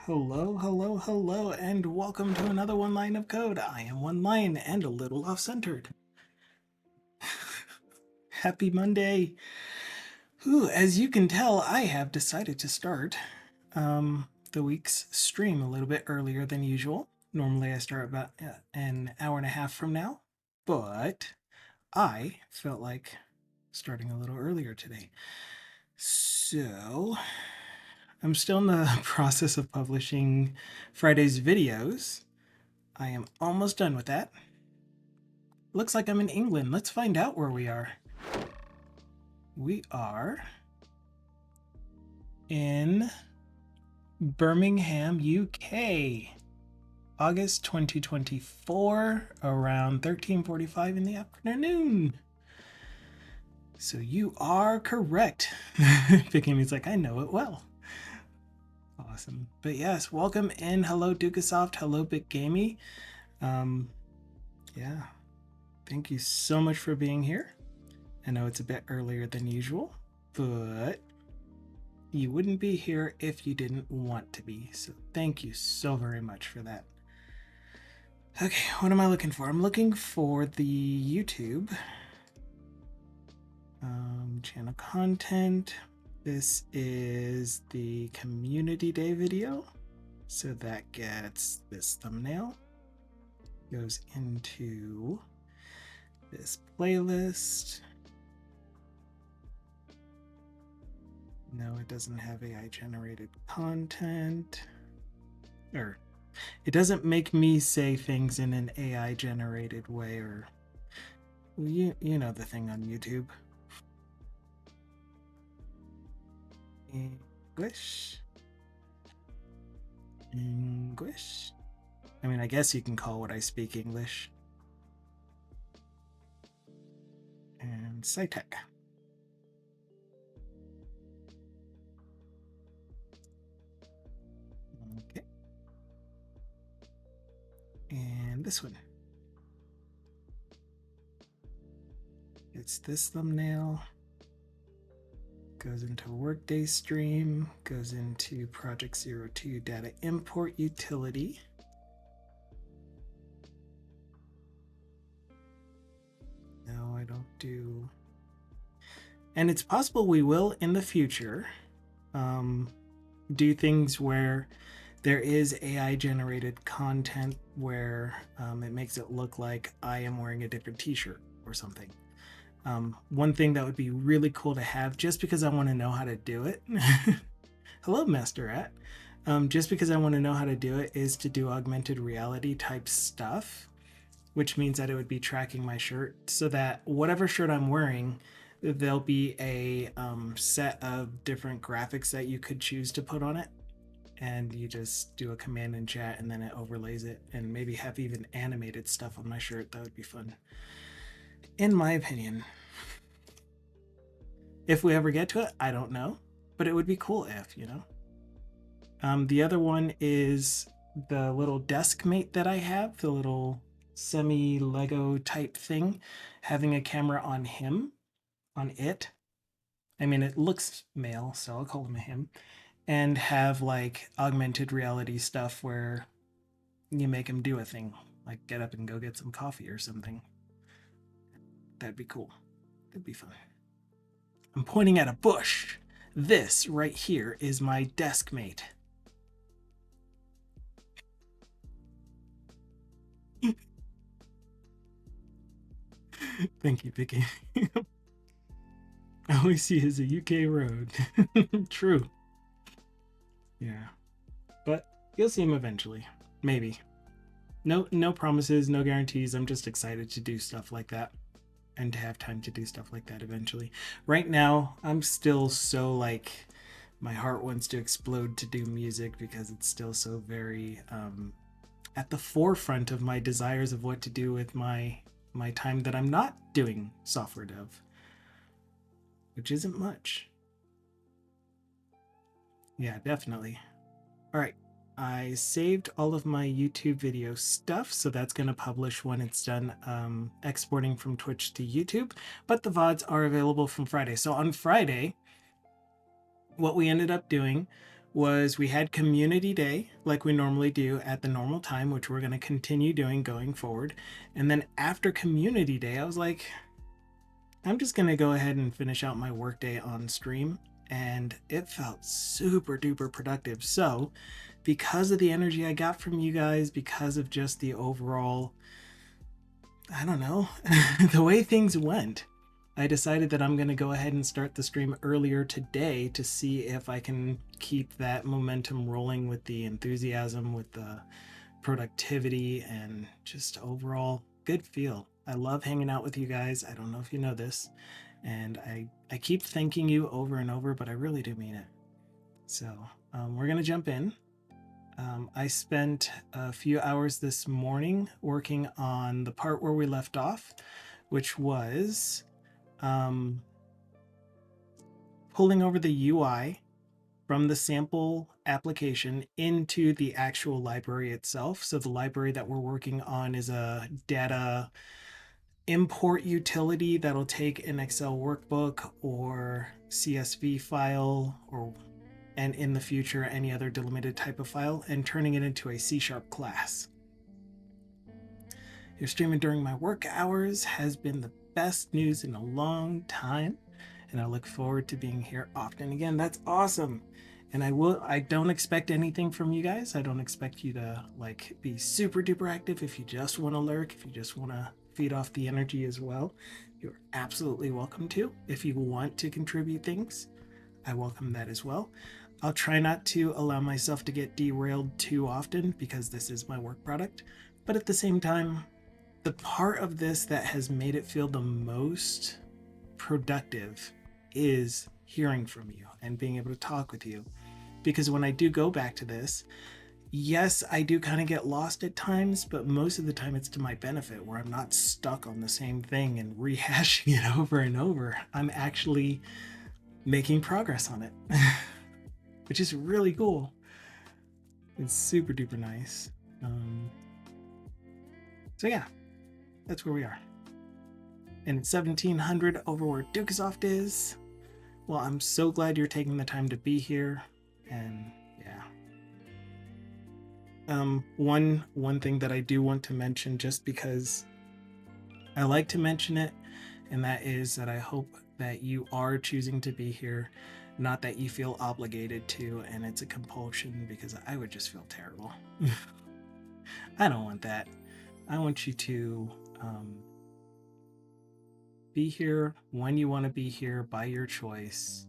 Hello, hello, hello, and welcome to another one line of code. I am one line and a little off-centered. Happy Monday. As you can tell, I have decided to start the week's stream a little bit earlier than usual. Normally I start about an hour and a half from now, but I felt like starting a little earlier today. So I'm still in the process of publishing Friday's videos. I am almost done with that. Looks like I'm in England. Let's find out where we are. We are in Birmingham, UK. August 2024, around 13:45 in the afternoon. So you are correct. Picking like, I know it well. Awesome. But yes, welcome in. Hello, Dukasoft. Hello, BitGamey. Yeah. Thank you so much for being here. I know it's a bit earlier than usual, but you wouldn't be here if you didn't want to be. So thank you so very much for that. Okay, what am I looking for? I'm looking for the YouTube channel content. This is the Community Day video. So that gets this thumbnail, goes into this playlist. No, it doesn't have AI generated content. Or it doesn't make me say things in an AI generated way, or you know the thing on YouTube. English. I mean, I guess you can call what I speak English. And SciTech. Okay. And this one. It's this thumbnail. Goes into workday stream, goes into project 02 data import utility. No, I don't do. And it's possible we will in the future do things where there is AI generated content where it makes it look like I am wearing a different t-shirt or something. One thing that would be really cool to have, just because I want to know how to do it. Hello, Master Rat. Just because I want to know how to do it, is to do augmented reality type stuff, which means that it would be tracking my shirt, so that whatever shirt I'm wearing, there'll be a set of different graphics that you could choose to put on it, and you just do a command in chat and then it overlays it, and maybe have even animated stuff on my shirt. That would be fun, in my opinion. If we ever get to it, I don't know, but it would be cool if, you know. The other one is the little desk mate that I have, the little semi-Lego type thing, having a camera on him, on it. I mean, it looks male, so I'll call him a him, and have like augmented reality stuff where you make him do a thing, like get up and go get some coffee or something. That'd be cool. That'd be fun. I'm pointing at a bush. This right here is my desk mate. Thank you, Vicky. All we see is a UK road. True. Yeah. But you'll see him eventually. Maybe. No promises, no guarantees. I'm just excited to do stuff like that, and to have time to do stuff like that eventually. Right now, I'm still so like, my heart wants to explode to do music, because it's still so very at the forefront of my desires of what to do with my time that I'm not doing software dev, which isn't much. Yeah, definitely. All right. I saved all of my YouTube video stuff, so that's going to publish when it's done exporting from Twitch to YouTube, but the VODs are available from Friday. So on Friday, what we ended up doing was we had community day like we normally do at the normal time, which we're going to continue doing going forward. And then after community day, I was like, I'm just going to go ahead and finish out my workday on stream. And it felt super duper productive. So because of the energy I got from you guys, because of just the overall, I don't know, the way things went, I decided that I'm going to go ahead and start the stream earlier today to see if I can keep that momentum rolling with the enthusiasm, with the productivity, and just overall good feel. I love hanging out with you guys. I don't know if you know this, and I keep thanking you over and over, but I really do mean it. So we're going to jump in. I spent a few hours this morning working on the part where we left off, which was pulling over the UI from the sample application into the actual library itself. So the library that we're working on is a data import utility that'll take an Excel workbook or CSV file, or and in the future any other delimited type of file, and turning it into a C# class. Your streaming during my work hours has been the best news in a long time, and I look forward to being here often again. That's awesome. And I don't expect anything from you guys. I don't expect you to like be super duper active. If you just want to lurk, if you just want to feed off the energy as well, you're absolutely welcome to. If you want to contribute things, I welcome that as well. I'll try not to allow myself to get derailed too often because this is my work product. But at the same time, the part of this that has made it feel the most productive is hearing from you and being able to talk with you. Because when I do go back to this, yes, I do kind of get lost at times, but most of the time it's to my benefit, where I'm not stuck on the same thing and rehashing it over and over. I'm actually making progress on it, which is really cool. It's super duper nice. So yeah, that's where we are. And it's 1700 over where Dukesoft is. Well, I'm so glad you're taking the time to be here. And yeah. One thing that I do want to mention, just because I like to mention it, and that is that I hope that you are choosing to be here, not that you feel obligated to and it's a compulsion, because I would just feel terrible. I don't want that. I want you to be here when you want to be here by your choice.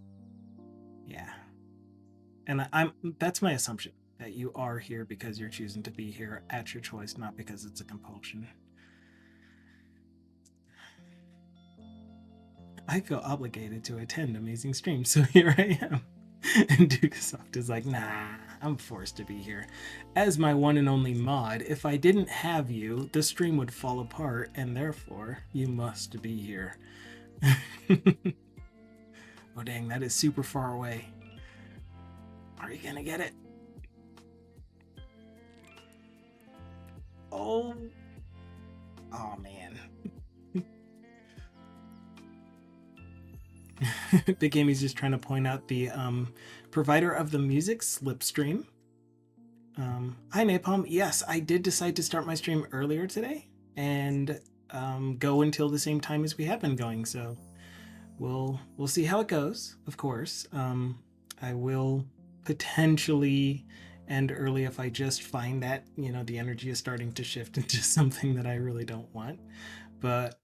Yeah. And that's my assumption, that you are here because you're choosing to be here at your choice, not because it's a compulsion. I feel obligated to attend amazing streams, so here I am. And Dukesoft is like, nah, I'm forced to be here. As my one and only mod, if I didn't have you, the stream would fall apart, and therefore, you must be here. Oh dang, that is super far away. Are you gonna get it? Oh man. Big Amy's just trying to point out the provider of the music, Slipstream. Hi Napalm. Yes, I did decide to start my stream earlier today and go until the same time as we have been going. So we'll see how it goes. Of course, I will potentially end early if I just find that the energy is starting to shift into something that I really don't want. But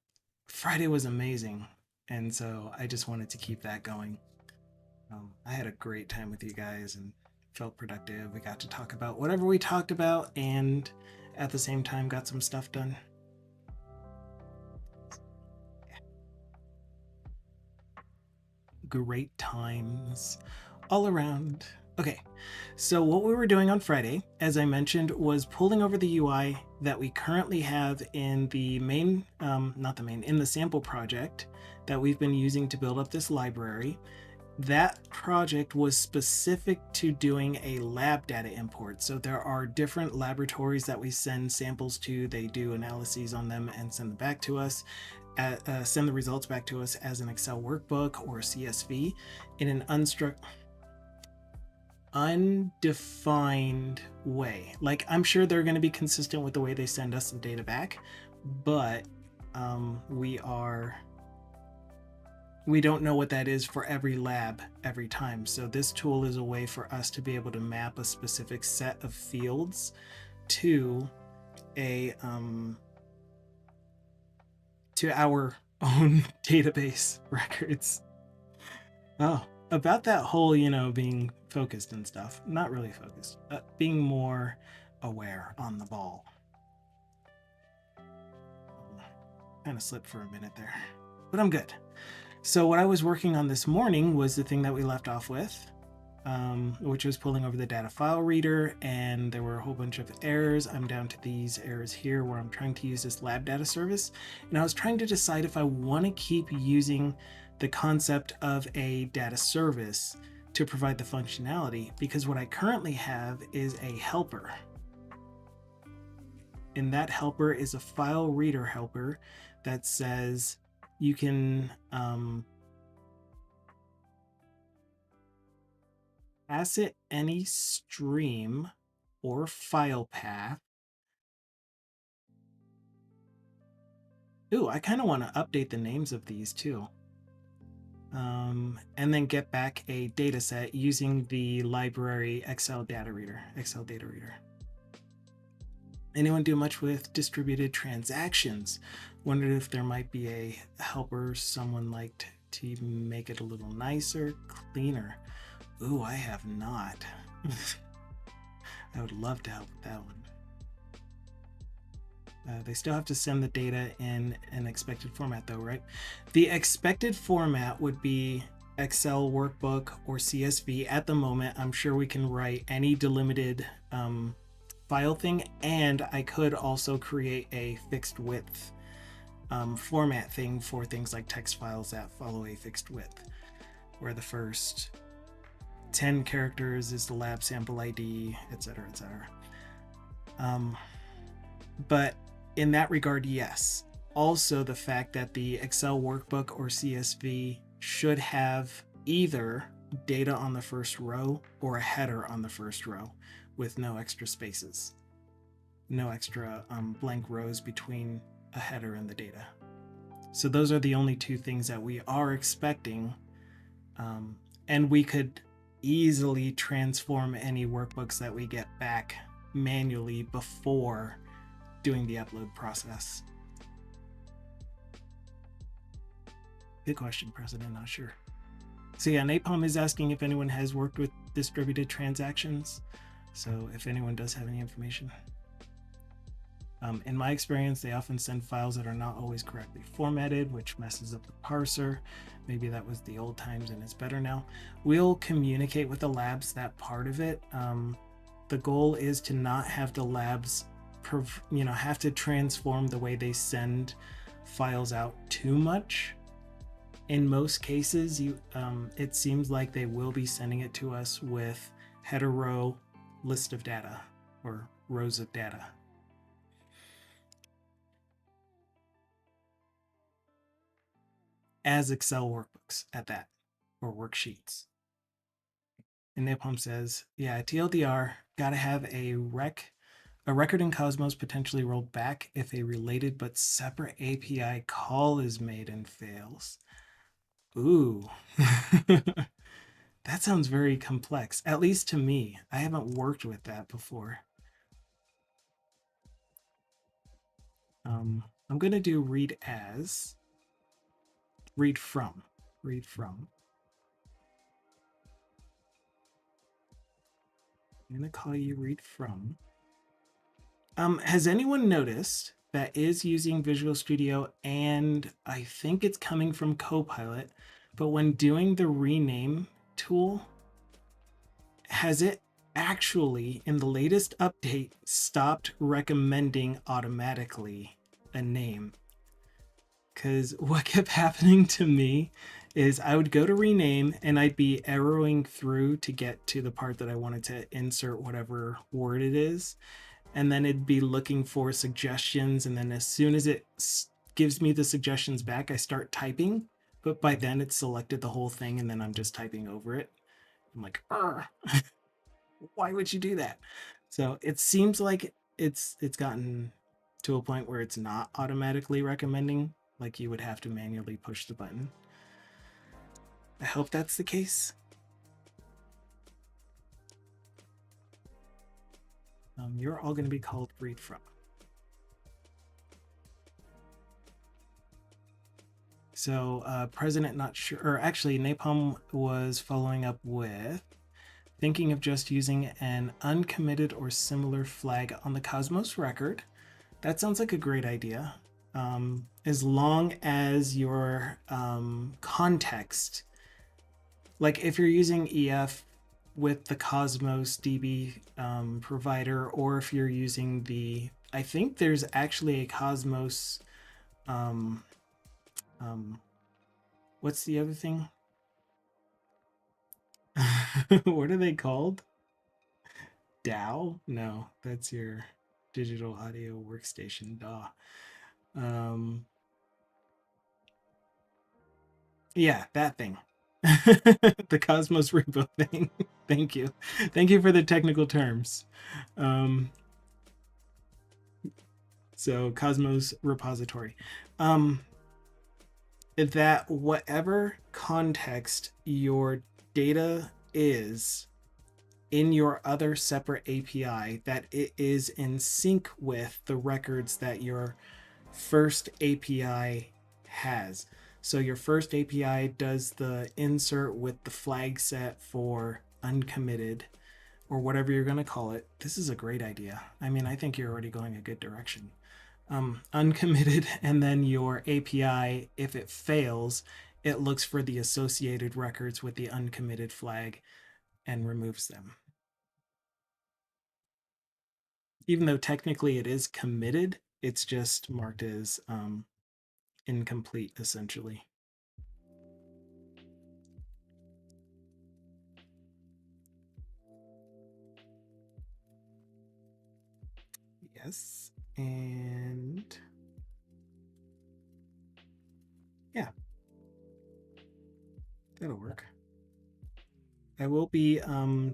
Friday was amazing, and so I just wanted to keep that going. I had a great time with you guys and felt productive. We got to talk about whatever we talked about, and at the same time got some stuff done. Great times all around. Okay, so what we were doing on Friday, as I mentioned, was pulling over the UI that we currently have in the main, in the sample project that we've been using to build up this library. That project was specific to doing a lab data import. So there are different laboratories that we send samples to. They do analyses on them and send them back to us. Send the results back to us as an Excel workbook or CSV in an undefined way. Like, I'm sure they're going to be consistent with the way they send us the data back, but we don't know what that is for every lab every time. So this tool is a way for us to be able to map a specific set of fields to to our own database records. Oh, about that whole, being focused and stuff. Not really focused, being more aware on the ball. Kind of slipped for a minute there, but I'm good. So what I was working on this morning was the thing that we left off with, which was pulling over the data file reader, and there were a whole bunch of errors. I'm down to these errors here where I'm trying to use this lab data service, and I was trying to decide if I want to keep using the concept of a data service to provide the functionality, because what I currently have is a helper. And that helper is a file reader helper that says you can pass it any stream or file path. Ooh, I kind of want to update the names of these too. And then get back a data set using the library Excel data reader. Anyone do much with distributed transactions? Wondered if there might be a helper someone liked to make it a little nicer, cleaner. Ooh, I have not. I would love to help with that one. They still have to send the data in an expected format though, right? The expected format would be Excel workbook or CSV at the moment. I'm sure we can write any delimited file thing, and I could also create a fixed width format thing for things like text files that follow a fixed width, where the first 10 characters is the lab sample ID, etc., etc. But in that regard, yes. Also, the fact that the Excel workbook or CSV should have either data on the first row or a header on the first row with no extra spaces, no extra blank rows between a header and the data. So those are the only two things that we are expecting. And we could easily transform any workbooks that we get back manually before doing the upload process. Good question, President. Not sure. So yeah, Napalm is asking if anyone has worked with distributed transactions. So if anyone does have any information. In my experience, they often send files that are not always correctly formatted, which messes up the parser. Maybe that was the old times and it's better now. We'll communicate with the labs that part of it. The goal is to not have the labs have to transform the way they send files out too much. In most cases, it seems like they will be sending it to us with header row, list of data, or rows of data. As Excel workbooks at that, or worksheets. And Napalm says, yeah, TLDR, gotta have a record in Cosmos potentially rolled back if a related but separate API call is made and fails. Ooh. That sounds very complex, at least to me. I haven't worked with that before. I'm going to do read from. I'm going to call you read from. Has anyone noticed that is using Visual Studio, and I think it's coming from Copilot, but when doing the rename tool, has it actually, in the latest update, stopped recommending automatically a name? Because what kept happening to me is I would go to rename and I'd be arrowing through to get to the part that I wanted to insert whatever word it is. And then it'd be looking for suggestions. And then as soon as it gives me the suggestions back, I start typing. But by then it's selected the whole thing and then I'm just typing over it. I'm like, Why would you do that? So it seems like it's gotten to a point where it's not automatically recommending, like you would have to manually push the button. I hope that's the case. You're all going to be called read from. So President not sure, or actually Napalm was following up with thinking of just using an uncommitted or similar flag on the Cosmos record. That sounds like a great idea. As long as your context, like if you're using EF with the Cosmos DB provider, or if you're using I think there's actually a Cosmos, um, what's the other thing? What are they called? DAW? No, that's your digital audio workstation, DAW. Yeah, that thing. The Cosmos repo thing. Thank you. Thank you for the technical terms. So Cosmos repository. That whatever context your data is in your other separate API, that it is in sync with the records that your first API has. So your first API does the insert with the flag set for uncommitted or whatever you're going to call it. This is a great idea. I mean, I think you're already going a good direction. Uncommitted, and then your API, if it fails, it looks for the associated records with the uncommitted flag and removes them. Even though technically it is committed, it's just marked as incomplete, essentially. Yes, and yeah, that'll work. I will be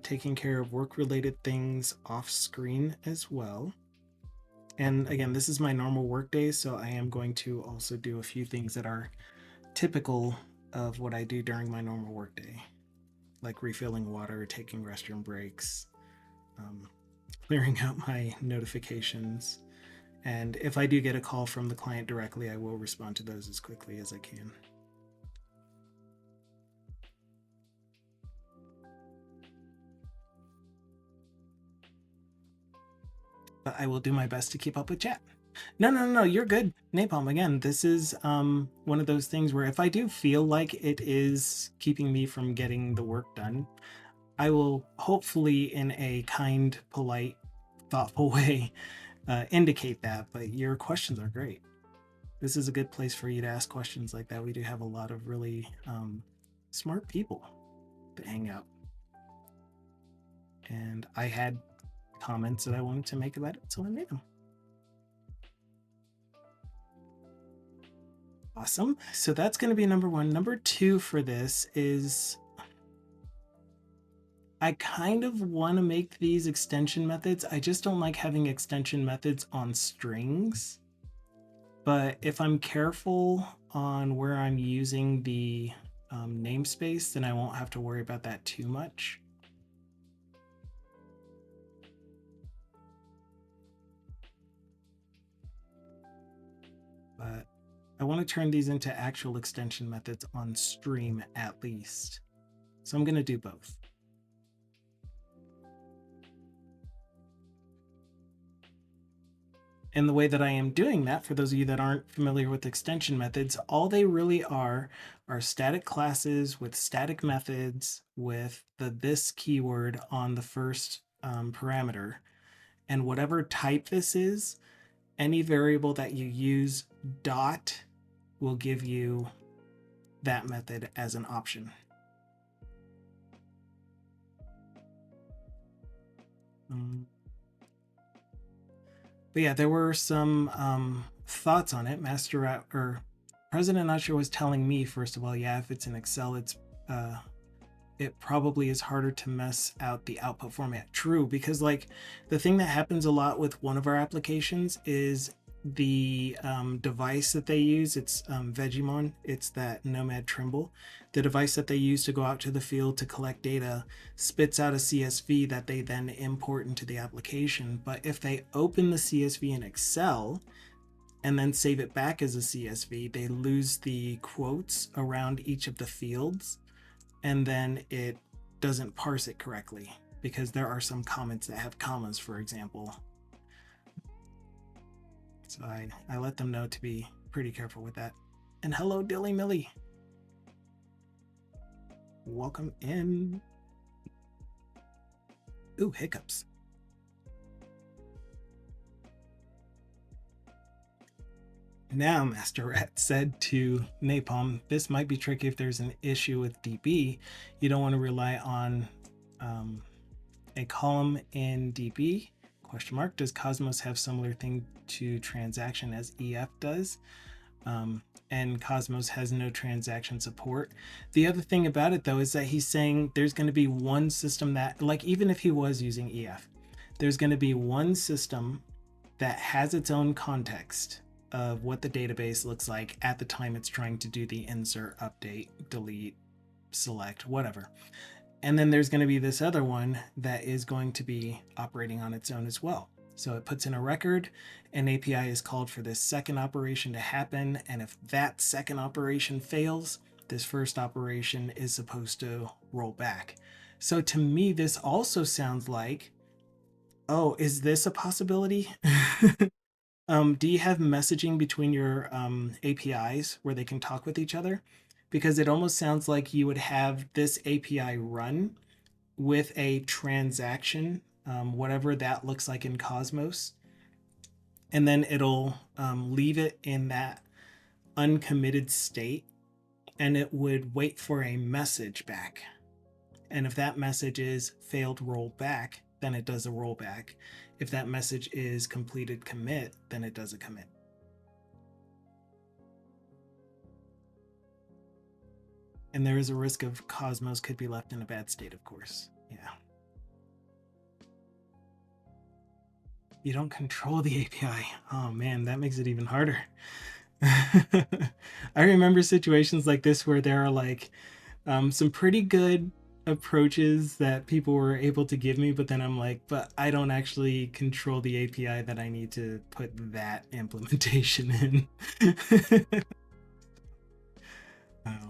taking care of work-related things off screen as well. And again, this is my normal work day, so I am going to also do a few things that are typical of what I do during my normal work day, like refilling water, taking restroom breaks, clearing out my notifications. And if I do get a call from the client directly, I will respond to those as quickly as I can. But I will do my best to keep up with chat. No, you're good. Napalm, again, this is one of those things where if I do feel like it is keeping me from getting the work done, I will hopefully in a kind, polite, thoughtful way indicate that. But your questions are great. This is a good place for you to ask questions like that. We do have a lot of really smart people that hang out. And I had comments that I wanted to make about it, so I made them. Awesome. So that's going to be number one. Number two for this is I kind of want to make these extension methods. I just don't like having extension methods on strings. But if I'm careful on where I'm using the namespace, then I won't have to worry about that too much. But I want to turn these into actual extension methods on stream at least. So I'm going to do both. And the way that I am doing that, for those of you that aren't familiar with extension methods, all they really are static classes with static methods with the this keyword on the first parameter. And whatever type this is, any variable that you use dot will give you that method as an option. But yeah, there were some thoughts on it. President Usher was telling me, first of all, yeah, if it's in Excel, it's it probably is harder to mess out the output format. True, because like the thing that happens a lot with one of our applications is the device that they use. It's Vegemon. It's that Nomad Trimble. The device that they use to go out to the field to collect data spits out a CSV that they then import into the application. But if they open the CSV in Excel and then save it back as a CSV, they lose the quotes around each of the fields, and then it doesn't parse it correctly because there are some comments that have commas, for example. So I let them know to be pretty careful with that. And hello, Dilly Millie. Welcome in. Ooh, hiccups. Now, Master Rat said to Napalm, this might be tricky if there's an issue with DB. You don't want to rely on a column in DB. Question mark. Does Cosmos have similar thing to transaction as EF does? And Cosmos has no transaction support. The other thing about it though is that he's saying there's going to be one system that, like, even if he was using EF, there's going to be one system that has its own context of what the database looks like at the time it's trying to do the insert, update, delete, select, whatever. And then there's going to be this other one that is going to be operating on its own as well. So it puts in a record, an API is called for this second operation to happen. And if that second operation fails, this first operation is supposed to roll back. So to me, this also sounds like, oh, is this a possibility? Do you have messaging between your APIs where they can talk with each other? Because it almost sounds like you would have this API run with a transaction, whatever that looks like in Cosmos, and then it'll leave it in that uncommitted state, and it would wait for a message back. And if that message is failed rollback, then it does a rollback. If that message is completed commit, then it does a commit. And there is a risk of Cosmos could be left in a bad state, of course. Yeah. You don't control the API. Oh man, that makes it even harder. I remember situations like this where there are like some pretty good approaches that people were able to give me, but then I'm like, but I don't actually control the API that I need to put that implementation in.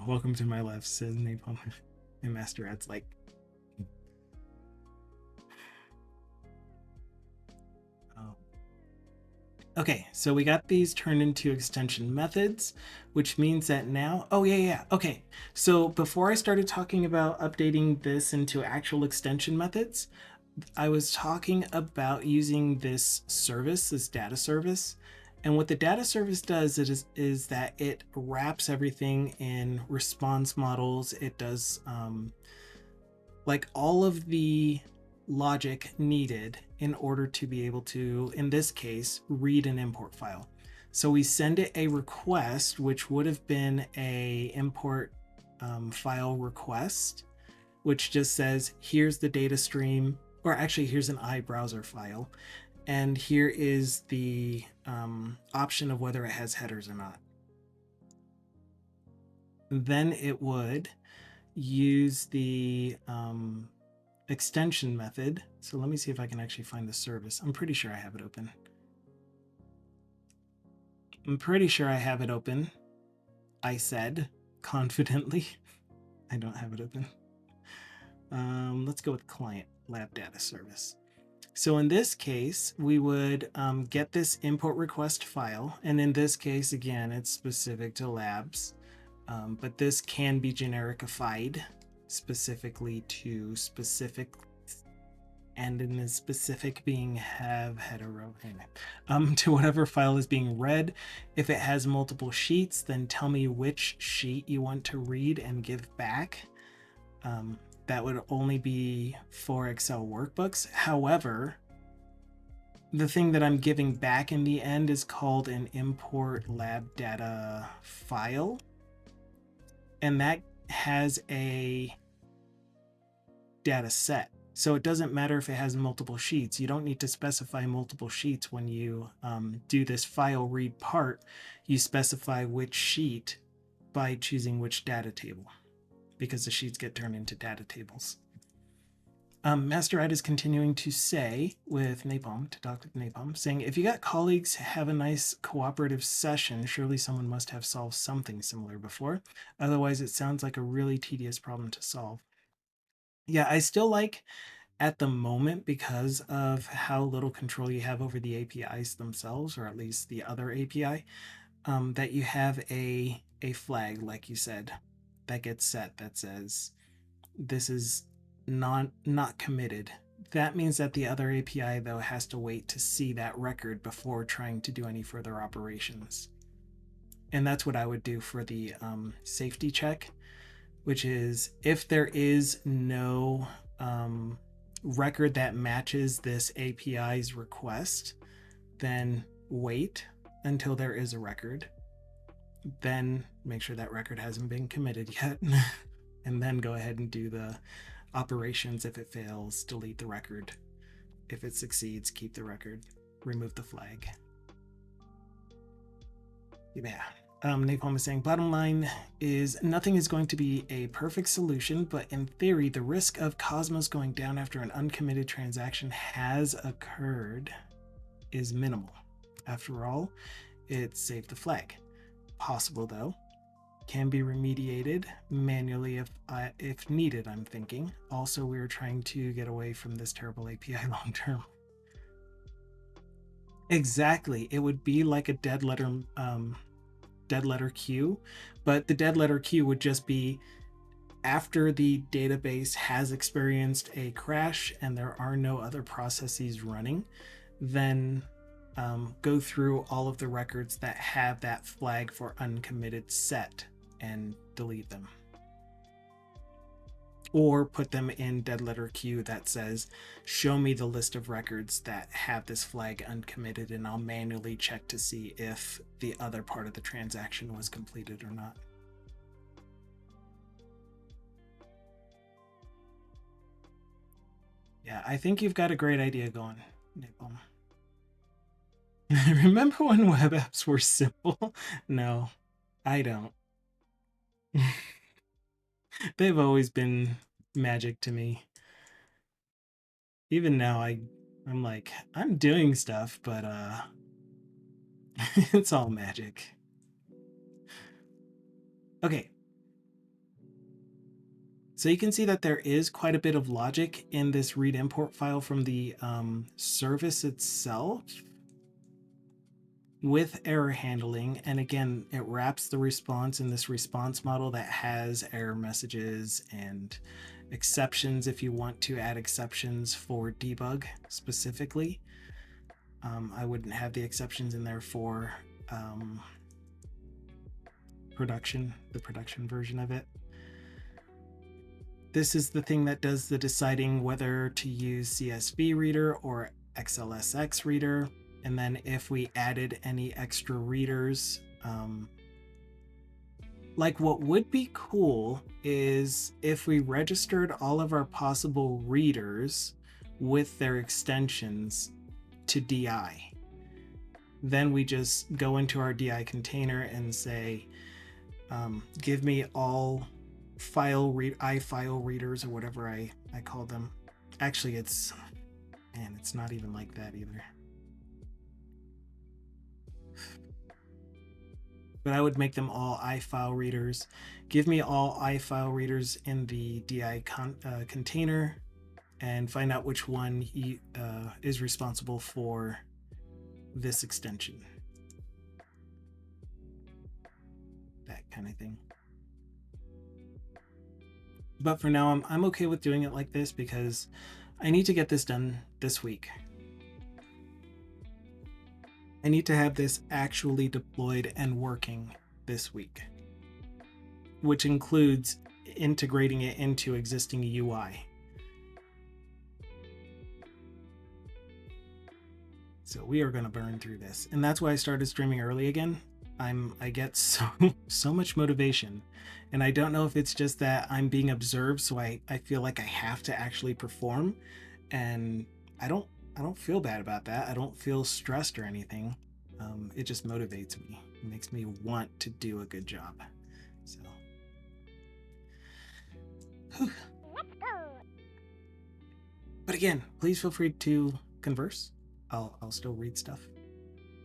Welcome to my life, says Napalm. And Master Ad's like, oh. Okay, so we got these turned into extension methods, which means that now, oh yeah, okay. So before I started talking about updating this into actual extension methods, I was talking about using this service, this data service. And what the data service does is that it wraps everything in response models. It does like all of the logic needed in order to be able to, in this case, read an import file. So we send it a request, which would have been a import file request, which just says, here's the data stream, or actually here's an iBrowser file. And here is the option of whether it has headers or not. Then it would use the extension method. So let me see if I can actually find the service. I'm pretty sure I have it open. I said confidently. I don't have it open. Let's go with client lab data service. So in this case, we would get this import request file. And in this case, again, it's specific to labs, but this can be genericified specifically to specific, and in the specific being have hetero, anyway, to whatever file is being read. If it has multiple sheets, then tell me which sheet you want to read and give back. That would only be for Excel workbooks. However, the thing that I'm giving back in the end is called an import lab data file. And that has a data set. So it doesn't matter if it has multiple sheets. You don't need to specify multiple sheets when you do this file read part. You specify which sheet by choosing which data table, because the sheets get turned into data tables. Master Ed is continuing to say with Napalm, to talk with Napalm, saying, if you got colleagues have a nice cooperative session, surely someone must have solved something similar before. Otherwise, it sounds like a really tedious problem to solve. Yeah, I still like at the moment, because of how little control you have over the APIs themselves, or at least the other API, that you have a flag, like you said, that gets set that says this is not committed. That means that the other API, though, has to wait to see that record before trying to do any further operations. And that's what I would do for the safety check, which is if there is no record that matches this API's request, then wait until there is a record. Then make sure that record hasn't been committed yet. And then go ahead and do the operations. If it fails, delete the record. If it succeeds, keep the record. Remove the flag. Yeah. Napalm is saying, bottom line is nothing is going to be a perfect solution, but in theory, the risk of Cosmos going down after an uncommitted transaction has occurred is minimal. After all, it saved the flag. Possible though. Can be remediated manually if needed, I'm thinking. Also, we're trying to get away from this terrible API long term. Exactly. It would be like a dead letter queue, but the dead letter queue would just be after the database has experienced a crash and there are no other processes running, then go through all of the records that have that flag for uncommitted set and delete them. Or put them in dead letter queue that says, show me the list of records that have this flag uncommitted, and I'll manually check to see if the other part of the transaction was completed or not. Yeah, I think you've got a great idea going, Napalm. Remember when web apps were simple? No, I don't. They've always been magic to me. Even now, I'm like, I'm doing stuff, but it's all magic. Okay. So you can see that there is quite a bit of logic in this read import file from the service itself with error handling. And again, it wraps the response in this response model that has error messages and exceptions if you want to add exceptions for debug specifically. I wouldn't have the exceptions in there for production, the production version of it. This is the thing that does the deciding whether to use CSV reader or XLSX reader. And then if we added any extra readers, like what would be cool is if we registered all of our possible readers with their extensions to DI. Then we just go into our DI container and say, give me all iFile readers, or whatever I call them. Actually, it's not even like that either. But I would make them all iFile readers. Give me all iFile readers in the DI container, and find out which one is responsible for this extension. That kind of thing. But for now, I'm okay with doing it like this because I need to get this done this week. I need to have this actually deployed and working this week, which includes integrating it into existing UI. So we are going to burn through this. And that's why I started streaming early again, I get so much motivation, and I don't know if it's just that I'm being observed, so I feel like I have to actually perform, and I don't I don't feel bad about that. I don't feel stressed or anything. It just motivates me. It makes me want to do a good job. So, whew. But again, please feel free to converse. I'll still read stuff.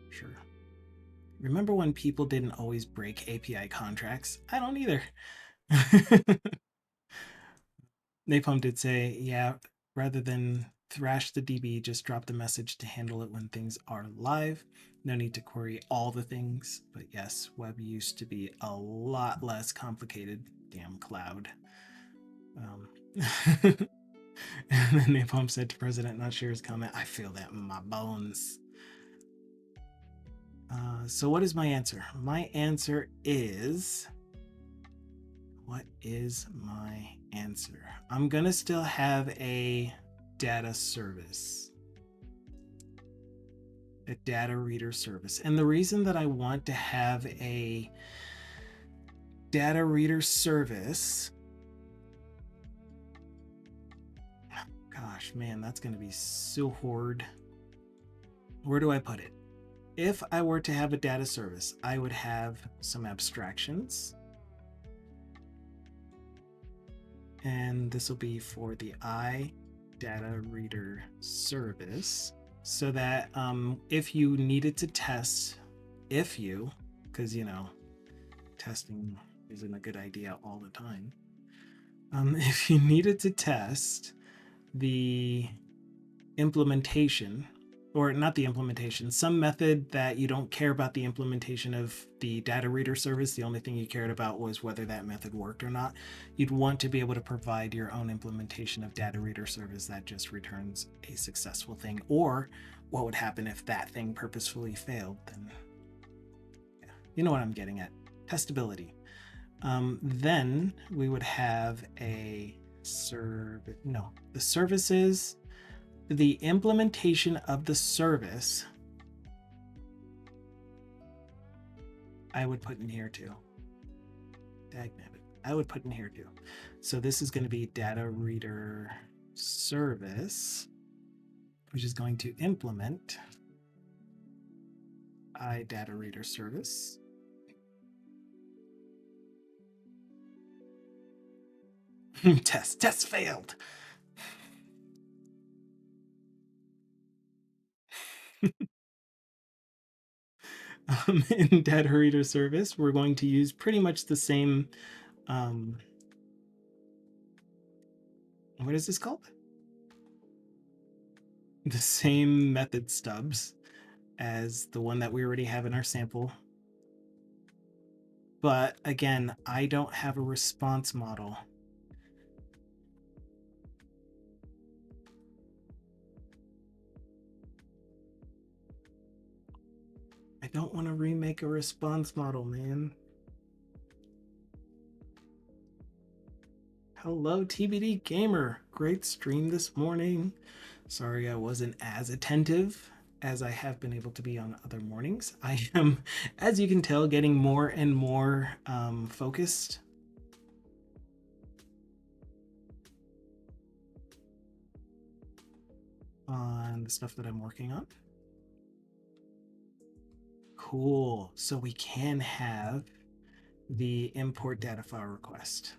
Sure. Remember when people didn't always break API contracts? I don't either. Napalm did say, yeah, rather than thrash the DB, just drop the message to handle it when things are live. No need to query all the things. But yes, web used to be a lot less complicated. Damn cloud. And then Napalm said to President, not sure his comment, I feel that in my bones. So what is my answer? My answer is... What is my answer? I'm gonna still have a data service. A data reader service. And the reason that I want to have a data reader service... Gosh, man, that's gonna be so hard. Where do I put it? If I were to have a data service, I would have some abstractions. And this will be for the data reader service, so that if you needed to test, because testing isn't a good idea all the time. If you needed to test the implementation, or not the implementation, some method that you don't care about the implementation of the data reader service, the only thing you cared about was whether that method worked or not, you'd want to be able to provide your own implementation of data reader service that just returns a successful thing. Or what would happen if that thing purposefully failed? Then, yeah, you know what I'm getting at. Testability. Then we would have the services, the implementation of the service, I would put in here too. Dagnabbit. I would put in here too. So this is going to be data reader service, which is going to implement data reader service. Test failed. In data reader service, we're going to use pretty much the same, what is this called? The same method stubs as the one that we already have in our sample. But again, I don't have a response model. I don't want to remake a response model, man. Hello, TBD Gamer. Great stream this morning. Sorry I wasn't as attentive as I have been able to be on other mornings. I am, as you can tell, getting more and more focused. On the stuff that I'm working on. Cool. So we can have the import data file request.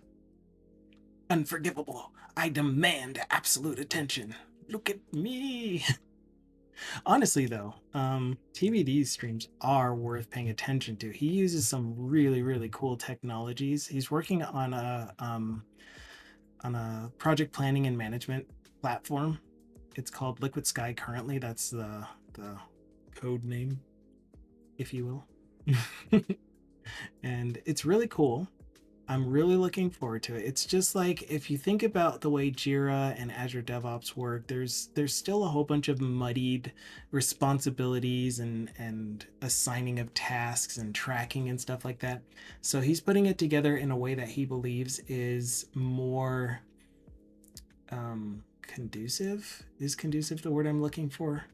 Unforgivable. I demand absolute attention. Look at me. Honestly, though, TBD's streams are worth paying attention to. He uses some really, really cool technologies. He's working on a project planning and management platform. It's called Liquid Sky currently. That's the code name, if you will. And it's really cool. I'm really looking forward to it. It's just like, if you think about the way Jira and Azure DevOps work, there's still a whole bunch of muddied responsibilities and assigning of tasks and tracking and stuff like that. So he's putting it together in a way that he believes is more conducive. Is conducive the word I'm looking for?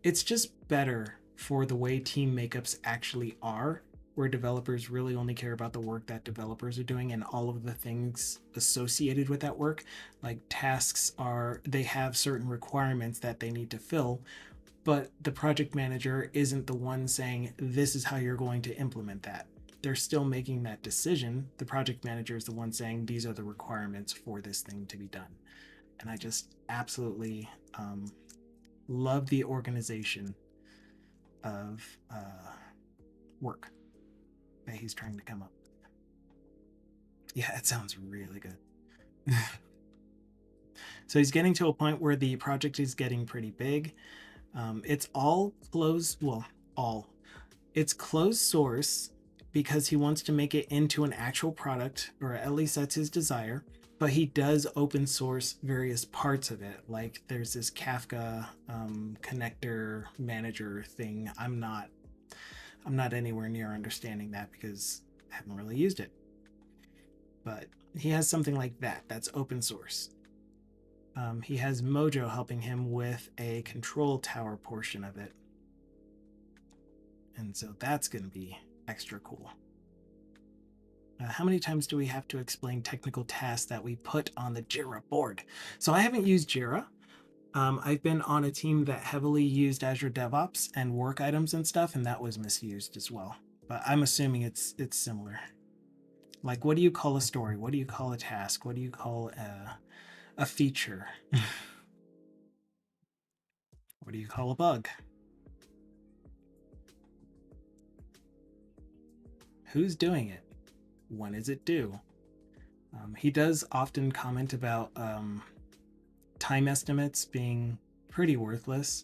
It's just better for the way team makeups actually are, where developers really only care about the work that developers are doing and all of the things associated with that work. Like tasks they have certain requirements that they need to fill, but the project manager isn't the one saying, this is how you're going to implement that. They're still making that decision. The project manager is the one saying, these are the requirements for this thing to be done. And I just absolutely love the organization of work that he's trying to come up with. Yeah, it sounds really good. So he's getting to a point where the project is getting pretty big. It's all closed, it's closed source because he wants to make it into an actual product, or at least that's his desire. But he does open source various parts of it. Like there's this Kafka connector manager thing. I'm not anywhere near understanding that because I haven't really used it. But he has something like that that's open source. He has Mojo helping him with a control tower portion of it. And so that's going to be extra cool. How many times do we have to explain technical tasks that we put on the Jira board? So I haven't used Jira. I've been on a team that heavily used Azure DevOps and work items and stuff, and that was misused as well. But I'm assuming it's similar. Like, what do you call a story? What do you call a task? What do you call a feature? What do you call a bug? Who's doing it? When is it due? He does often comment about time estimates being pretty worthless.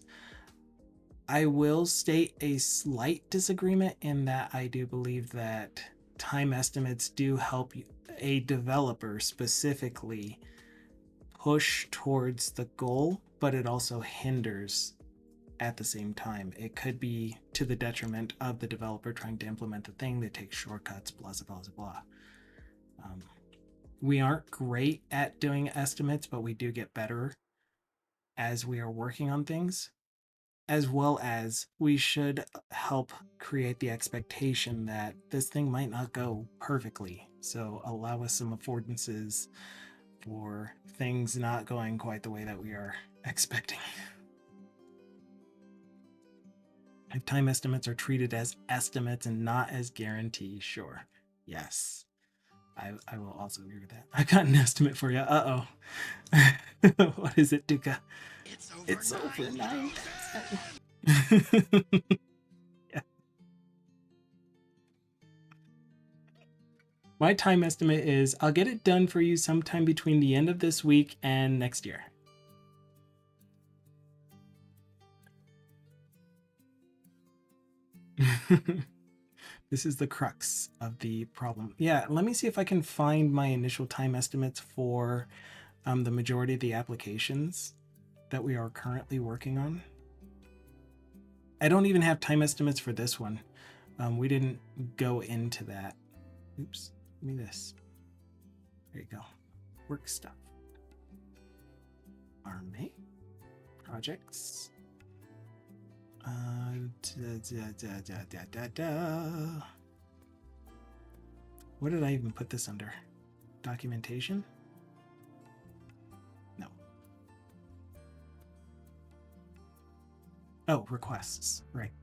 I will state a slight disagreement in that I do believe that time estimates do help a developer specifically push towards the goal, but it also hinders at the same time. It could be to the detriment of the developer trying to implement the thing. They take shortcuts, blah, blah, blah, blah. We aren't great at doing estimates, but we do get better as we are working on things, as well as we should help create the expectation that this thing might not go perfectly. So allow us some affordances for things not going quite the way that we are expecting. If time estimates are treated as estimates and not as guarantees, sure. Yes. I will also agree with that. I got an estimate for you. Uh-oh. What is it, Duka? It's over 9. Yeah. My time estimate is I'll get it done for you sometime between the end of this week and next year. This is the crux of the problem. Yeah, let me see if I can find my initial time estimates for the majority of the applications that we are currently working on. I don't even have time estimates for this one. We didn't go into that. Oops, give me this. There you go. Work stuff. Army. Projects. What did I even put this under? Documentation? No. Oh, requests. Right.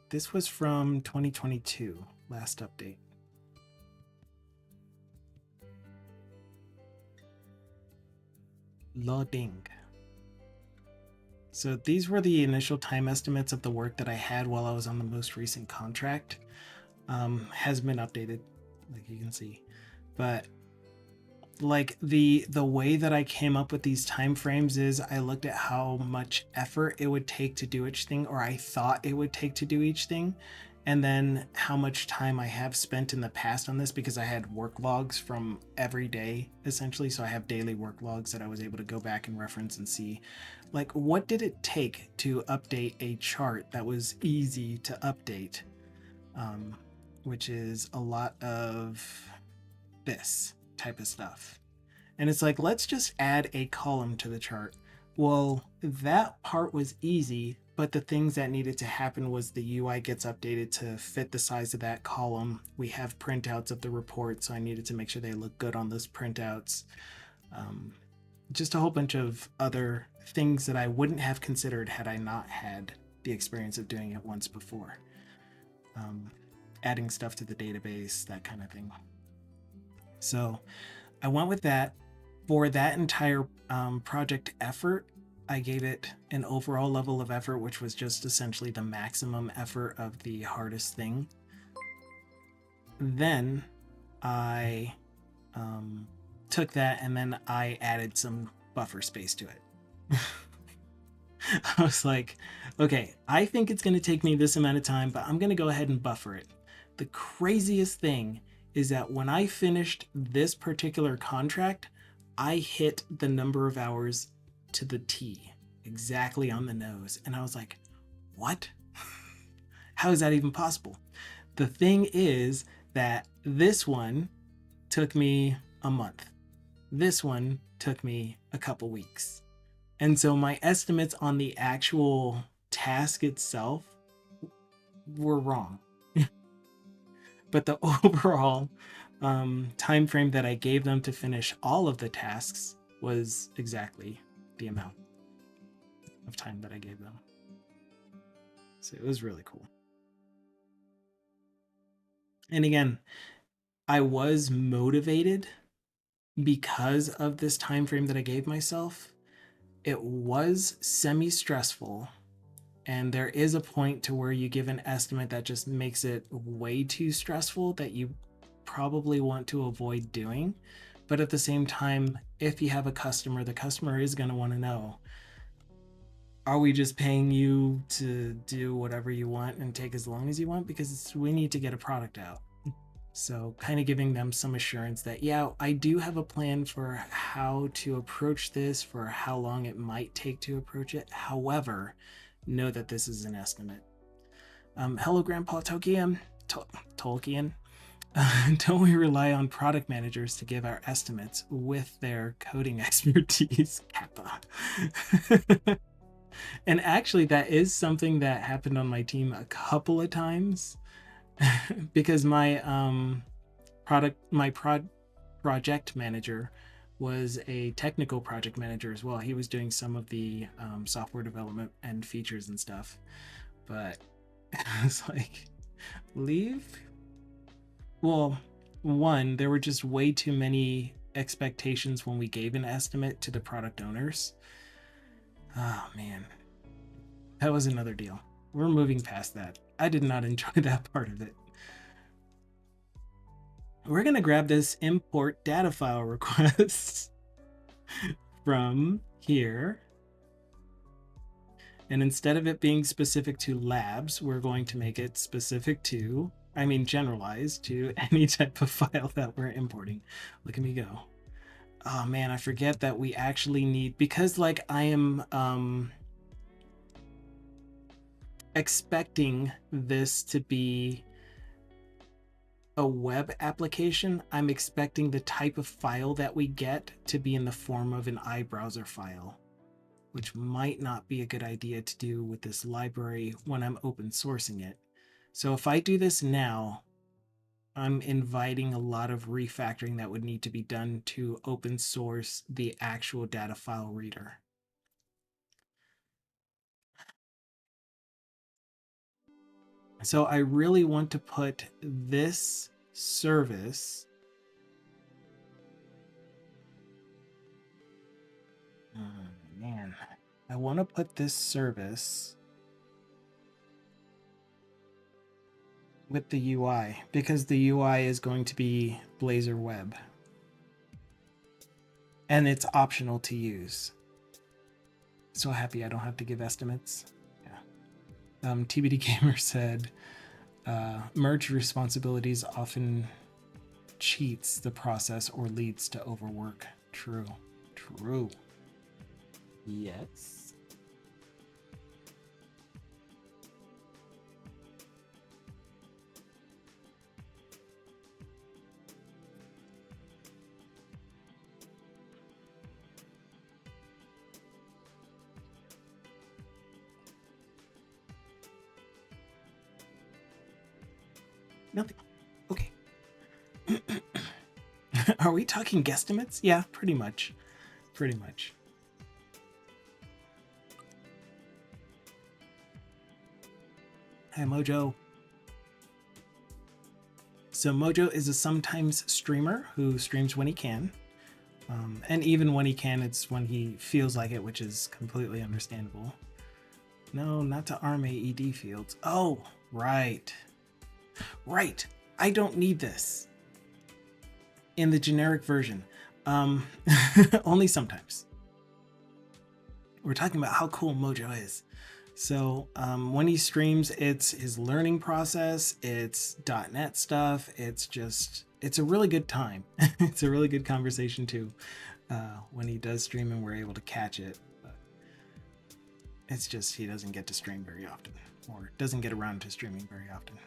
This was from 2022, last update. Loading. So these were the initial time estimates of the work that I had while I was on the most recent contract. Has been updated, like you can see. But like the way that I came up with these time frames is I looked at how much effort it would take to do each thing, or I thought it would take to do each thing, and then how much time I have spent in the past on this, because I had work logs from every day essentially. So I have daily work logs that I was able to go back and reference and see, like, what did it take to update a chart that was easy to update, which is a lot of this type of stuff. And it's like, let's just add a column to the chart. Well, that part was easy, but the things that needed to happen was the UI gets updated to fit the size of that column. We have printouts of the report, so I needed to make sure they look good on those printouts. Just a whole bunch of other things that I wouldn't have considered had I not had the experience of doing it once before. Adding stuff to the database, that kind of thing. So I went with that. For that entire project effort, I gave it an overall level of effort, which was just essentially the maximum effort of the hardest thing. Then I took that and then I added some buffer space to it. I was like, okay, I think it's going to take me this amount of time, but I'm going to go ahead and buffer it. The craziest thing is that when I finished this particular contract, I hit the number of hours to the T, exactly on the nose. And I was like, what? How is that even possible? The thing is that this one took me a month. This one took me a couple weeks. And so my estimates on the actual task itself were wrong. But the overall time frame that I gave them to finish all of the tasks was exactly the amount of time that I gave them. So it was really cool. And again, I was motivated because of this time frame that I gave myself. It was semi-stressful, and there is a point to where you give an estimate that just makes it way too stressful that you probably want to avoid doing. But at the same time, if you have a customer, the customer is going to want to know, are we just paying you to do whatever you want and take as long as you want? Because we need to get a product out. So kind of giving them some assurance that, yeah, I do have a plan for how to approach this, for how long it might take to approach it. However, know that this is an estimate. Hello, Grandpa Tolkien. Tolkien. Don't we rely on product managers to give our estimates with their coding expertise? Kappa. And actually, that is something that happened on my team a couple of times. Because my project manager was a technical project manager as well. He was doing some of the software development and features and stuff. But I was like, leave? Well, one, there were just way too many expectations when we gave an estimate to the product owners. Oh, man. That was another deal. We're moving past that. I did not enjoy that part of it. We're going to grab this import data file request from here. And instead of it being specific to labs, we're going to make it specific to, generalized to any type of file that we're importing. Look at me go. Oh man, I forget that we actually need, because like I am expecting this to be a web application, I'm expecting the type of file that we get to be in the form of an iBrowser file, which might not be a good idea to do with this library when I'm open sourcing it. So if I do this now, I'm inviting a lot of refactoring that would need to be done to open source the actual data file reader. So I really want to put this service man, I want to put this service with the UI because the UI is going to be Blazor Web. And it's optional to use. So happy I don't have to give estimates. Yeah. TBD Gamer said, merge responsibilities often cheats the process or leads to overwork. True. True. Yes. Nothing. Okay. Are we talking guesstimates? Yeah, pretty much. Pretty much. Hi, Mojo. So Mojo is a sometimes streamer who streams when he can. And even when he can, it's when he feels like it, which is completely understandable. No, not to arm AED fields. Oh, right. Right. I don't need this in the generic version. Only sometimes. We're talking about how cool Mojo is. So when he streams, it's his learning process, it's .NET stuff, it's a really good time. It's a really good conversation too when he does stream and we're able to catch it. But it's just he doesn't get to stream very often, or doesn't get around to streaming very often.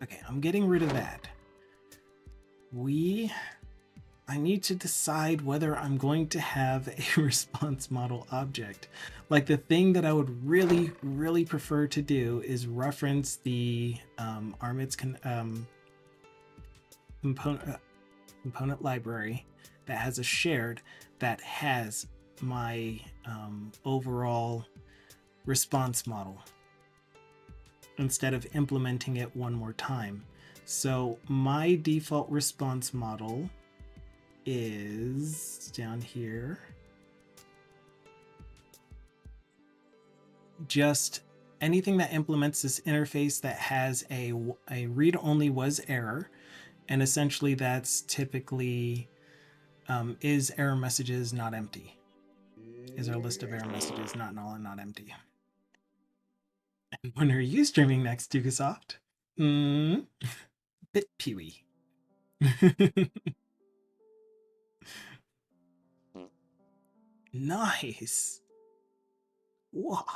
Okay, I'm getting rid of that. I need to decide whether I'm going to have a response model object. Like the thing that I would really, really prefer to do is reference the Armid's component library that has a shared that has my overall response model instead of implementing it one more time. So my default response model is down here. Just anything that implements this interface that has a read-only was error, and essentially that's typically is error messages not empty. Is our list of error messages not null and not empty. And when are you streaming next, Dugasoft? Bit Peewee. Nice. Wow.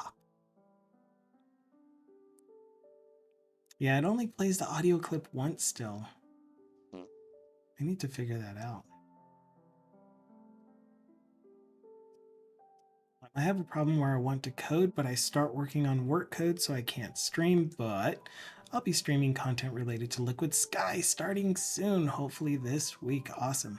Yeah, it only plays the audio clip once still. I need to figure that out. I have a problem where I want to code, but I start working on work code, so I can't stream, but I'll be streaming content related to Liquid Sky starting soon, hopefully this week. Awesome.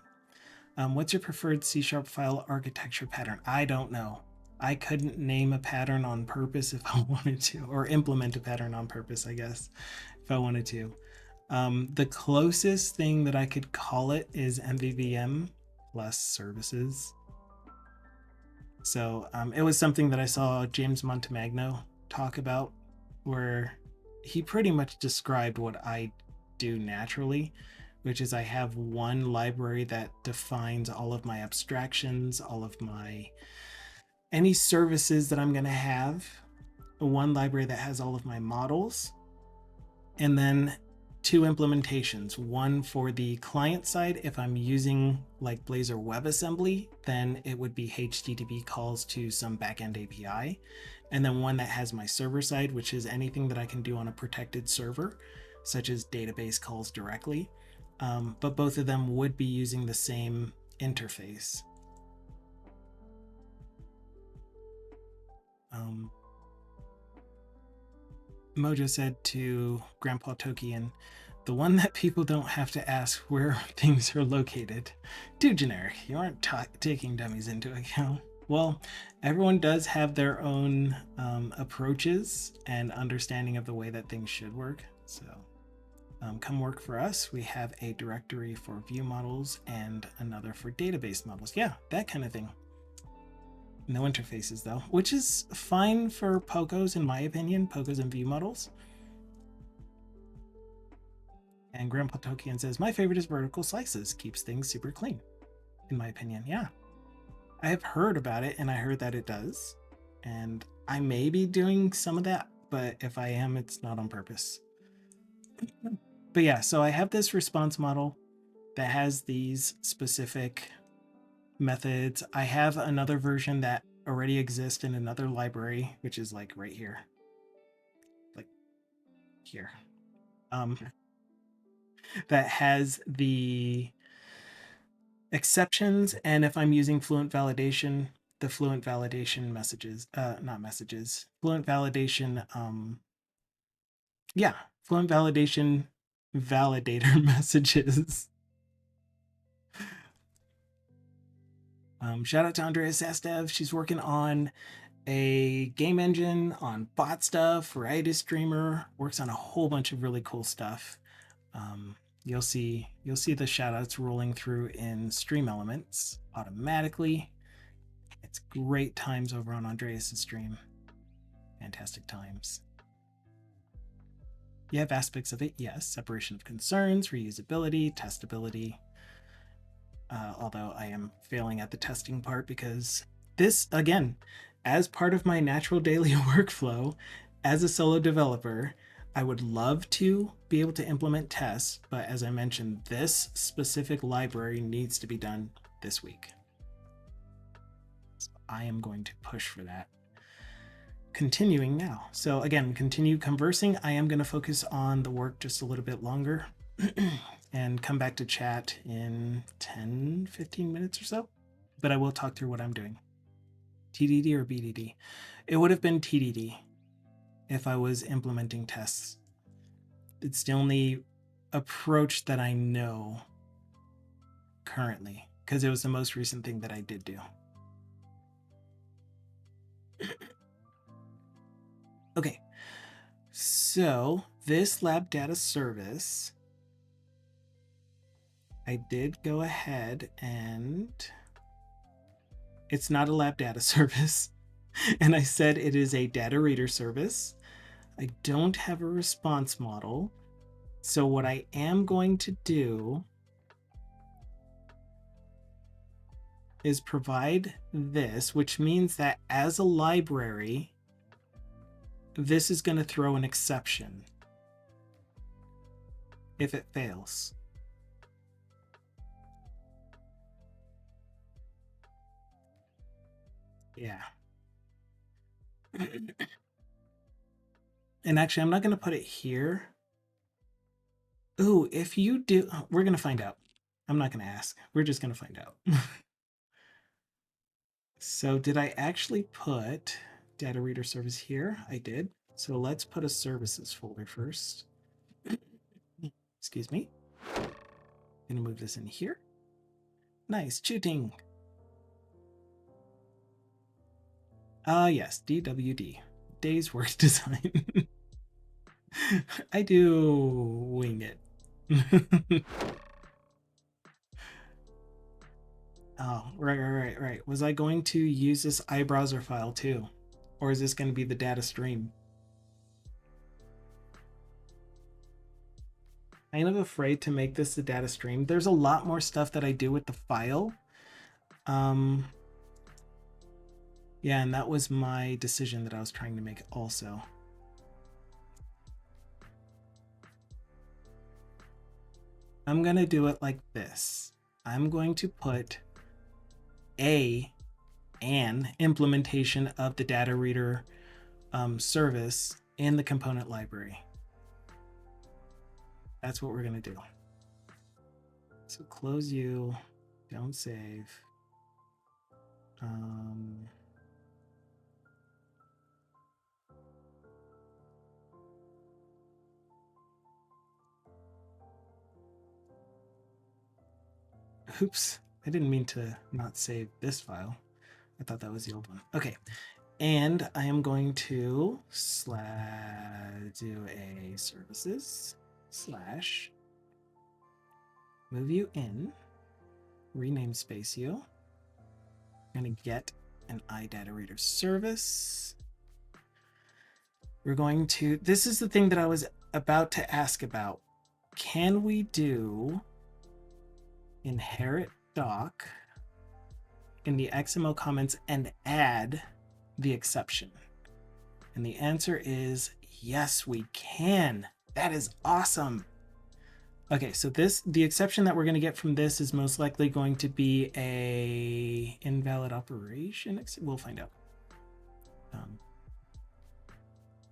What's your preferred C# file architecture pattern? I don't know. I couldn't name a pattern on purpose if I wanted to, or implement a pattern on purpose, I guess, if I wanted to. The closest thing that I could call it is MVVM plus services. So it was something that I saw James Montemagno talk about, where he pretty much described what I do naturally, which is I have one library that defines all of my abstractions, all of my any services that I'm going to have, one library that has all of my models, and then two implementations, one for the client side. If I'm using like Blazor WebAssembly, then it would be HTTP calls to some backend API, and then one that has my server side, which is anything that I can do on a protected server, such as database calls directly. But both of them would be using the same interface. Mojo said to Grandpa Tokian, the one that people don't have to ask where things are located. Too generic. You aren't taking dummies into account. Well, everyone does have their own approaches and understanding of the way that things should work. So come work for us. We have a directory for view models and another for database models. Yeah, that kind of thing. No interfaces though, which is fine for POCOs in my opinion, POCOs and view models. And Grandpa Tokian says, my favorite is vertical slices, keeps things super clean, in my opinion. Yeah, I have heard about it and I heard that it does. And I may be doing some of that, but if I am, it's not on purpose. But yeah, so I have this response model that has these specific methods. I have another version that already exists in another library, which is like right here. Like here. That has the exceptions, and if I'm using fluent validation, the fluent validation messages, not messages, fluent validation Yeah, Fluent validation validator messages. Shout out to Andrea Sastev. She's working on a game engine, on bot stuff, Variety Streamer, works on a whole bunch of really cool stuff. You'll see the shout outs rolling through in Stream Elements automatically. It's great times over on Andreas' stream. Fantastic times. You have aspects of it, yes. Separation of concerns, reusability, testability. Although I am failing at the testing part because this, again, as part of my natural daily workflow as a solo developer, I would love to be able to implement tests, but as I mentioned, this specific library needs to be done this week. So I am going to push for that. Continuing now. So again, continue conversing. I am going to focus on the work just a little bit longer and come back to chat in 10-15 minutes or so. But I will talk through what I'm doing. TDD or BDD? It would have been TDD if I was implementing tests. It's the only approach that I know currently because it was the most recent thing that I did do. Okay, so this lab data service, I did go ahead and it's not a lab data service. And I said it is a data reader service. I don't have a response model. So what I am going to do is provide this, which means that as a library, this is going to throw an exception if it fails. Yeah. And actually, I'm not going to put it here. Ooh, if you do, we're going to find out. I'm not going to ask. We're just going to find out. So did I actually put data reader service here? I did. So let's put a services folder first. Excuse me. I'm going to move this in here. Nice, shooting. Yes, DWD, Day's Work Design. I do wing it. Oh, right. Was I going to use this iBrowser file too? Or is this going to be the data stream? I'm kind of afraid to make this the data stream. There's a lot more stuff that I do with the file. Yeah, and that was my decision that I was trying to make also. I'm going to do it like this. I'm going to put an implementation of the data reader service in the component library. That's what we're going to do. So close you, don't save. Oops, I didn't mean to not save this file. I thought that was the old one. Okay, and I am going to do a services slash move you in, rename Spacio. I'm going to get an iData Reader service. We're going to, this is the thing that I was about to ask about. Can we do inherit doc in the XML comments and add the exception? And the answer is yes, we can. That is awesome. Okay, so the exception that we're going to get from this is most likely going to be a invalid operation. We'll find out.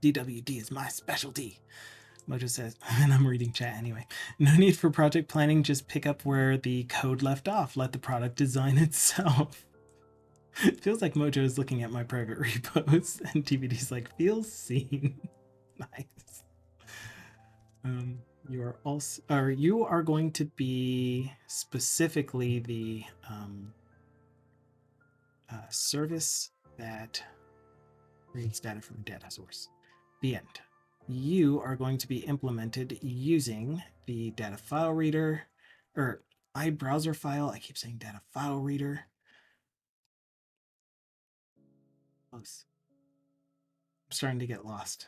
DWD is my specialty. Mojo says, and I'm reading chat anyway. No need for project planning. Just pick up where the code left off. Let the product design itself. It feels like Mojo is looking at my private repos, and TBD's like, feels seen. Nice. You are also, or you are going to be specifically the service that reads data from a data source. The end. You are going to be implemented using the data file reader, or iBrowser file. I keep saying data file reader. Close. I'm starting to get lost.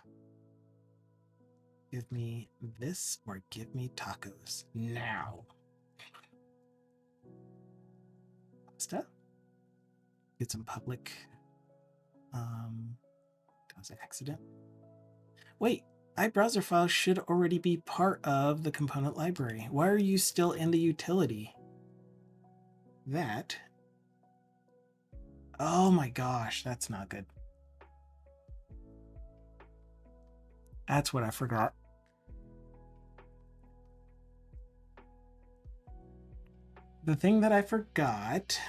Give me this or give me tacos now. Pasta. Get some public. That was an accident. Wait, iBrowser file should already be part of the component library. Why are you still in the utility? That. Oh my gosh, that's not good. That's what I forgot. The thing that I forgot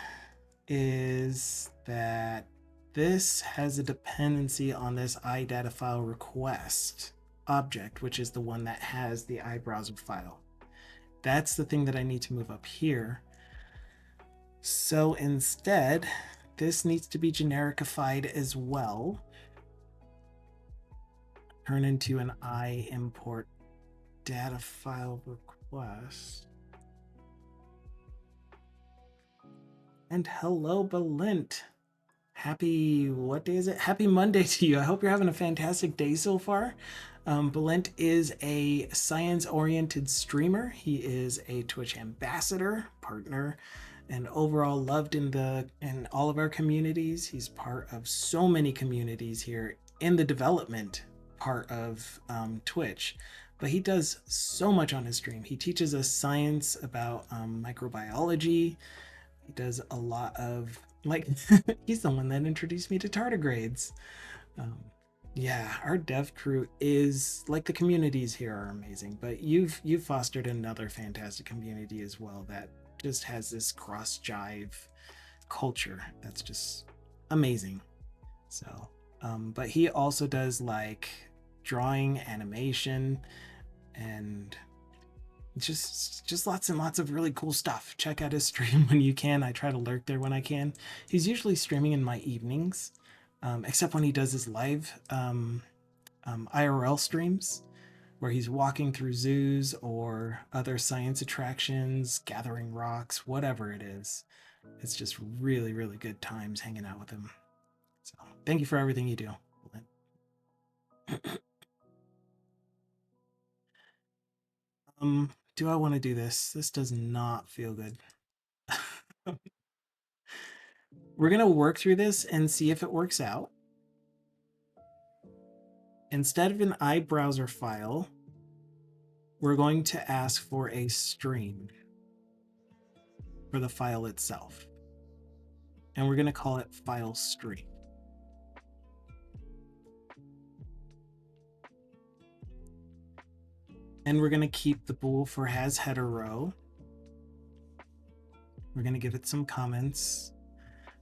is that this has a dependency on this iData file request object, which is the one that has the iBrowser file. That's the thing that I need to move up here. So instead, this needs to be genericified as well. Turn into an import data file request. And hello, Belint. Happy, what day is it? Happy Monday to you. I hope you're having a fantastic day so far. Belint is a science-oriented streamer. He is a Twitch ambassador, partner, and overall loved in all of our communities. He's part of so many communities here in the development part of Twitch. But he does so much on his stream. He teaches us science about microbiology. He does a lot of like he's the one that introduced me to tardigrades. Yeah, our dev crew is like the communities here are amazing, but you've fostered another fantastic community as well that just has this cross jive culture that's just amazing. So, but he also does like drawing, animation, and just lots and lots of really cool stuff. Check out his stream when you can. I try to lurk there when I can. He's usually streaming in my evenings, except when he does his live IRL streams where he's walking through zoos or other science attractions, gathering rocks, whatever it is. It's just really, really good times hanging out with him. So thank you for everything you do. Do I want to do this? This does not feel good. We're going to work through this and see if it works out. Instead of an iBrowser file, we're going to ask for a stream for the file itself. And we're going to call it file stream. And we're going to keep the bool for has header row. We're going to give it some comments.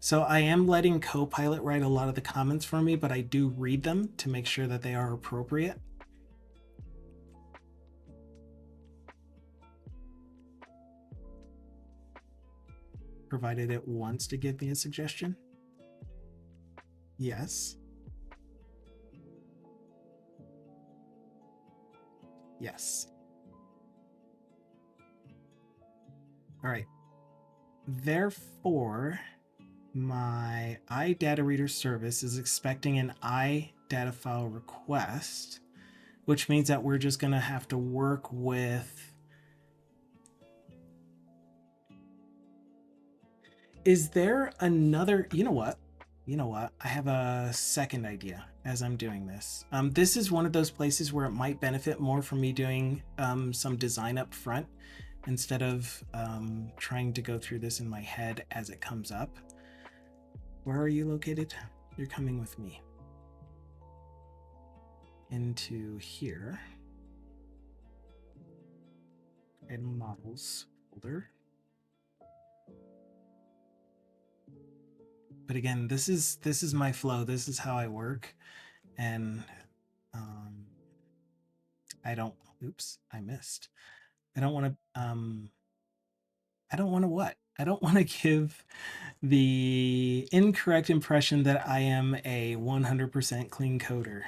So I am letting Copilot write a lot of the comments for me, but I do read them to make sure that they are appropriate. Provided it wants to give me a suggestion. Yes. Yes. All right. Therefore, my iData Reader service is expecting an iData file request, which means that we're just going to have to work with. Is there another, you know what? I have a second idea as I'm doing this. This is one of those places where it might benefit more from me doing some design up front instead of trying to go through this in my head as it comes up. Where are you located? You're coming with me into here. And models folder. But again, this is my flow. This is how I work, and I don't oops, I missed. I don't want to, I don't want to what? I don't want to give the incorrect impression that I am a 100% clean coder.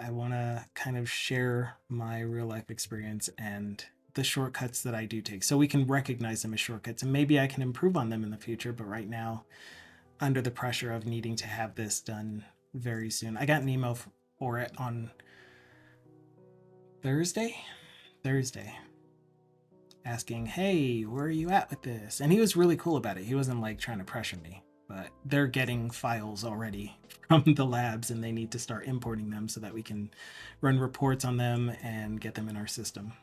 I want to kind of share my real life experience and the shortcuts that I do take so we can recognize them as shortcuts, and maybe I can improve on them in the future. But right now, under the pressure of needing to have this done very soon, I got an email for it on Thursday, asking, hey, where are you at with this? And he was really cool about it. He wasn't like trying to pressure me, but they're getting files already from the labs and they need to start importing them so that we can run reports on them and get them in our system.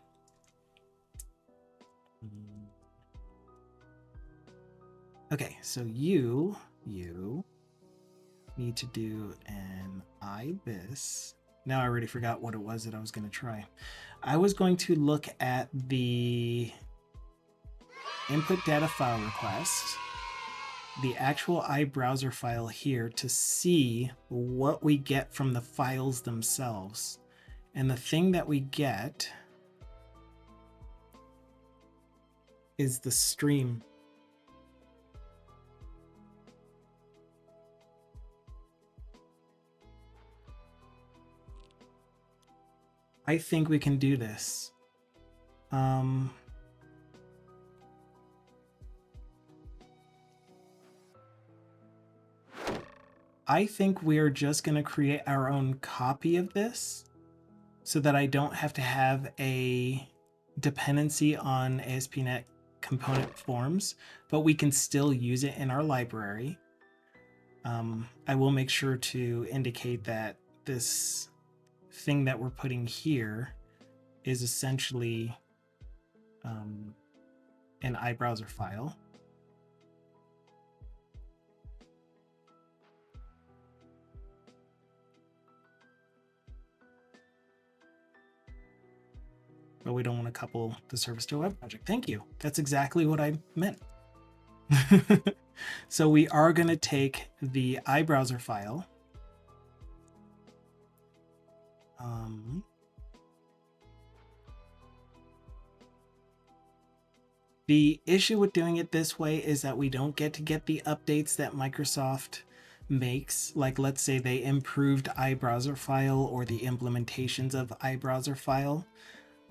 Okay, so you need to do an ibis. Now I already forgot what it was that I was going to try. I was going to look at the input data file request, the actual iBrowser file here, to see what we get from the files themselves. And the thing that we get is the stream. I think we can do this. I think we are just going to create our own copy of this so that I don't have to have a dependency on ASP.NET component forms, but we can still use it in our library. I will make sure to indicate that this thing that we're putting here is essentially an iBrowser file. But we don't want to couple the service to a web project. Thank you. That's exactly what I meant. So we are going to take the iBrowser file. The issue with doing it this way is that we don't get the updates that Microsoft makes. Like, let's say they improved iBrowser file or the implementations of iBrowser file.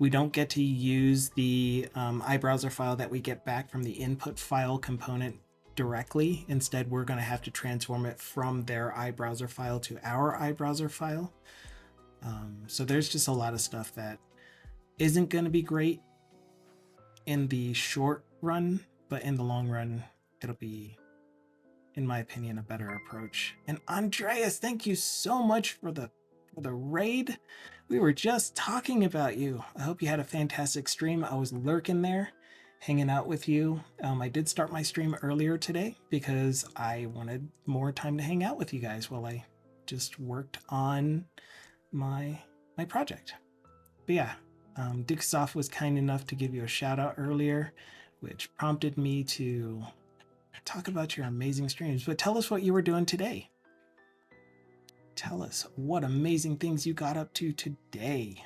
We don't get to use the iBrowser file that we get back from the input file component directly. Instead, we're going to have to transform it from their iBrowser file to our iBrowser file. So there's just a lot of stuff that isn't going to be great in the short run, but in the long run, it'll be, in my opinion, a better approach. And Andreas, thank you so much for the raid. We were just talking about you. I hope you had a fantastic stream. I was lurking there, hanging out with you. I did start my stream earlier today because I wanted more time to hang out with you guys while I just worked on my project. But yeah, Dixoff was kind enough to give you a shout out earlier, which prompted me to talk about your amazing streams. But tell us what you were doing today. Tell us what amazing things you got up to today.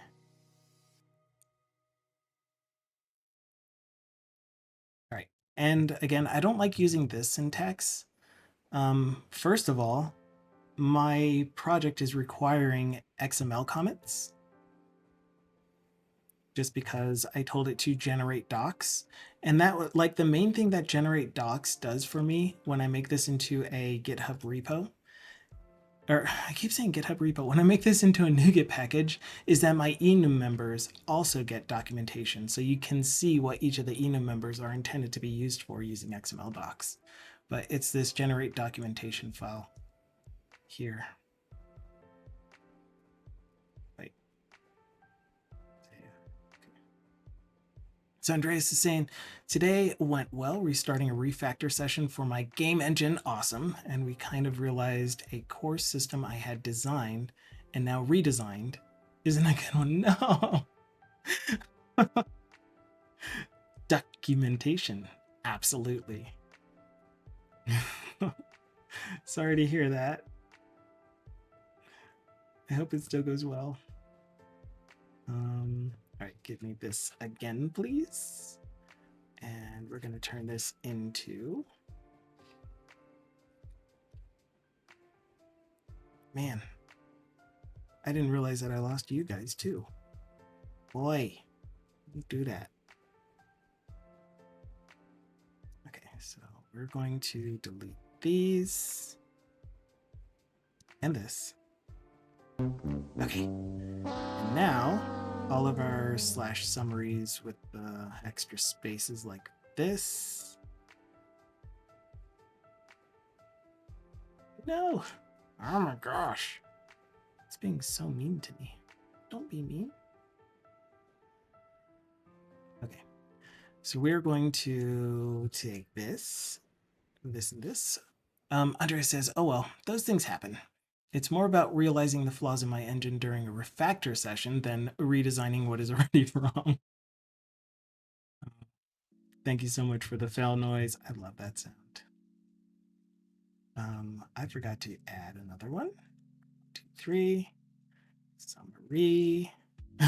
All right. And again, I don't like using this syntax. First of all, my project is requiring XML comments just because I told it to generate docs. And that, like, the main thing that generate docs does for me when I make this into a GitHub repo, or I keep saying GitHub repo, when I make this into a NuGet package, is that my enum members also get documentation. So you can see what each of the enum members are intended to be used for using XML docs. But it's this generate documentation file here. Wait. So Andreas is saying, today went well, restarting a refactor session for my game engine, awesome. And we kind of realized a core system I had designed and now redesigned isn't a good one. No. Documentation, absolutely. Sorry to hear that. I hope it still goes well. All right, give me this again, please. And we're going to turn this into, man, I didn't realize that I lost you guys too. Boy, don't do that. Okay, so we're going to delete these and this. Okay, and now all of our slash summaries with the extra spaces like this. No! Oh my gosh. It's being so mean to me. Don't be mean. Okay, so we're going to take this, and this. Andrea says, oh well, those things happen. It's more about realizing the flaws in my engine during a refactor session than redesigning what is already wrong. Thank you so much for the fail noise. I love that sound. I forgot to add another one. 2, 3. Summary.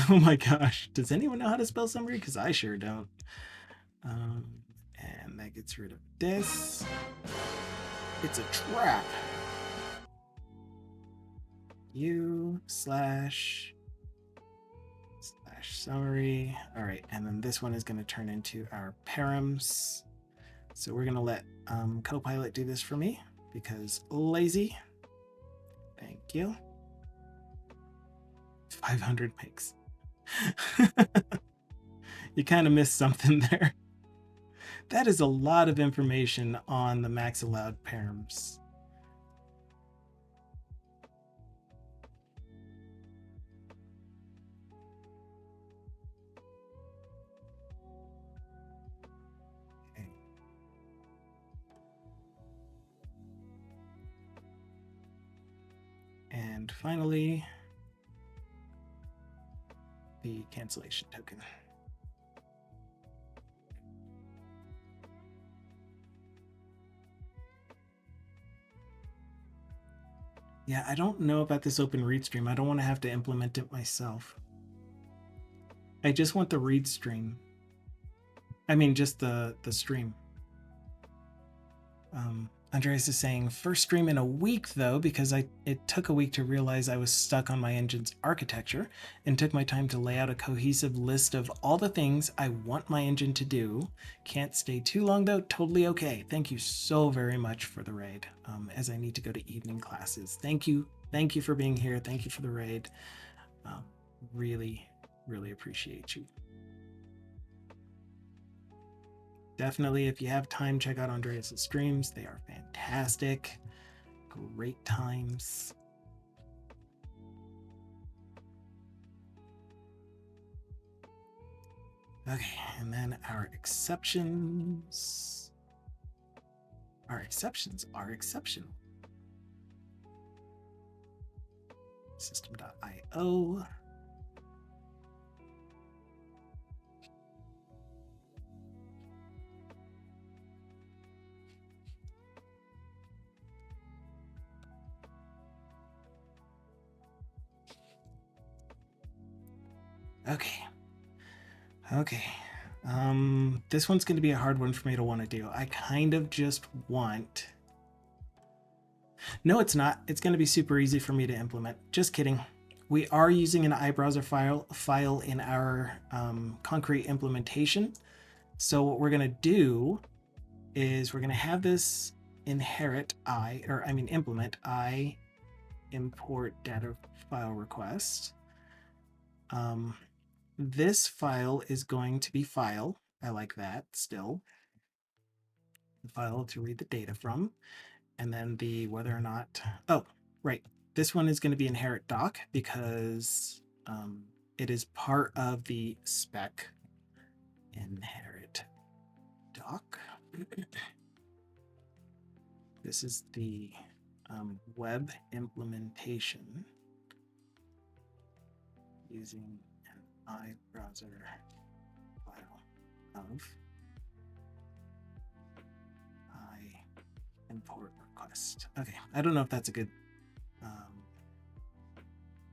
Oh my gosh. Does anyone know how to spell summary? Because I sure don't. And that gets rid of this. It's a trap. U slash summary. All right, and then this one is going to turn into our params. So we're going to let Copilot do this for me because lazy. Thank you. 500 makes. You kind of missed something there. That is a lot of information on the max allowed params. Okay. And finally, the cancellation token. Yeah, I don't know about this open read stream. I don't want to have to implement it myself. I just want the read stream. I mean, just the stream. Andreas is saying, first stream in a week though, because it took a week to realize I was stuck on my engine's architecture and took my time to lay out a cohesive list of all the things I want my engine to do. Can't stay too long though, totally okay. Thank you so very much for the raid, as I need to go to evening classes. Thank you for being here. Thank you for the raid. Really, really appreciate you. Definitely, if you have time, check out Andreas' streams. They are fantastic. Great times. Okay, and then our exceptions. Our exceptions are exceptional. System.io. Okay. This one's going to be a hard one for me to want to do. I kind of just want... No, it's not. It's going to be super easy for me to implement. Just kidding. We are using an iBrowser file in our concrete implementation. So what we're going to do is we're going to have this implement I import data file request. This file is going to be file. I like that still. The file to read the data from. And then the whether or not, oh, right. This one is going to be inherit doc because it is part of the spec inherit doc. This is the web implementation using an iBrowser file of import request. Okay, I don't know if that's a good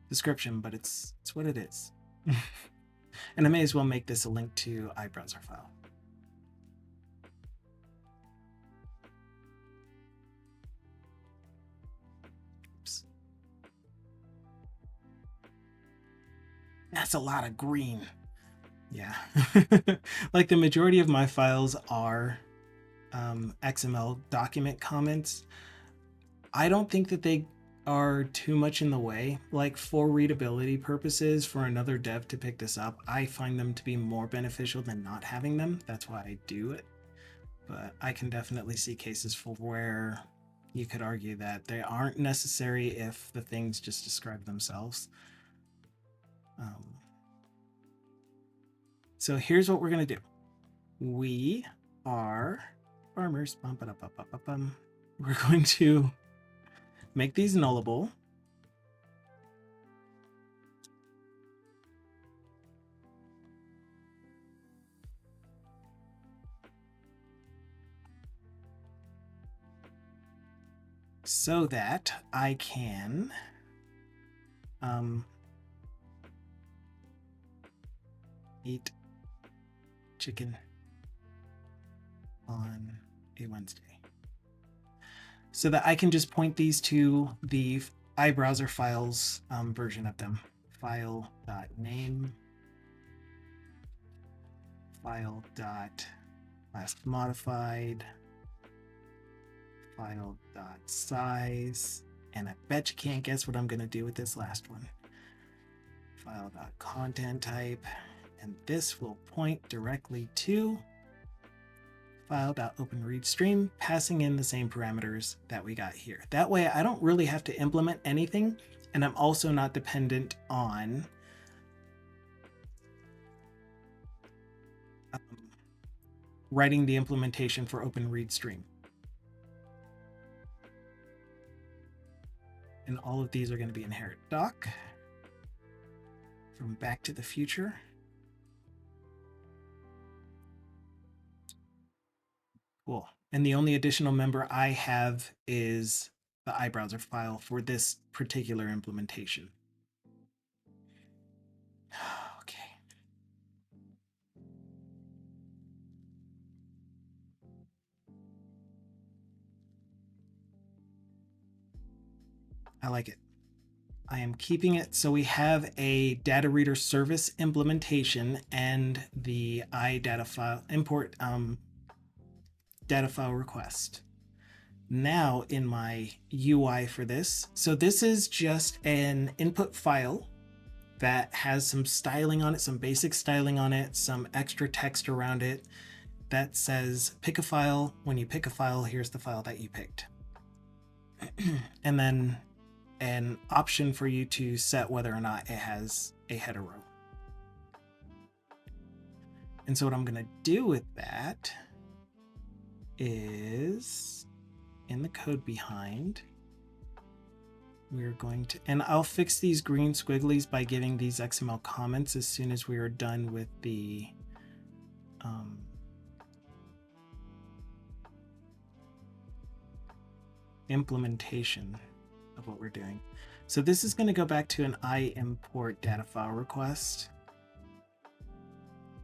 description, but it's what it is. And I may as well make this a link to iBrowser file. Oops. That's a lot of green. Yeah. Like the majority of my files are XML document comments. I don't think that they are too much in the way. Like for readability purposes, for another dev to pick this up, I find them to be more beneficial than not having them. That's why I do it. But I can definitely see cases for where you could argue that they aren't necessary if the things just describe themselves. So here's what we're going to do. We are farmers. We're going to make these nullable. So that I can eat chicken on a Wednesday. So that I can just point these to the iBrowser files version of them. File.name, file.last modified, file.size, and I bet you can't guess what I'm going to do with this last one. File.content type, and this will point directly to file.openReadStream, passing in the same parameters that we got here. That way I don't really have to implement anything, and I'm also not dependent on writing the implementation for openReadStream. And all of these are going to be inherit doc from Back to the Future. Cool. And the only additional member I have is the iBrowser file for this particular implementation. Okay. I like it. I am keeping it so we have a data reader service implementation and the iData file import data file request. Now in my UI for this, so this is just an input file that has some styling on it, some basic styling on it, some extra text around it that says pick a file. When you pick a file, here's the file that you picked. And then an option for you to set whether or not it has a header row. And so what I'm going to do with that is in the code behind, we're going to, and I'll fix these green squigglies by giving these XML comments as soon as we are done with the implementation of what we're doing. So this is going to go back to an import data file request.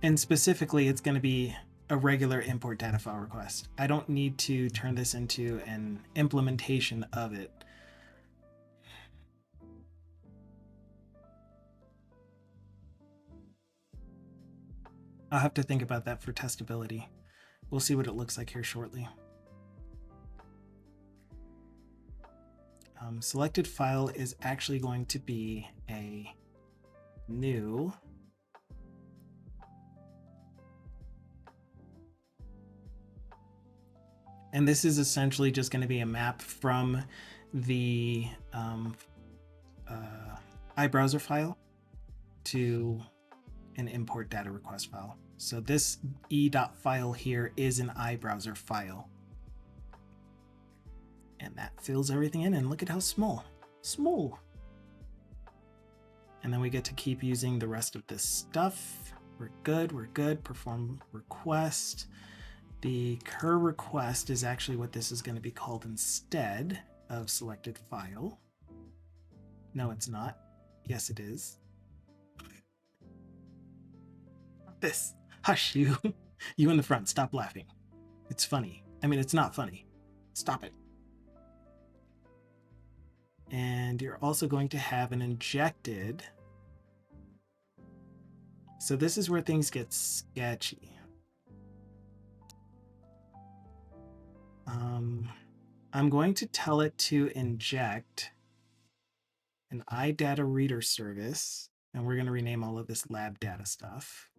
And specifically, it's going to be a regular import data file request. I don't need to turn this into an implementation of it. I'll have to think about that for testability. We'll see what it looks like here shortly. Selected file is actually going to be a new and this is essentially just going to be a map from the iBrowser file to an import data request file. So this e.file here is an iBrowser file. And that fills everything in, and look at how small. And then we get to keep using the rest of this stuff. We're good. Perform request. The cur request is actually what this is going to be called instead of selected file. No, it's not. Yes, it is. this. Hush, you. You in the front, stop laughing. It's funny. I mean, it's not funny. Stop it. And you're also going to have an injected. So this is where things get sketchy. I'm going to tell it to inject an iData reader service, and we're going to rename all of this lab data stuff.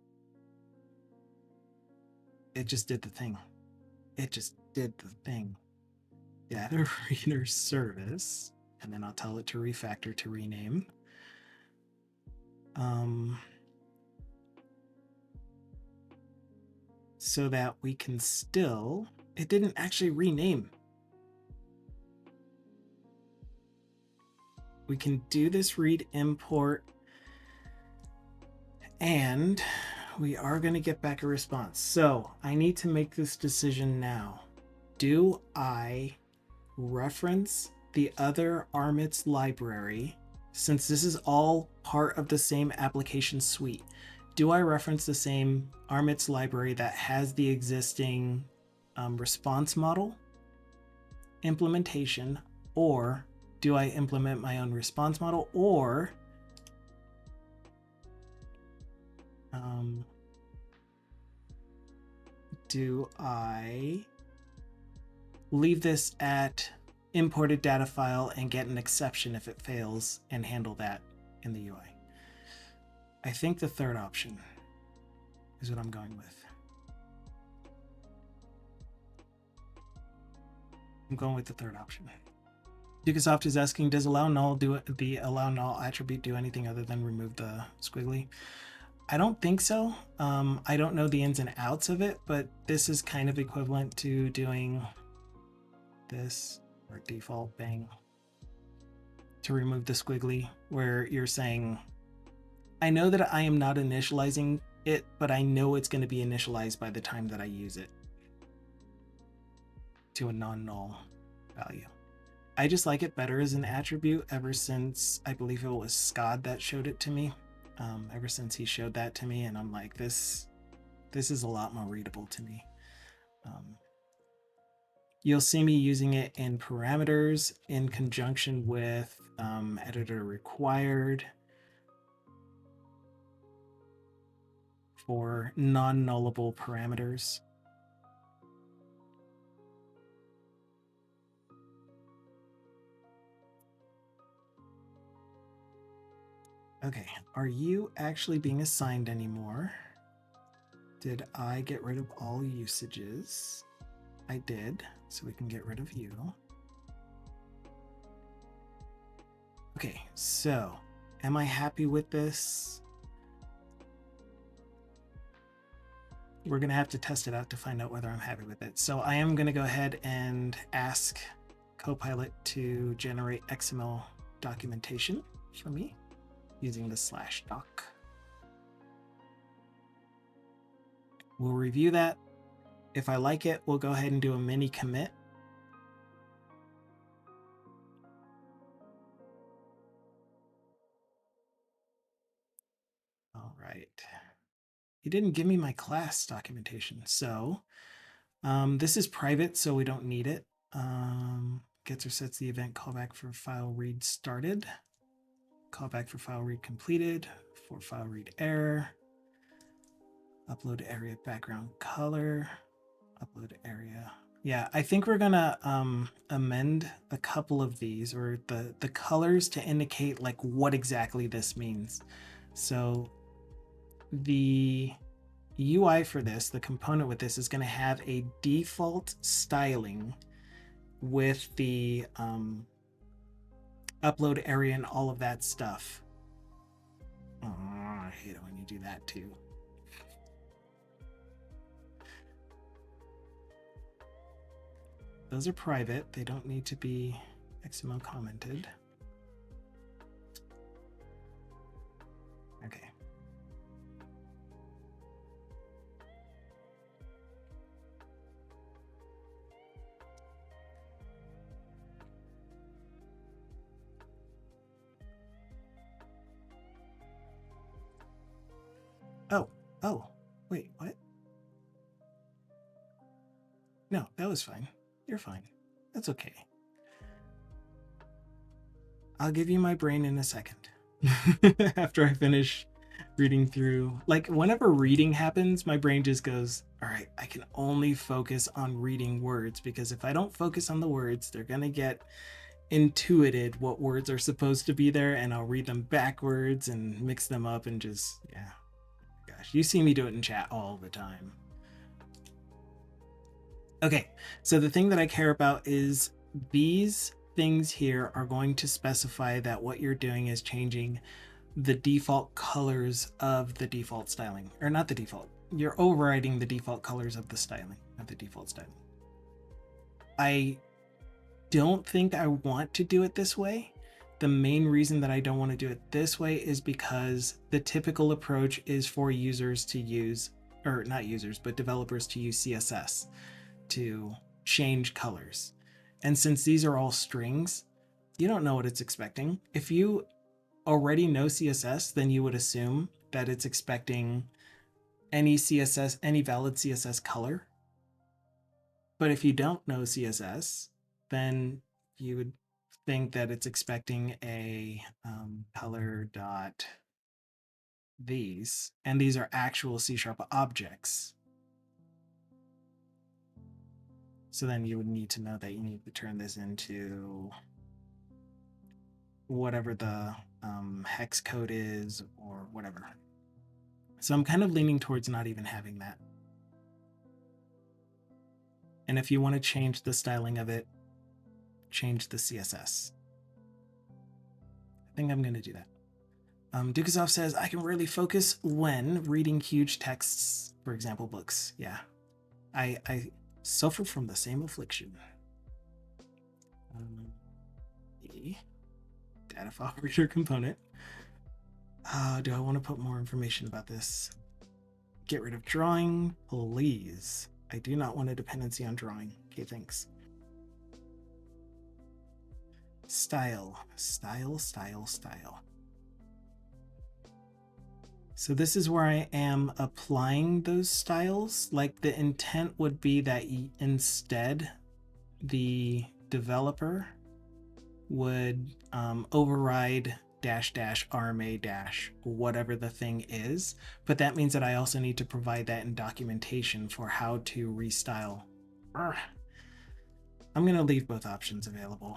It just did the thing. It just did the thing. Data reader service, and then I'll tell it to refactor to rename. So that we can still, it didn't actually rename. We can do this read import, and we are going to get back a response. So I need to make this decision now. Do I reference the other Armits library, since this is all part of the same application suite? Do I reference the same Armits library that has the existing response model implementation, or do I implement my own response model, or do I leave this at imported data file and get an exception if it fails and handle that in the UI? I think the third option is what I'm going with. I'm going with the third option. Dukasoft is asking, does allow null do the allow null attribute do anything other than remove the squiggly? I don't think so. I don't know the ins and outs of it, but this is kind of equivalent to doing this, or default bang, to remove the squiggly, where you're saying, I know that I am not initializing it, but I know it's going to be initialized by the time that I use it to a non-null value. I just like it better as an attribute ever since, I believe it was Scott that showed it to me. Ever since he showed that to me, and I'm like, this is a lot more readable to me. You'll see me using it in parameters in conjunction with editor required for non-nullable parameters. Okay, are you actually being assigned anymore? Did I get rid of all usages? I did, so we can get rid of you. Okay, so am I happy with this? We're going to have to test it out to find out whether I'm happy with it. So I am going to go ahead and ask Copilot to generate XML documentation for me using the /doc. We'll review that. If I like it, we'll go ahead and do a mini commit. All right. He didn't give me my class documentation, so this is private, so we don't need it. Gets or sets the event callback for file read started. Callback for file read completed, for file read error, upload area background color, upload area. Yeah, I think we're gonna amend a couple of these, or the colors, to indicate like what exactly this means. So the UI for this, the component with this, is going to have a default styling with the upload area and all of that stuff. Oh, I hate it when you do that too. Those are private. They don't need to be XML commented. Okay. Oh, Wait, what? No, that was fine. You're fine. That's okay. I'll give you my brain in a second. After I finish reading through. Like, whenever reading happens, my brain just goes, all right, I can only focus on reading words, because if I don't focus on the words, they're going to get intuited what words are supposed to be there, and I'll read them backwards and mix them up and just, yeah. Gosh, you see me do it in chat all the time. Okay, so the thing that I care about is these things here are going to specify that what you're doing is changing the default colors of the default styling, or not the default. You're overriding the default colors of the styling, of the default styling. I don't think I want to do it this way. The main reason that I don't want to do it this way is because the typical approach is for users to use, or not users, but developers to use CSS to change colors. And since these are all strings, you don't know what it's expecting. If you already know CSS, then you would assume that it's expecting any CSS, any valid CSS color. But if you don't know CSS, then you would think that it's expecting a color dot these, and these are actual C# objects. So then you would need to know that you need to turn this into whatever the hex code is or whatever. So I'm kind of leaning towards not even having that. And if you want to change the styling of it, change the CSS. I think I'm going to do that. Dukasov says, I can really focus when reading huge texts, for example, books. Yeah, I suffer from the same affliction. Data file reader component. Do I want to put more information about this? Get rid of drawing, please. I do not want a dependency on drawing. Okay, thanks. Style, style, style, style. So this is where I am applying those styles. Like, the intent would be that instead the developer would override dash dash RMA dash whatever the thing is, but that means that I also need to provide that in documentation for how to restyle. I'm going to leave both options available.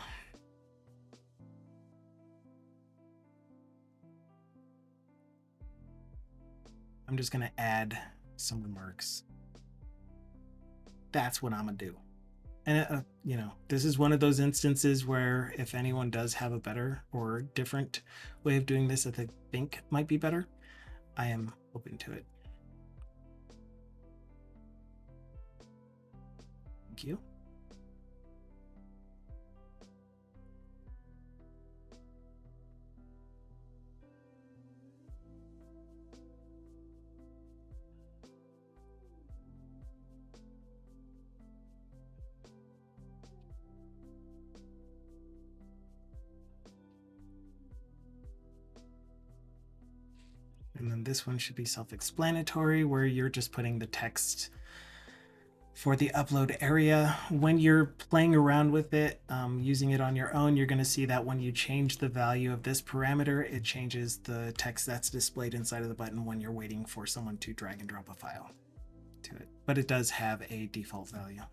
I'm just going to add some remarks. That's what I'm going to do. And, you know, this is one of those instances where if anyone does have a better or different way of doing this that they think might be better, I am open to it. Thank you. And then this one should be self-explanatory, where you're just putting the text for the upload area. When you're playing around with it, using it on your own, you're going to see that when you change the value of this parameter, it changes the text that's displayed inside of the button when you're waiting for someone to drag and drop a file to it. But it does have a default value.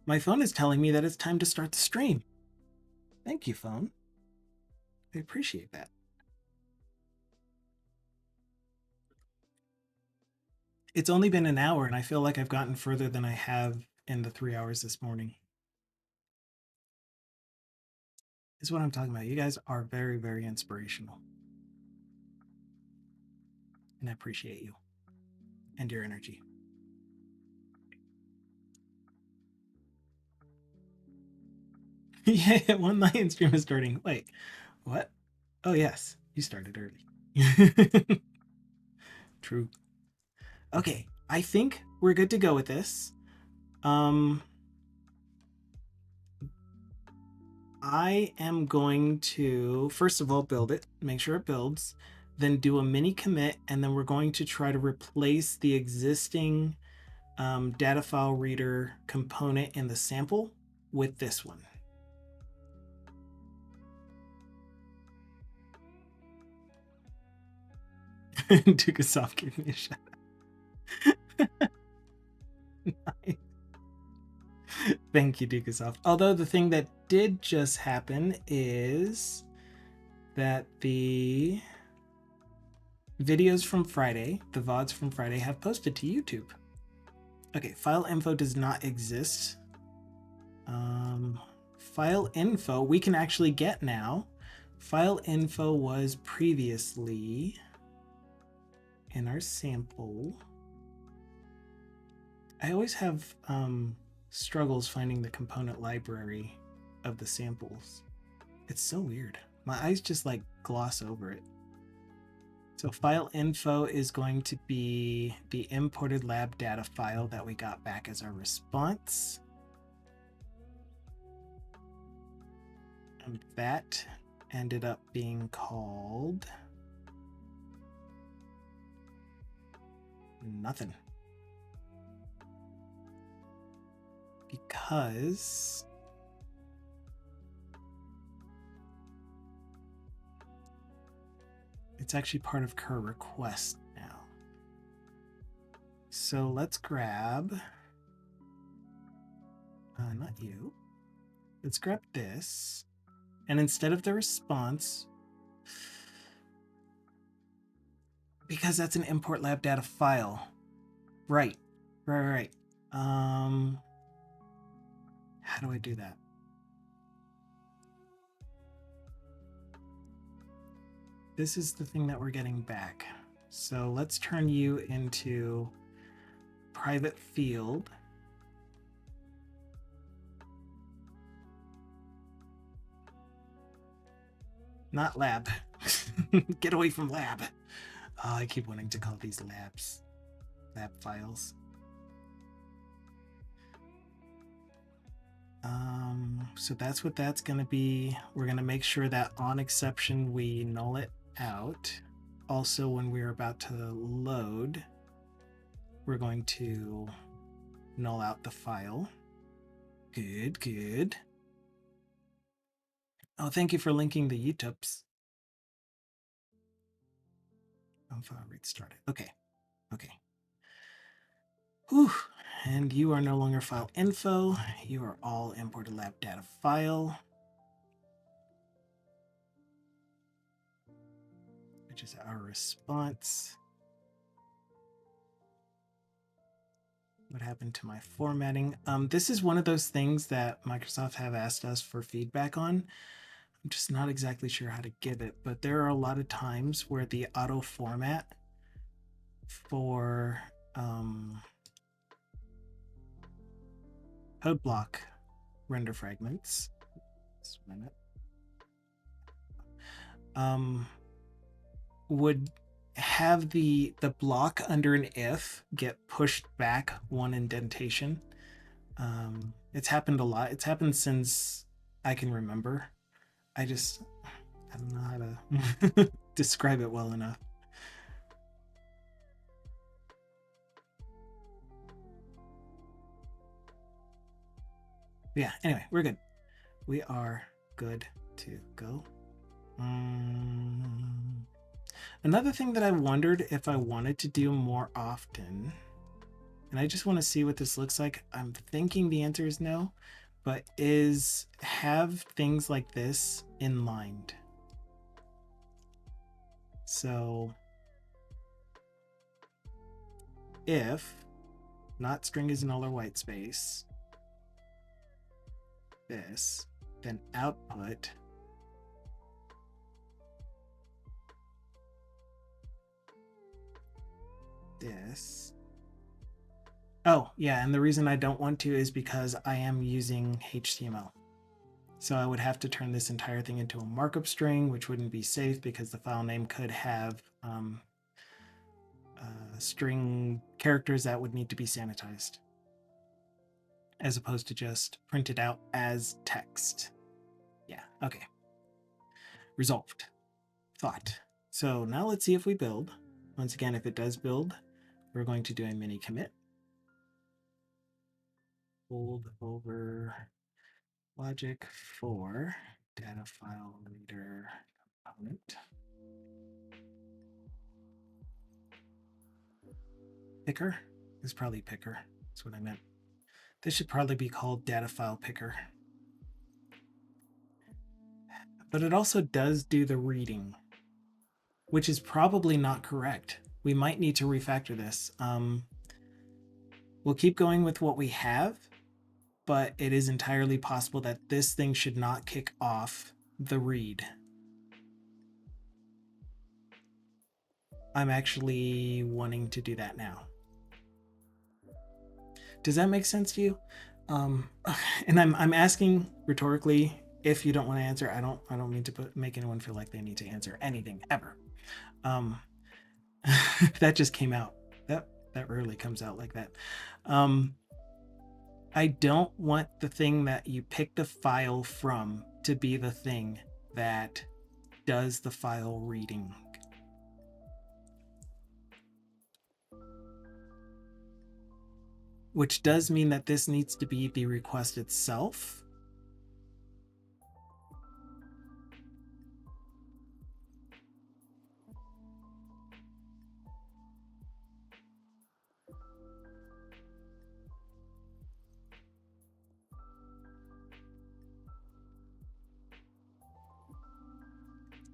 My phone is telling me that it's time to start the stream. Thank you, phone. I appreciate that. It's only been an hour, and I feel like I've gotten further than I have in the 3 hours this morning. Is what I'm talking about. You guys are very, very inspirational. And I appreciate you and your energy. Yeah, one lion stream is starting. Wait, what? Oh, yes, you started early. True. Okay, I think we're good to go with this. I am going to, first of all, build it, make sure it builds. then do a mini commit, and then we're going to try to replace the existing data file reader component in the sample with this one. Dukasoft gave me a shout. Nice. Thank you, Dukasoft. Although the thing that did just happen is that the videos from Friday, the VODs from Friday, have posted to YouTube. Okay, file info does not exist. File info we can actually get now. File info was previously in our sample. I always have struggles finding the component library of the samples. It's so weird. My eyes just like gloss over it. So file info is going to be the imported lab data file that we got back as our response. And that ended up being called nothing. Because it's actually part of cur request now. So let's grab, not you. Let's grab this. And instead of the response, because that's an import lab data file. Right. How do I do that? This is the thing that we're getting back. So let's turn you into private field. Not lab. Get away from lab. Oh, I keep wanting to call these labs. Lab files. So that's what that's going to be. We're going to make sure that on exception we null it out. Also, when we're about to load, we're going to null out the file. Good. Oh, thank you for linking the YouTubes. File read started. Okay. Whew. And you are no longer file info. You are all imported lab data file, which is our response. What happened to my formatting? This is one of those things that Microsoft have asked us for feedback on. I'm just not exactly sure how to give it, but there are a lot of times where the auto format for code block render fragments, just a minute, would have the block under an if get pushed back one indentation. It's happened a lot. It's happened since I can remember. I don't know how to describe it well enough. Yeah, anyway, we're good. We are good to go. Another thing that I wondered if I wanted to do more often, and I just want to see what this looks like. I'm thinking the answer is no, but is have things like this inlined. So if not string is null or white space, this, then output this. Oh, yeah, and the reason I don't want to is because I am using HTML. So I would have to turn this entire thing into a markup string, which wouldn't be safe because the file name could have string characters that would need to be sanitized, as opposed to just printed out as text. Yeah, okay. Resolved. Thought. So now let's see if we build. Once again, if it does build, we're going to do a mini commit. Hold over logic for data file reader component. Picker is probably picker. That's what I meant. This should probably be called data file picker. But it also does do the reading, which is probably not correct. We might need to refactor this. We'll keep going with what we have, but it is entirely possible that this thing should not kick off the read. I'm actually wanting to do that now. Does that make sense to you? And I'm asking rhetorically. If you don't want to answer, I don't mean to make anyone feel like they need to answer anything ever. That just came out. That rarely comes out like that. I don't want the thing that you pick the file from to be the thing that does the file reading. Which does mean that this needs to be the request itself.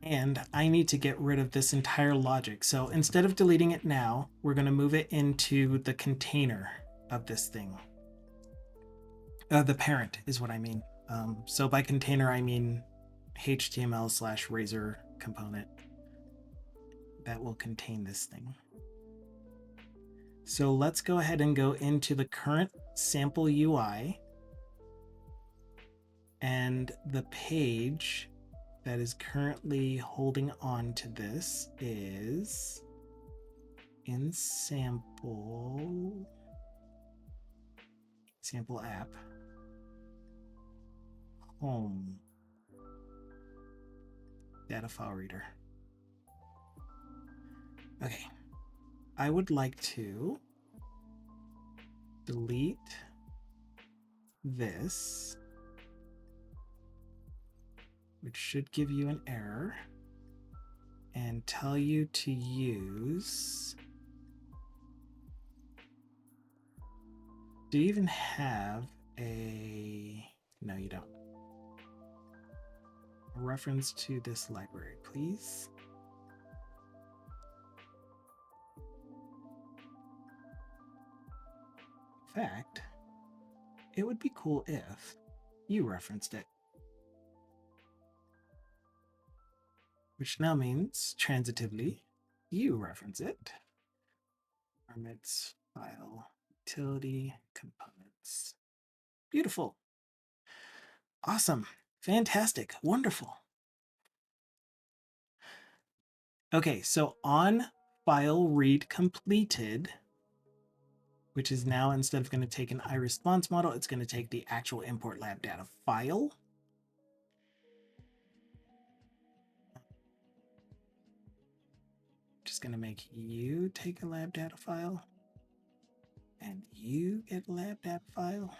And I need to get rid of this entire logic. So instead of deleting it now, we're going to move it into the container of this thing. The parent is what I mean. So by container, I mean HTML/Blazor component that will contain this thing. So let's go ahead and go into the current sample UI, and the page that is currently holding on to this is in sample app home data file reader. Okay, I would like to delete this, which should give you an error, and tell you to use. Do you even have a, no, you don't. A reference to this library, please. In fact, it would be cool if you referenced it. Which now means, transitively, you reference it. Permits, file, utility, components. Beautiful. Awesome. Fantastic. Wonderful. Okay, so on file read completed, which is now, instead of going to take an iResponse model, it's going to take the actual import lab data file. Just going to make you take a lab data file and you get a lab data file.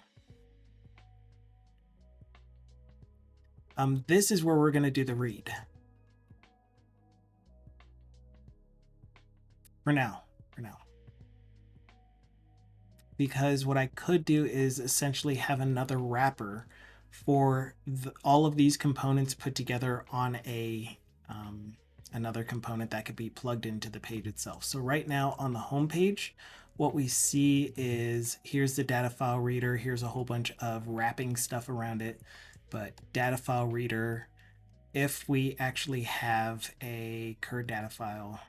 This is where we're going to do the read. For now. Because what I could do is essentially have another wrapper for all of these components put together on a another component that could be plugged into the page itself. So right now on the home page, what we see is here's the data file reader. Here's a whole bunch of wrapping stuff around it. But data file reader, if we actually have a cur data file,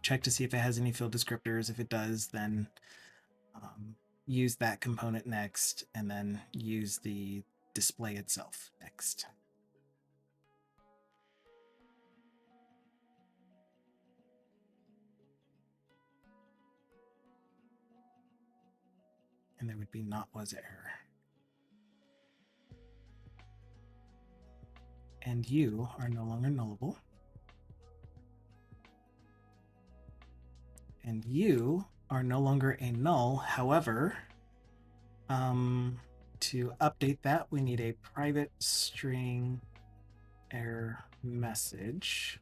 check to see if it has any field descriptors. If it does, then use that component next, and then use the display itself next. And there would be not was error. and you are no longer nullable. And you are no longer a null. However, to update that, we need a private string error message.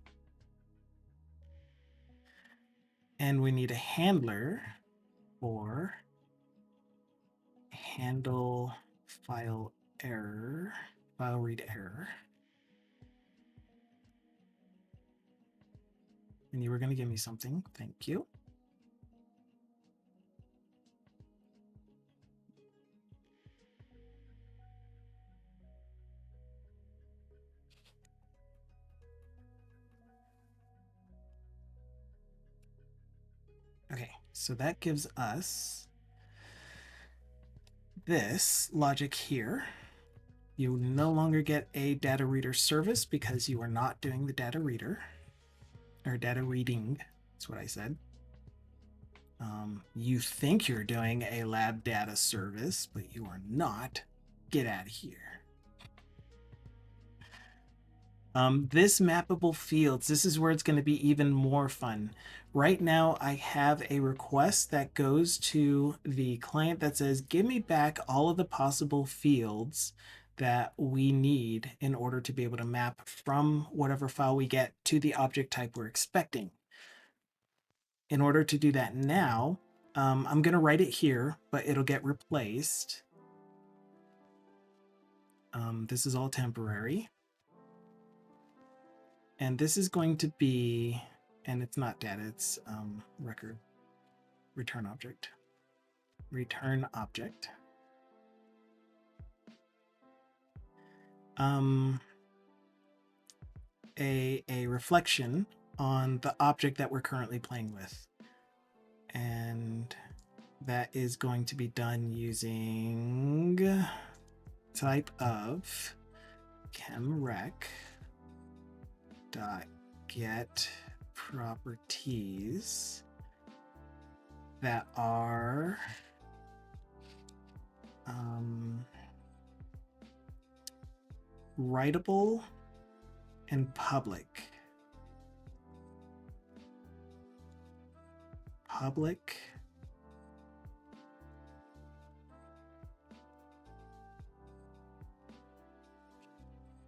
And we need a handler for handle file error, file read error. And you were going to give me something. Thank you. Okay, so that gives us this logic here. You no longer get a data reader service because you are not doing the data reader, or data reading. That's what I said. You think you're doing a lab data service, but you are not. Get out of here. This mappable fields, this is where it's going to be even more fun. Right now, I have a request that goes to the client that says, give me back all of the possible fields that we need in order to be able to map from whatever file we get to the object type we're expecting. In order to do that now, I'm going to write it here, but it'll get replaced. This is all temporary. And this is going to be, and it's not data, it's record, return object. Return object. A reflection on the object that we're currently playing with. And that is going to be done using type of chemrec dot get properties that are writable and public. Public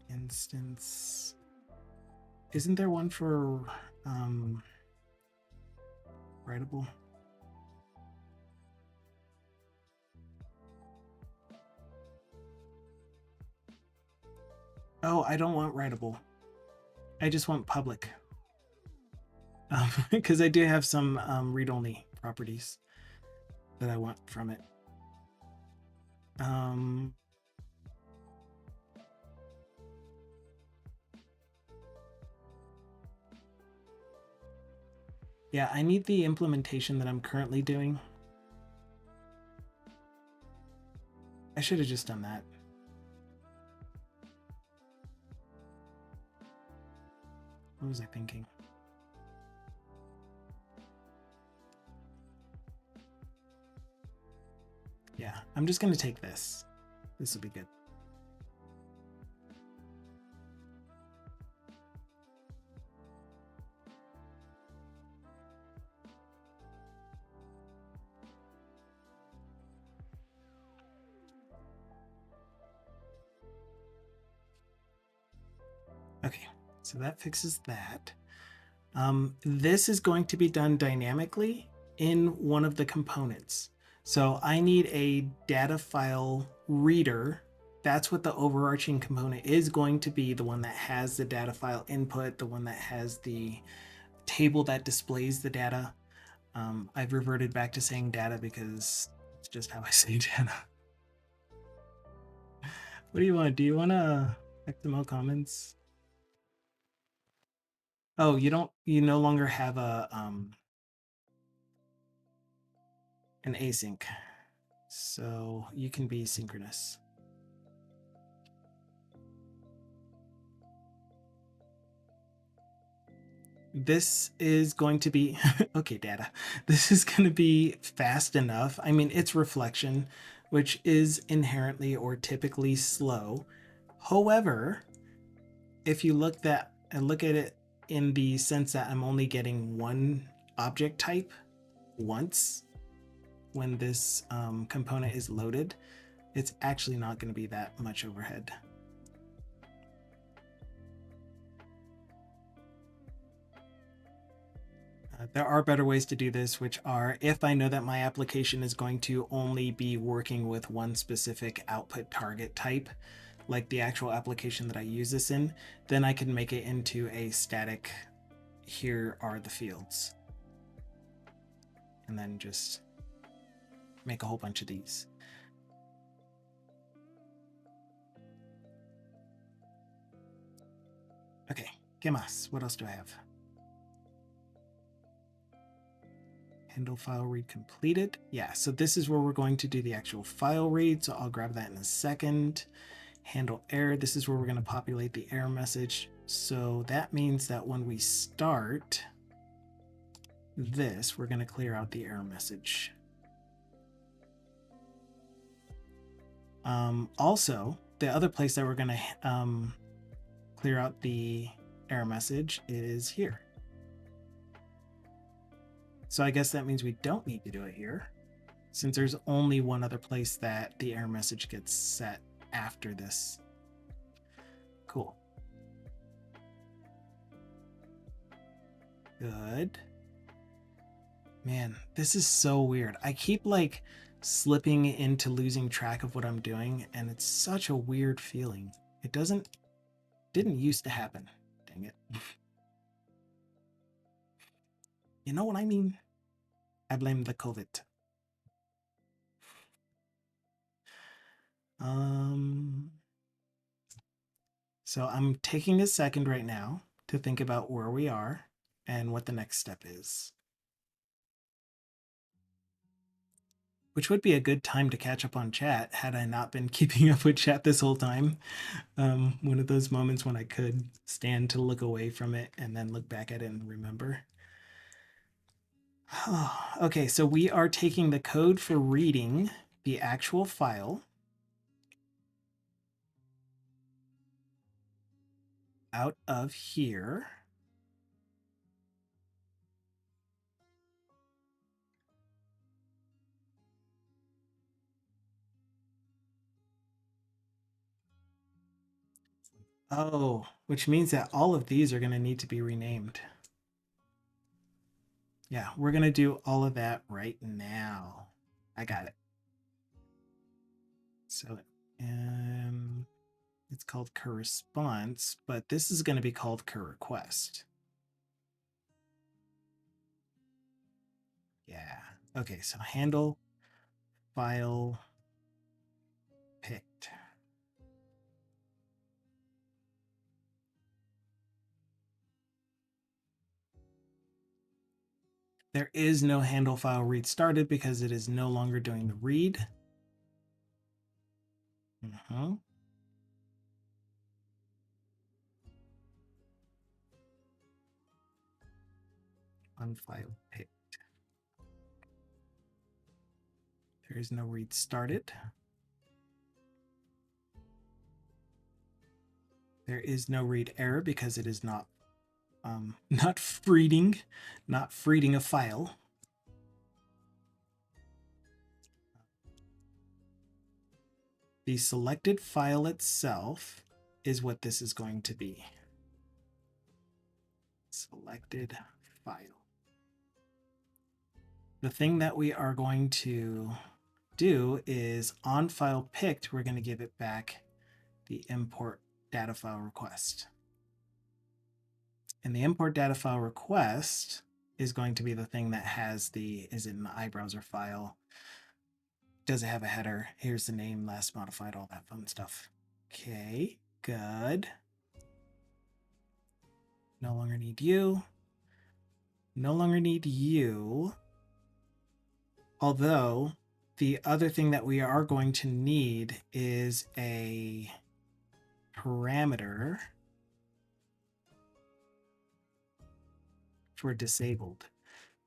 instance. Isn't there one for writable? Oh, I don't want writable. I just want public. Because I do have some read-only properties that I want from it. Yeah, I need the implementation that I'm currently doing. I should have just done that. What was I thinking? Yeah, I'm just going to take this. This will be good. Okay, so that fixes that. This is going to be done dynamically in one of the components. So I need a data file reader. That's what the overarching component is going to be, the one that has the data file input, the one that has the table that displays the data. I've reverted back to saying data because it's just how I say data. What do you want? Do you want XML comments? Oh, you no longer have a an async, so you can be synchronous. This is going to be okay, data. This is going to be fast enough. I mean, it's reflection, which is inherently or typically slow. However, if you look at it in the sense that I'm only getting one object type once when this component is loaded, it's actually not going to be that much overhead. There are better ways to do this, which are if I know that my application is going to only be working with one specific output target type, like the actual application that I use this in, then I can make it into a static, here are the fields. And then just make a whole bunch of these. Okay, ¿qué más? What else do I have? Handle file read completed. Yeah, so this is where we're going to do the actual file read. So I'll grab that in a second. Handle error. This is where we're going to populate the error message. So that means that when we start this, we're going to clear out the error message. Also, the other place that we're going to clear out the error message is here. So I guess that means we don't need to do it here, since there's only one other place that the error message gets set after this. Cool. Good. Man, this is so weird. I keep like slipping into losing track of what I'm doing, and it's such a weird feeling. It didn't used to happen. Dang it. You know what I mean? I blame the COVID. So I'm taking a second right now to think about where we are and what the next step is. Which would be a good time to catch up on chat had I not been keeping up with chat this whole time. One of those moments when I could stand to look away from it and then look back at it and remember. Okay, so we are taking the code for reading the actual file out of here. Oh, which means that all of these are going to need to be renamed. Yeah, we're going to do all of that right now. I got it. So it's called corresponse, but this is going to be called request. Yeah. Okay, so handle file picked. There is no handle file read started because it is no longer doing the read. On file picked. There is no read started. There is no read error because it is not freeing a file. The selected file itself is what this is going to be. Selected file. The thing that we are going to do is on file picked, we're going to give it back the import data file request. And the import data file request is going to be the thing that has the, is it in the iBrowser file? Does it have a header? Here's the name, last modified, all that fun stuff. Okay, good. No longer need you. No longer need you. Although the other thing that we are going to need is a parameter for disabled,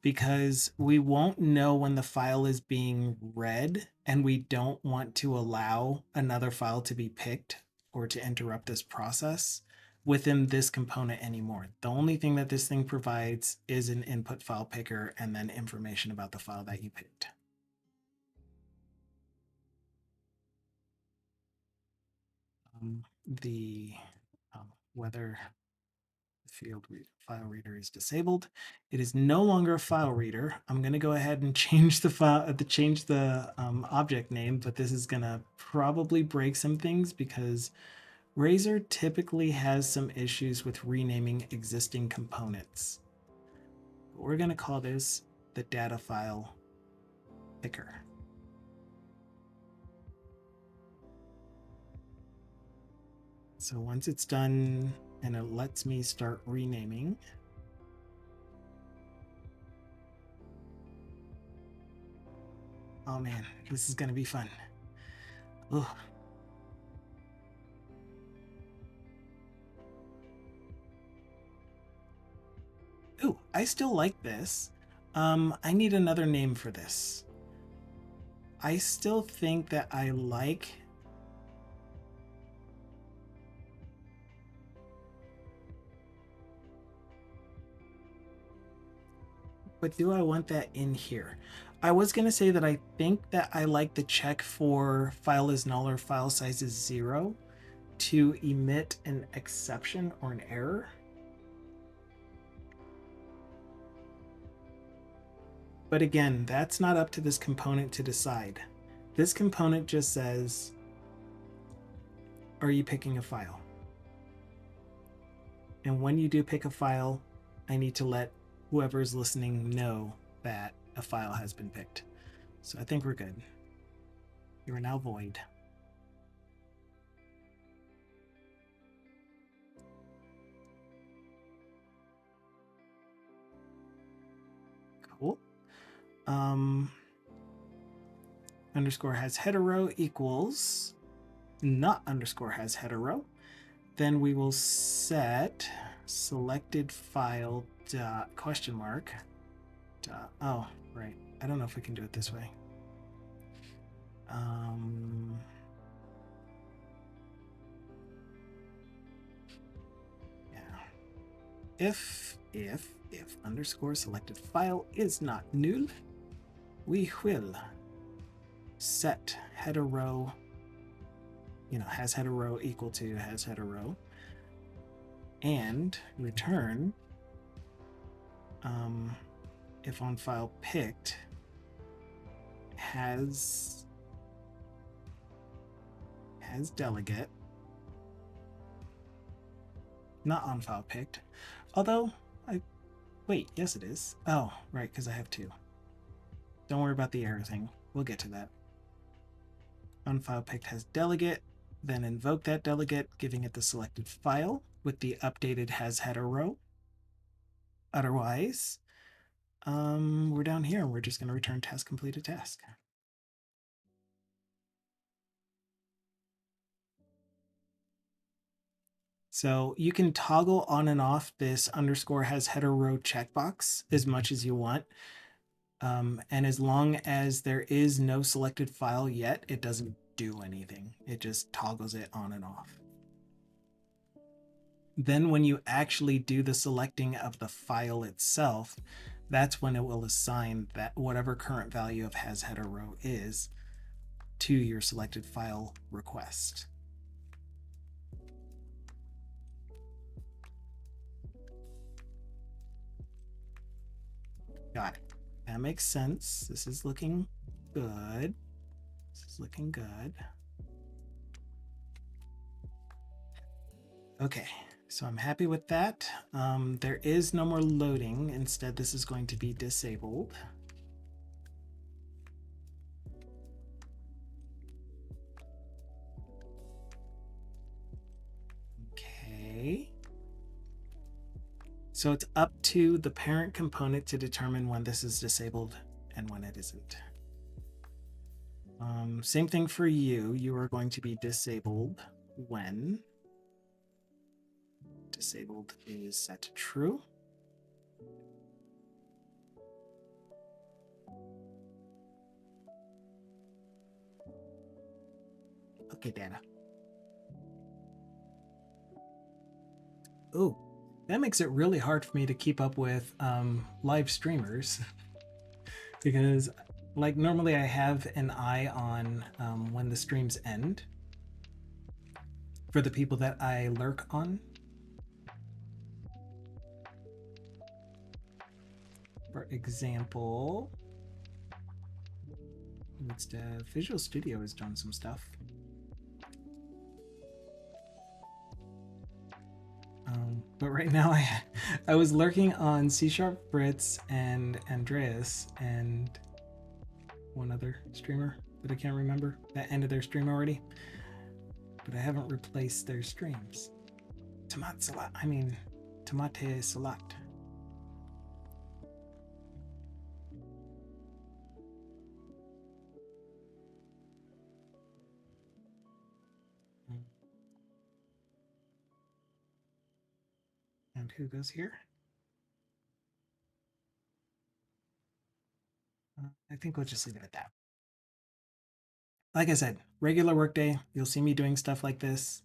because we won't know when the file is being read and we don't want to allow another file to be picked or to interrupt this process. within this component anymore. The only thing that this thing provides is an input file picker and then information about the file that you picked. The whether file reader is disabled. It is no longer a file reader. I'm going to go ahead and change the object name, but this is going to probably break some things because Razor typically has some issues with renaming existing components. But we're going to call this the data file picker. So once it's done and it lets me start renaming, oh man, this is going to be fun. Ugh. Ooh, I still like this. I need another name for this. I still think that I like... But do I want that in here? I was going to say that I think that I like the check for file is null or file size is 0 to emit an exception or an error. But again, that's not up to this component to decide. This component just says, are you picking a file? And when you do pick a file, I need to let whoever is listening know that a file has been picked. So I think we're good. You are now void. Cool. Underscore has header row equals not underscore has header row. Then we will set selected file dot question mark dot, oh, right. I don't know if we can do it this way. Yeah. If underscore selected file is not null, we will set header row, has header row equal to has header row, and return if on file picked has delegate, not on file picked, although wait, yes it is. Oh, right, because I have two. Don't worry about the error thing. We'll get to that. On file picked has delegate, then invoke that delegate, giving it the selected file with the updated has header row. Otherwise, we're down here and we're just going to return task completed task. So you can toggle on and off this underscore has header row checkbox as much as you want. And as long as there is no selected file yet, it doesn't do anything. It just toggles it on and off. Then when you actually do the selecting of the file itself, that's when it will assign that whatever current value of has header row is to your selected file request. Got it. That makes sense. This is looking good. This is looking good. Okay, so I'm happy with that. There is no more loading. Instead, this is going to be disabled. Okay. So it's up to the parent component to determine when this is disabled and when it isn't. Same thing for you. You are going to be disabled when disabled is set to true. Okay, data. Oh, that makes it really hard for me to keep up with live streamers because, like, normally I have an eye on when the streams end for the people that I lurk on. For example, Visual Studio has done some stuff. But right now I was lurking on C# Fritz and Andreas and one other streamer that I can't remember that ended their stream already. But I haven't replaced their streams. Tomate Salat. And who goes here? I think we'll just leave it at that. Like I said, regular workday. You'll see me doing stuff like this.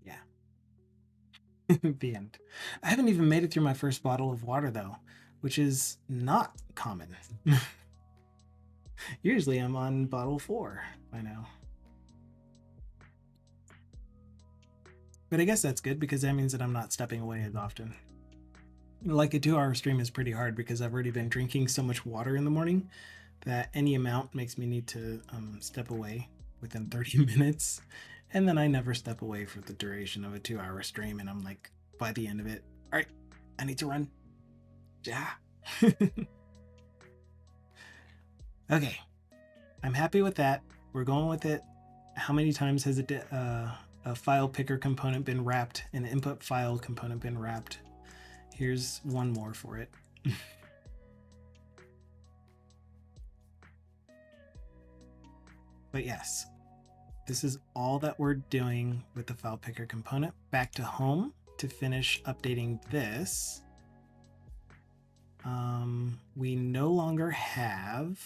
Yeah. The end. I haven't even made it through my first bottle of water though, which is not common. Usually I'm on bottle 4 by now. But I guess that's good because that means that I'm not stepping away as often. Like a 2-hour stream is pretty hard because I've already been drinking so much water in the morning that any amount makes me need to step away within 30 minutes. And then I never step away for the duration of a 2-hour stream. And I'm like, by the end of it, all right, I need to run. Yeah. Okay. I'm happy with that. We're going with it. How many times has a file picker component been wrapped, an input file component been wrapped? Here's one more for it. But yes, this is all that we're doing with the file picker component. Back to home to finish updating this. We no longer have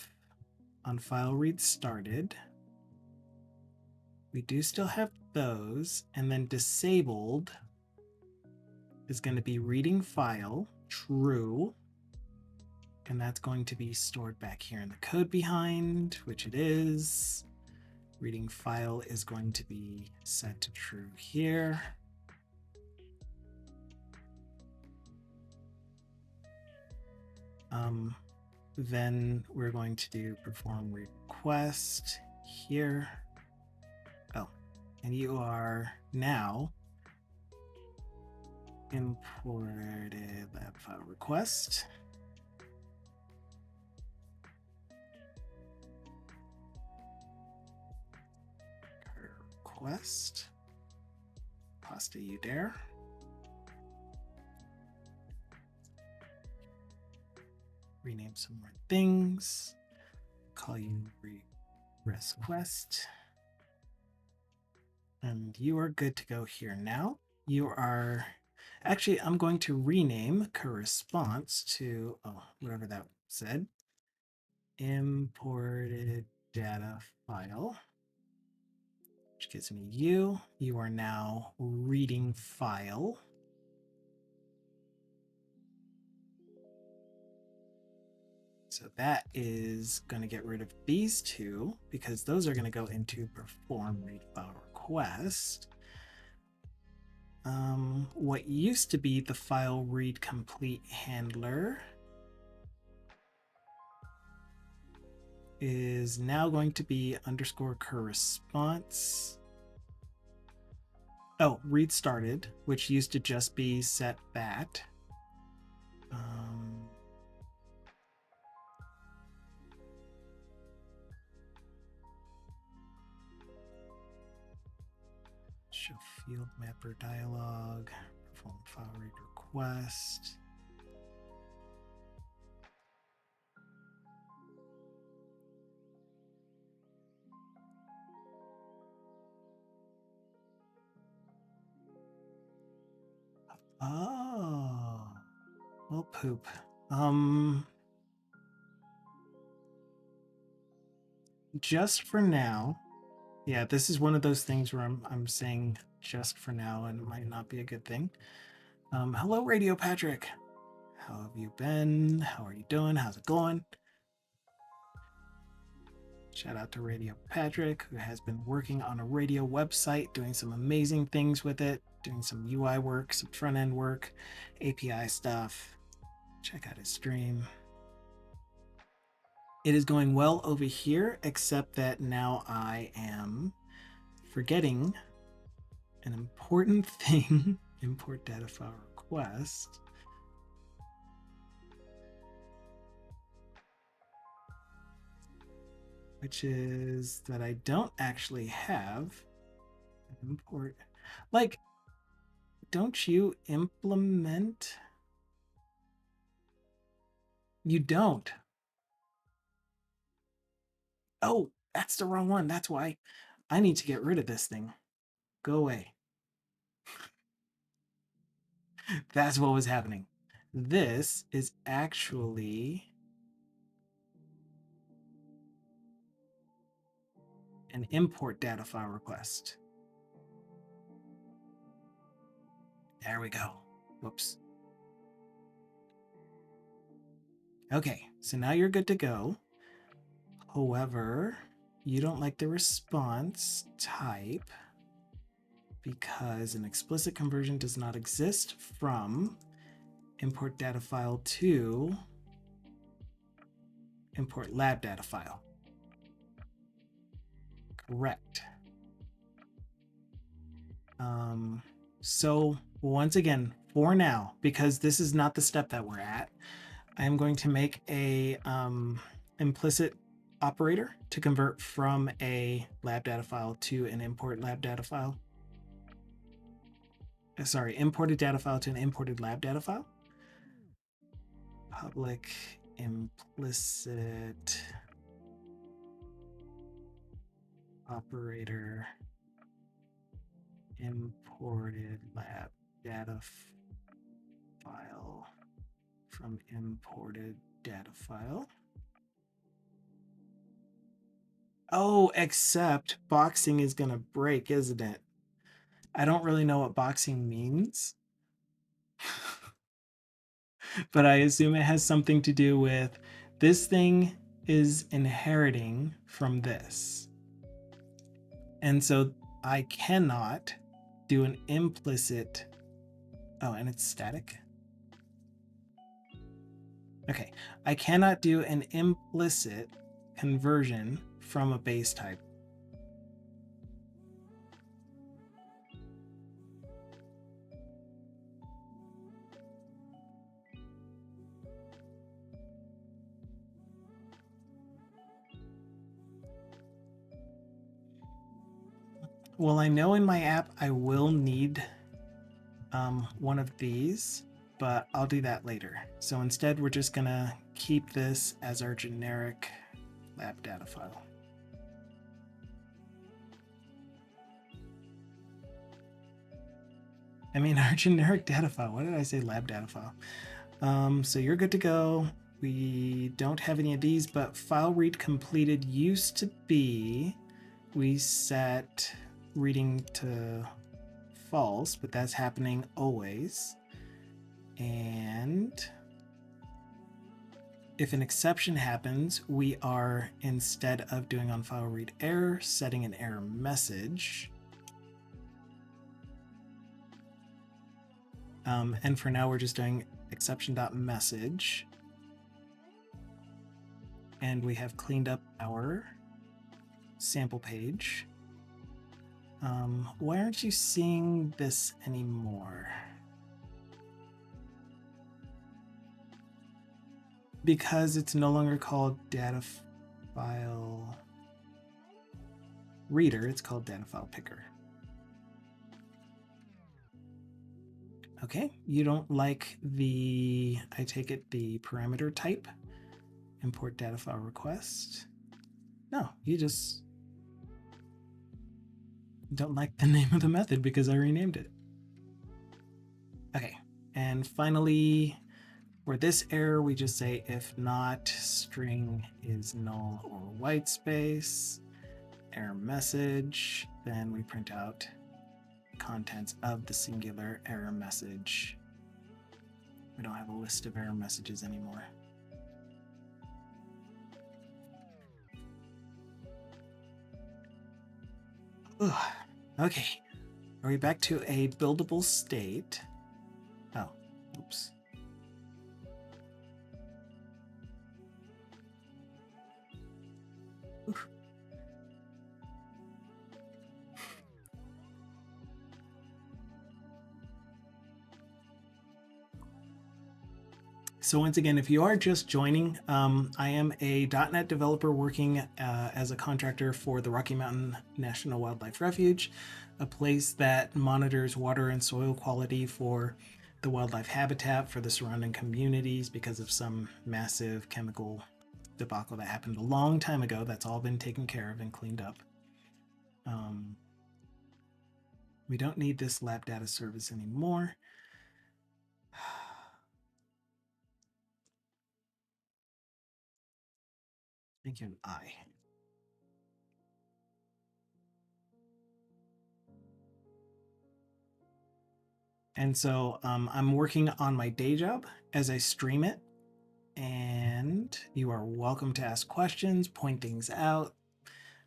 on file read started. We do still have those, and then disabled is going to be reading file true, and that's going to be stored back here in the code behind, which it is. Reading file is going to be set to true here. Then we're going to do perform request here. Oh, and you are now imported lab file request. Request. Pasta you dare. Rename some more things. Call you request. And you are good to go here now. You are actually, I'm going to rename corresponse to, whatever that said, imported data file, which gives me you. You are now reading file. So that is going to get rid of these two because those are going to go into perform read file request. What used to be the file read complete handler is now going to be underscore corresponse. Oh, read started, which used to just be set bat. Show field mapper dialog, perform file read request. Oh, well, poop. Just for now, Yeah, this is one of those things where I'm saying just for now and it might not be a good thing. Hello, Radio Patrick. How have you been? How are you doing? How's it going? Shout out to Radio Patrick, who has been working on a radio website, doing some amazing things with it, doing some UI work, some front end work, API stuff. Check out his stream. It is going well over here, except that now I am forgetting an important thing. Import data file request. Which is that I don't actually have import. Like, don't you implement? You don't. Oh, that's the wrong one. That's why I need to get rid of this thing. Go away. That's what was happening. This is actually an import data file request. There we go. Whoops. Okay, so now you're good to go. However, you don't like the response type because an explicit conversion does not exist from import data file to import lab data file. Correct. So once again, for now, because this is not the step that we're at, I am going to make a implicit operator to convert from a lab data file to an import lab data file. Sorry, imported data file to an imported lab data file. Public implicit operator imported lab data file from imported data file. Oh, except boxing is gonna break, isn't it? I don't really know what boxing means. But I assume it has something to do with this thing is inheriting from this. And so I cannot do an implicit. Oh, and it's static. Okay, I cannot do an implicit conversion from a base type. Well, I know in my app I will need one of these, but I'll do that later. So instead, we're just gonna keep this as our generic lab data file. I mean, our generic data file. What did I say? Lab data file. So you're good to go. We don't have any of these, but file read completed used to be, we set reading to false, but that's happening always. And if an exception happens, we are, instead of doing on file read error, setting an error message. And for now, we're just doing exception.message. And we have cleaned up our sample page. Why aren't you seeing this anymore? Because it's no longer called data file reader, it's called data file picker. Okay, you don't like the, I take it, the parameter type, import data file request. No, you just don't like the name of the method because I renamed it. Okay, and finally, for this error, we just say if not string is null or white space. error message, then we print out contents of the singular error message. We don't have a list of error messages anymore. Ugh. Okay, are we back to a buildable state? Oh, oops. Oof. So once again, if you are just joining, I am a .NET developer working as a contractor for the Rocky Mountain National Wildlife Refuge, a place that monitors water and soil quality for the wildlife habitat for the surrounding communities because of some massive chemical debacle that happened a long time ago. That's all been taken care of and cleaned up. We don't need this lab data service anymore. Thank you, an I. And so I'm working on my day job as I stream it, and you are welcome to ask questions, point things out,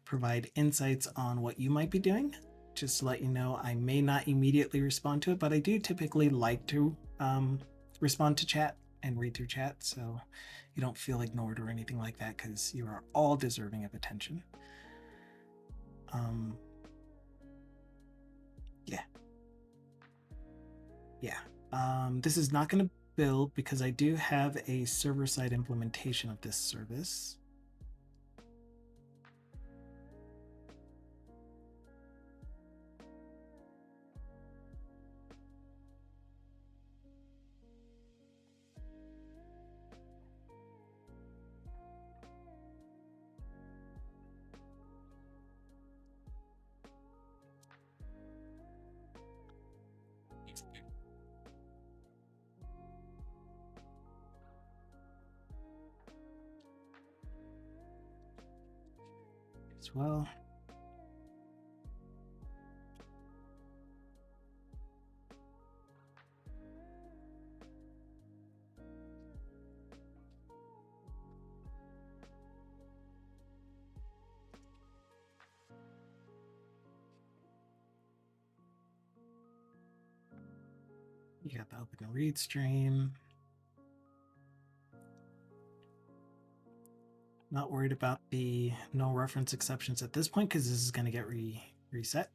provide insights on what you might be doing. Just to let you know, I may not immediately respond to it, but I do typically like to respond to chat and read through chat, so you don't feel ignored or anything like that, because you are all deserving of attention. This is not going to build because I do have a server-side implementation of this service. As well. You got the open and read stream. Not worried about the no reference exceptions at this point because this is going to get reset.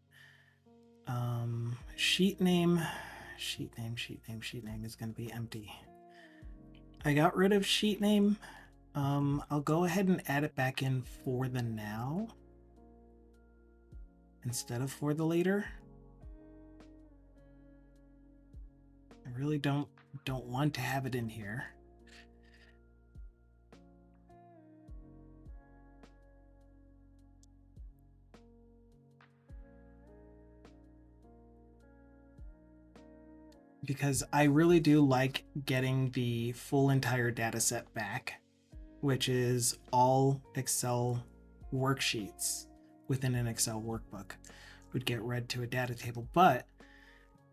Sheet name is going to be empty. I got rid of sheet name. I'll go ahead and add it back in for the now instead of for the later. I really don't want to have it in here. Because I really do like getting the full entire data set back, which is all Excel worksheets within an Excel workbook would get read to a data table. But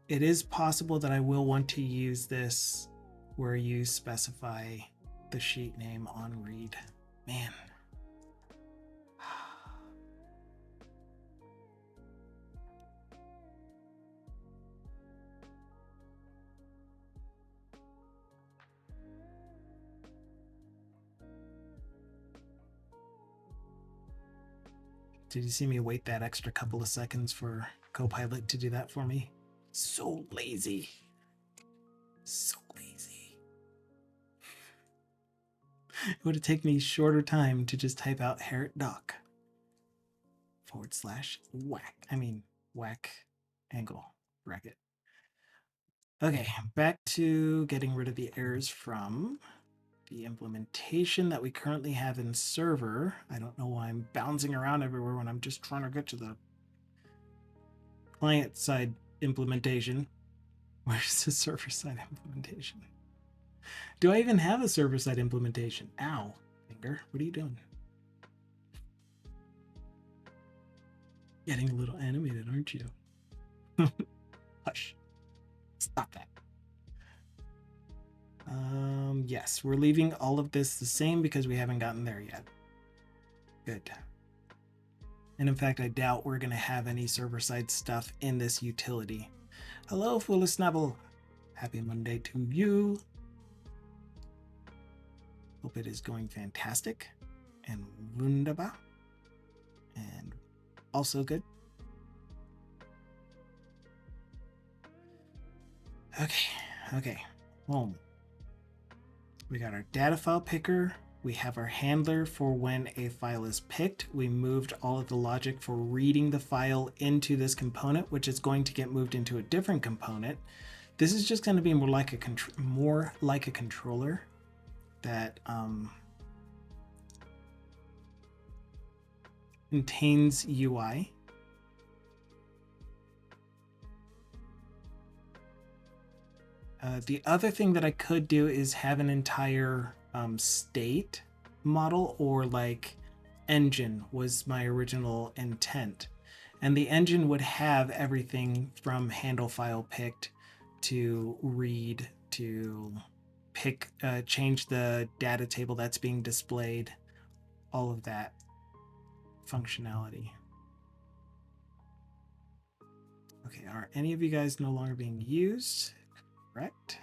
it is possible that I will want to use this where you specify the sheet name on read. Man. Did you see me wait that extra couple of seconds for Copilot to do that for me? So lazy. So lazy. It would have taken me shorter time to just type out Herrit doc /whack angle bracket. Okay, back to getting rid of the errors from the implementation that we currently have in server. I don't know why I'm bouncing around everywhere when I'm just trying to get to the client side implementation. Where's the server side implementation? Do I even have a server side implementation? Ow, finger, what are you doing? Getting a little animated, aren't you? Hush. Stop that. Yes, we're leaving all of this the same because we haven't gotten there yet. Good. And in fact, I doubt we're going to have any server-side stuff in this utility. Hello, Fuller Snubble. Happy Monday to you. Hope it is going fantastic and wunderbar. And also good. Okay. Boom. We got our data file picker. We have our handler for when a file is picked. We moved all of the logic for reading the file into this component, which is going to get moved into a different component. This is just going to be more like a controller that contains UI. The other thing that I could do is have an entire state model, or like engine was my original intent. And the engine would have everything from handle file picked to read to pick, change the data table that's being displayed, all of that functionality. Okay, are any of you guys no longer being used? Correct.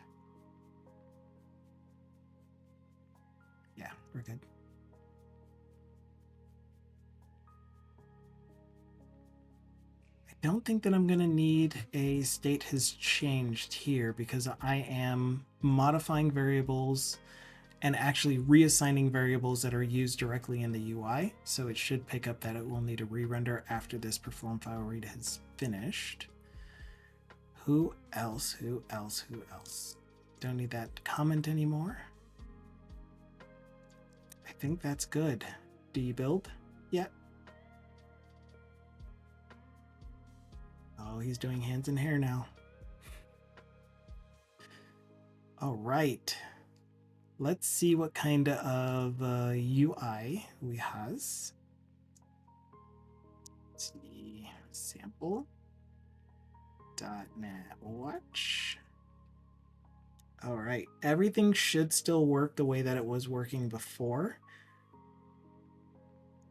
Yeah, we're good. I don't think that I'm going to need a state has changed here because I am modifying variables and actually reassigning variables that are used directly in the UI. So it should pick up that it will need a re-render after this perform file read has finished. Who else? Don't need that comment anymore. I think that's good. Do you build yet? Oh, he's doing hands and hair now. All right. Let's see what kind of UI we has. Let's see, sample. .NET Watch. All right, everything should still work the way that it was working before.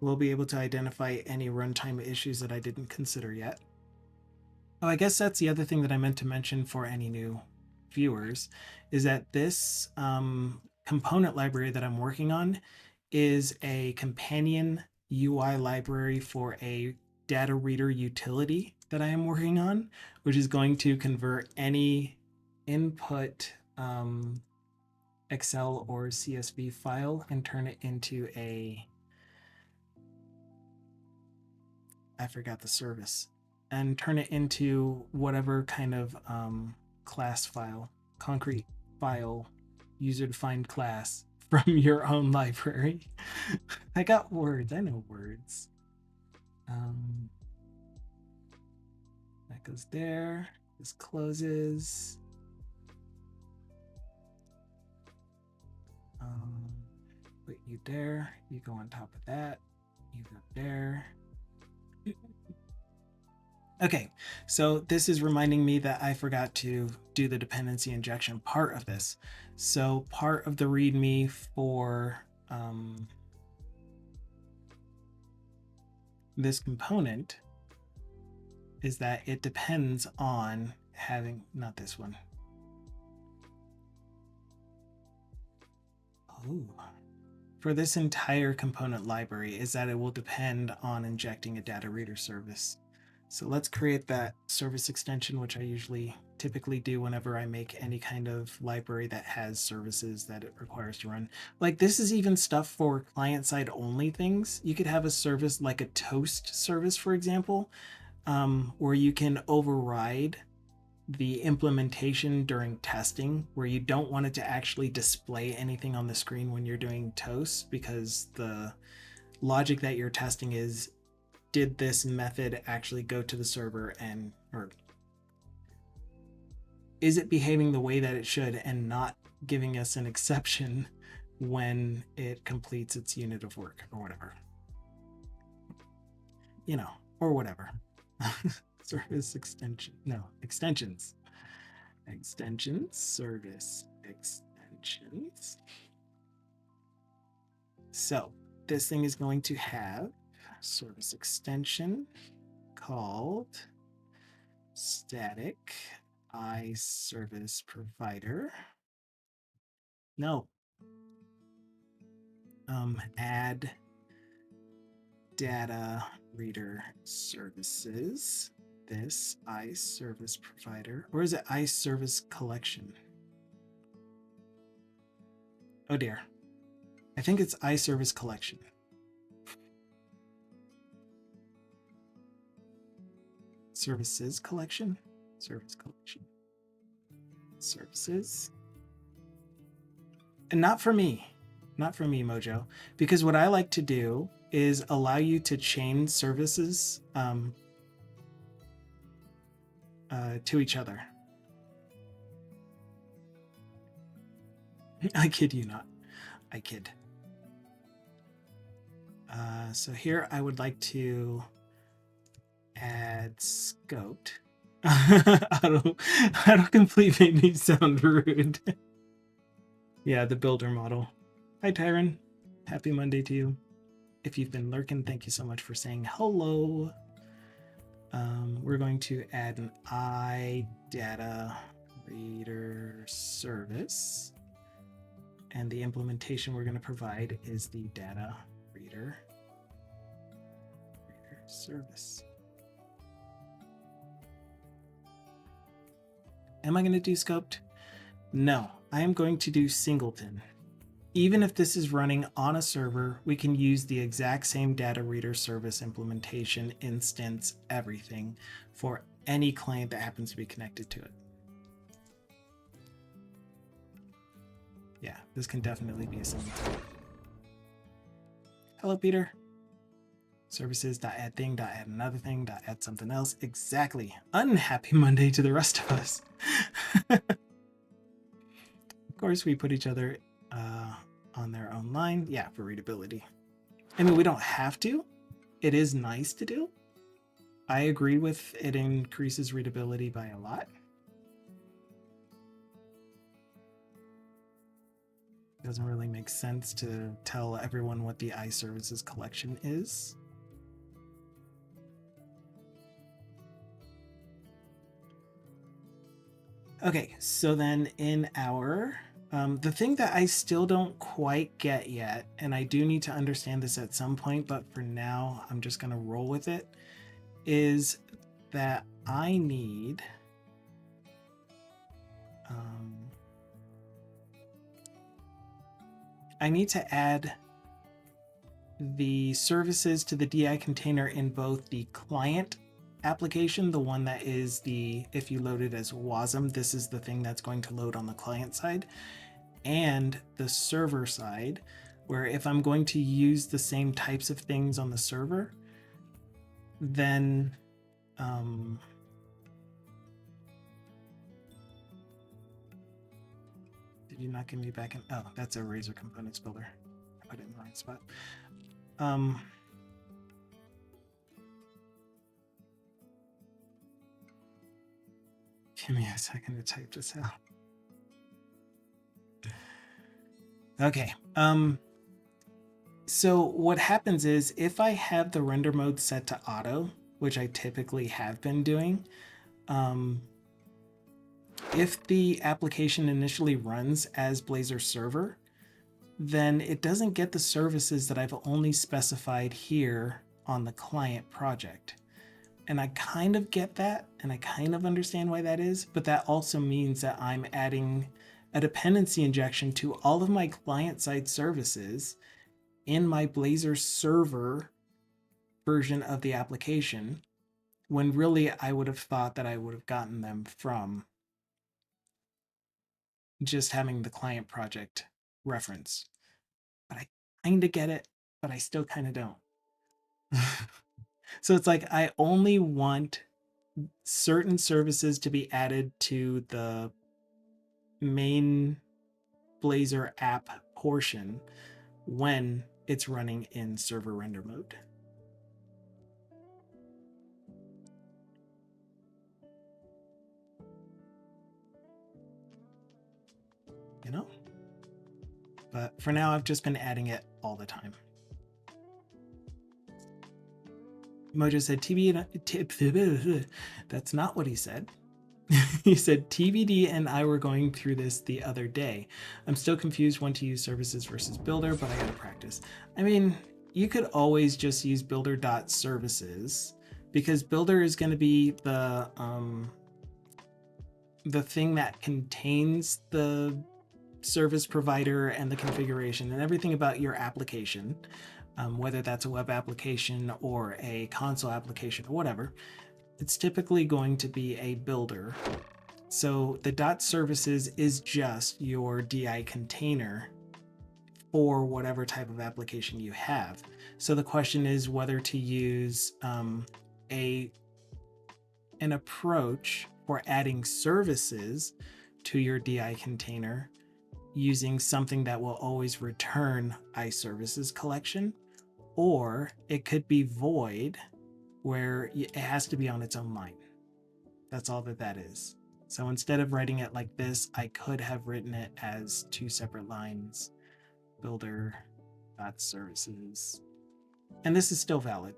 We'll be able to identify any runtime issues that I didn't consider yet. Oh, I guess that's the other thing that I meant to mention for any new viewers, is that this component library that I'm working on is a companion UI library for a data reader utility that I am working on, which is going to convert any input Excel or CSV file and turn it into a, I forgot the service, and turn it into whatever kind of class file, concrete file, user-defined class from your own library. I got words. I know words. That goes there. This closes. Put you there. You go on top of that. You go there. Okay, so this is reminding me that I forgot to do the dependency injection part of this. So part of the README for this component is that it depends on having, not this one. Oh, for this entire component library is that it will depend on injecting a data reader service. So let's create that service extension, which I typically do whenever I make any kind of library that has services that it requires to run. Like this is even stuff for client-side only things. You could have a service like a toast service, for example, where you can override the implementation during testing, where you don't want it to actually display anything on the screen when you're doing toast, because the logic that you're testing is, did this method actually go to the server, and or is it behaving the way that it should and not giving us an exception when it completes its unit of work or whatever, or whatever. Service extension, no, extensions. Extensions, service extensions. So this thing is going to have service extension called static iService provider. No. Add data reader services. This iService provider, or is it iService collection? Oh dear. I think it's iService collection. Services collection? Service collection. Services. And not for me. Not for me, Mojo. Because what I like to do is allow you to chain services to each other. I kid you not. I kid. So here I would like to add scoped. Autocomplete made me sound rude. Yeah, the builder model. Hi, Tyron. Happy Monday to you. If you've been lurking, thank you so much for saying hello. We're going to add an iData reader service. And the implementation we're going to provide is the data reader service. Am I going to do scoped? No, I am going to do singleton. Even if this is running on a server, we can use the exact same data reader service implementation, instance, everything for any client that happens to be connected to it. Yeah, this can definitely be a singleton. Hello, Peter. Services.add thing, .add another thing, .add something else. Exactly. Unhappy Monday to the rest of us. Of course, we put each other on their own line. Yeah, for readability. I mean, we don't have to. It is nice to do. I agree with it increases readability by a lot. It doesn't really make sense to tell everyone what the iServices collection is. Okay, so then in our, the thing that I still don't quite get yet, and I do need to understand this at some point, but for now, I'm just gonna roll with it, is that I need, to add the services to the DI container in both the client application, the one that is the, if you load it as WASM, this is the thing that's going to load on the client side, and the server side, where if I'm going to use the same types of things on the server, then did you not give me back in? Oh, that's a Blazor Components builder. I put it in the right spot. Give me a second to type this out. Okay. So what happens is if I have the render mode set to auto, which I typically have been doing, if the application initially runs as Blazor server, then it doesn't get the services that I've only specified here on the client project. And I kind of get that, and I kind of understand why that is, but that also means that I'm adding a dependency injection to all of my client-side services in my Blazor server version of the application, when really I would have thought that I would have gotten them from just having the client project reference. But I kind of get it, but I still kind of don't. So it's like I only want certain services to be added to the main Blazor app portion when it's running in server render mode. But for now, I've just been adding it all the time. Mojo said TBD. That's not what he said. He said TBD and I were going through this the other day. I'm still confused when to use services versus builder, but I gotta practice. I mean, you could always just use builder.services because builder is going to be the thing that contains the service provider and the configuration and everything about your application, whether that's a web application or a console application or whatever. It's typically going to be a builder. So the .services is just your DI container for whatever type of application you have. So the question is whether to use an approach for adding services to your DI container using something that will always return iServices collection, or it could be void where it has to be on its own line. That's all that is. So instead of writing it like this, I could have written it as two separate lines, builder.services. And this is still valid.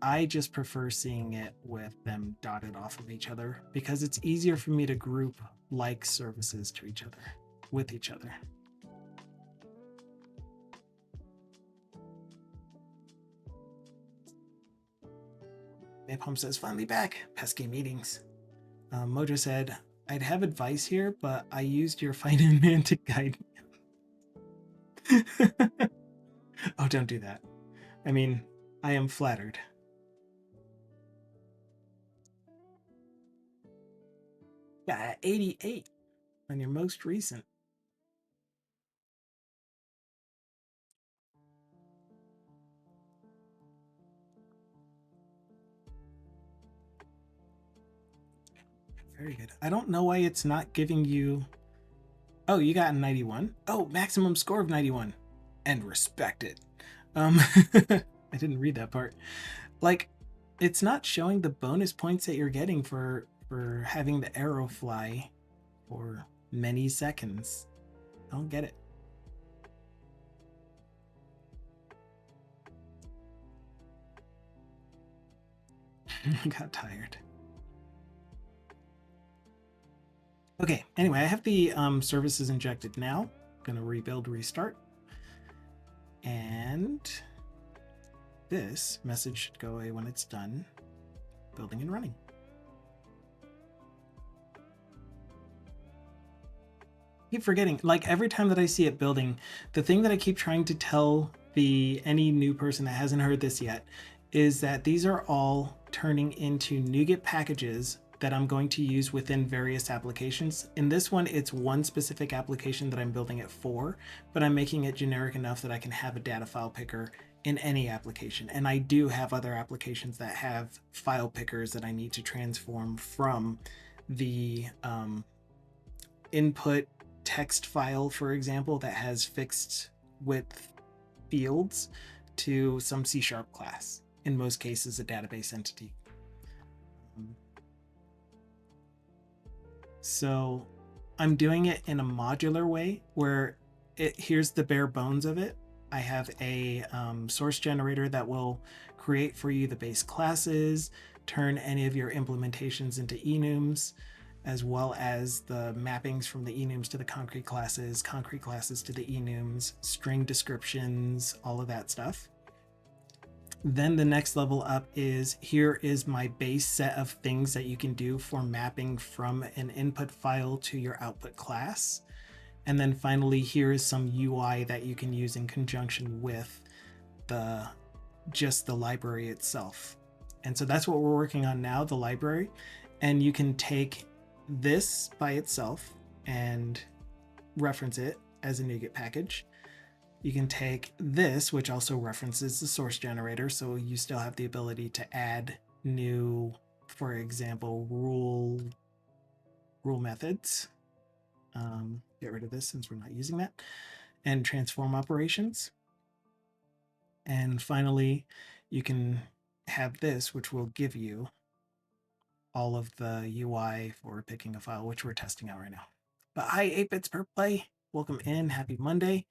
I just prefer seeing it with them dotted off of each other because it's easier for me to group like services to each other, with each other. Napalm says, finally back, pesky meetings. Mojo said, I'd have advice here, but I used your finance man to guide me. Oh, don't do that. I mean, I am flattered. Yeah, 88 on your most recent. Very good. I don't know why it's not giving you... Oh, you got a 91. Oh, maximum score of 91. And respect it. I didn't read that part. Like, it's not showing the bonus points that you're getting for having the arrow fly for many seconds. I don't get it. I got tired. Okay, anyway, I have the services injected now. I'm gonna rebuild, restart. And this message should go away when it's done building and running. I keep forgetting, like every time that I see it building, the thing that I keep trying to tell any new person that hasn't heard this yet is that these are all turning into NuGet packages that I'm going to use within various applications. In this one, it's one specific application that I'm building it for, but I'm making it generic enough that I can have a data file picker in any application. And I do have other applications that have file pickers that I need to transform from the input text file, for example, that has fixed width fields to some C# class, in most cases a database entity. So I'm doing it in a modular way where here's the bare bones of it. I have a source generator that will create for you the base classes, turn any of your implementations into enums, as well as the mappings from the enums to the concrete classes to the enums, string descriptions, all of that stuff. Then the next level up is, here is my base set of things that you can do for mapping from an input file to your output class. And then finally, here is some UI that you can use in conjunction with just the library itself. And so that's what we're working on now, the library. And you can take this by itself and reference it as a NuGet package. You can take this, which also references the source generator, so you still have the ability to add new, for example, rule methods. Get rid of this since we're not using that. And transform operations. And finally, you can have this, which will give you all of the UI for picking a file, which we're testing out right now. But hi, 8 bits per play. welcome in. Happy Monday.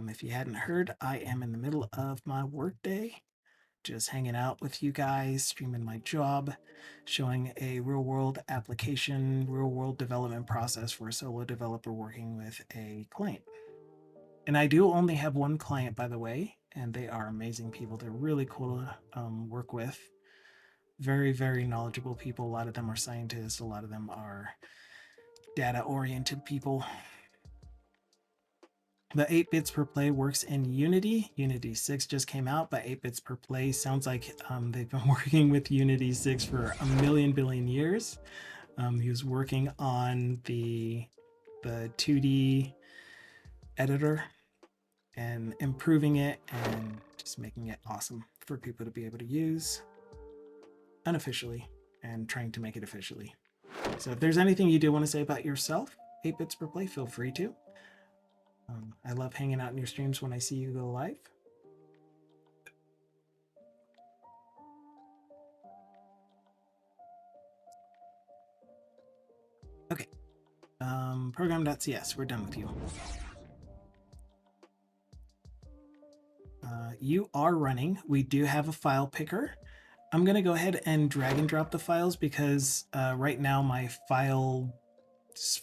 If you hadn't heard, I am in the middle of my workday, just hanging out with you guys, streaming my job, showing a real world application, real world development process for a solo developer working with a client. And I do only have one client, by the way, and they are amazing people. They're really cool to work with. Very, very knowledgeable people. A lot of them are scientists, a lot of them are data oriented people. The 8 bits per play works in Unity. Unity 6 just came out, but 8 bits per play sounds like they've been working with Unity 6 for a million billion years. He was working on the 2D editor and improving it and just making it awesome for people to be able to use unofficially and trying to make it officially. So if there's anything you do want to say about yourself, 8 bits per play, feel free to. I love hanging out in your streams when I see you go live. Okay. Program.cs, we're done with you. You are running. We do have a file picker. I'm going to go ahead and drag and drop the files because right now my file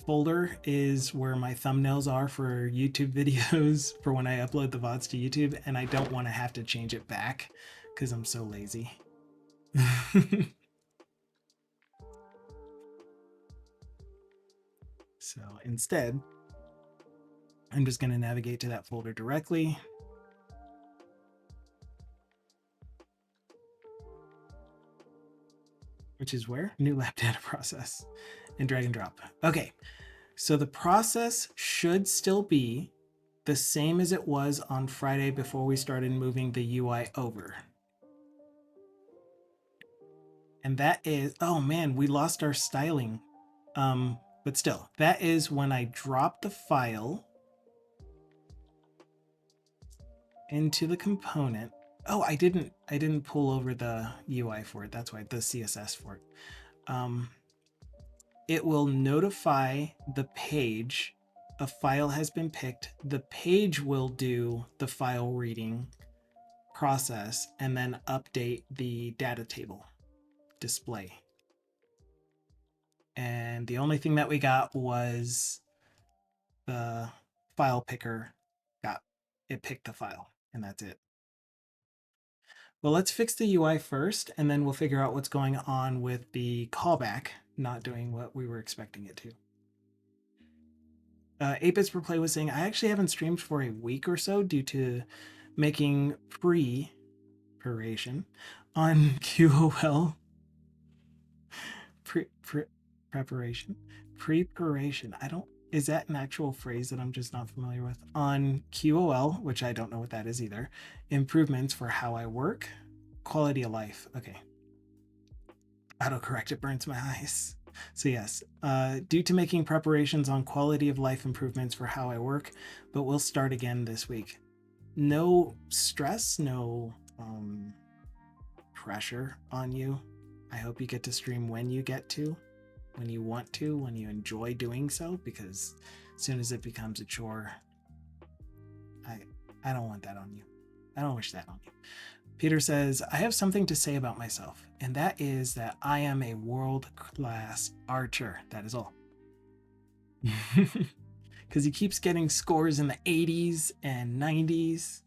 folder is where my thumbnails are for YouTube videos for when I upload the VODs to YouTube, and I don't want to have to change it back because I'm so lazy. So instead, I'm just going to navigate to that folder directly. Which is where? New lab data process, and drag and drop. Okay, so the process should still be the same as it was on Friday before we started moving the UI over. And that is, oh man, we lost our styling. But still, that is when I drop the file into the component. Oh, I didn't pull over the UI for it. That's why, the CSS for it. It will notify the page a file has been picked. The page will do the file reading process and then update the data table display. And the only thing that we got was the file picker it picked the file, and that's it. Well, let's fix the UI first, and then we'll figure out what's going on with the callback not doing what we were expecting it to. 8 bits per play was saying, I actually haven't streamed for a week or so due to making preparation on QOL. Preparation. Is that an actual phrase that I'm just not familiar with? On QOL, which I don't know what that is either. Improvements for how I work. Quality of life. Okay. Autocorrect, it burns my eyes. So yes, due to making preparations on quality of life improvements for how I work, but we'll start again this week. No stress, no pressure on you. I hope you get to stream when you get to, when you want to, when you enjoy doing so, because as soon as it becomes a chore, I don't want that on you. I don't wish that on you. Peter says, I have something to say about myself, and that is that I am a world-class archer. That is all. Because he keeps getting scores in the 80s and 90s.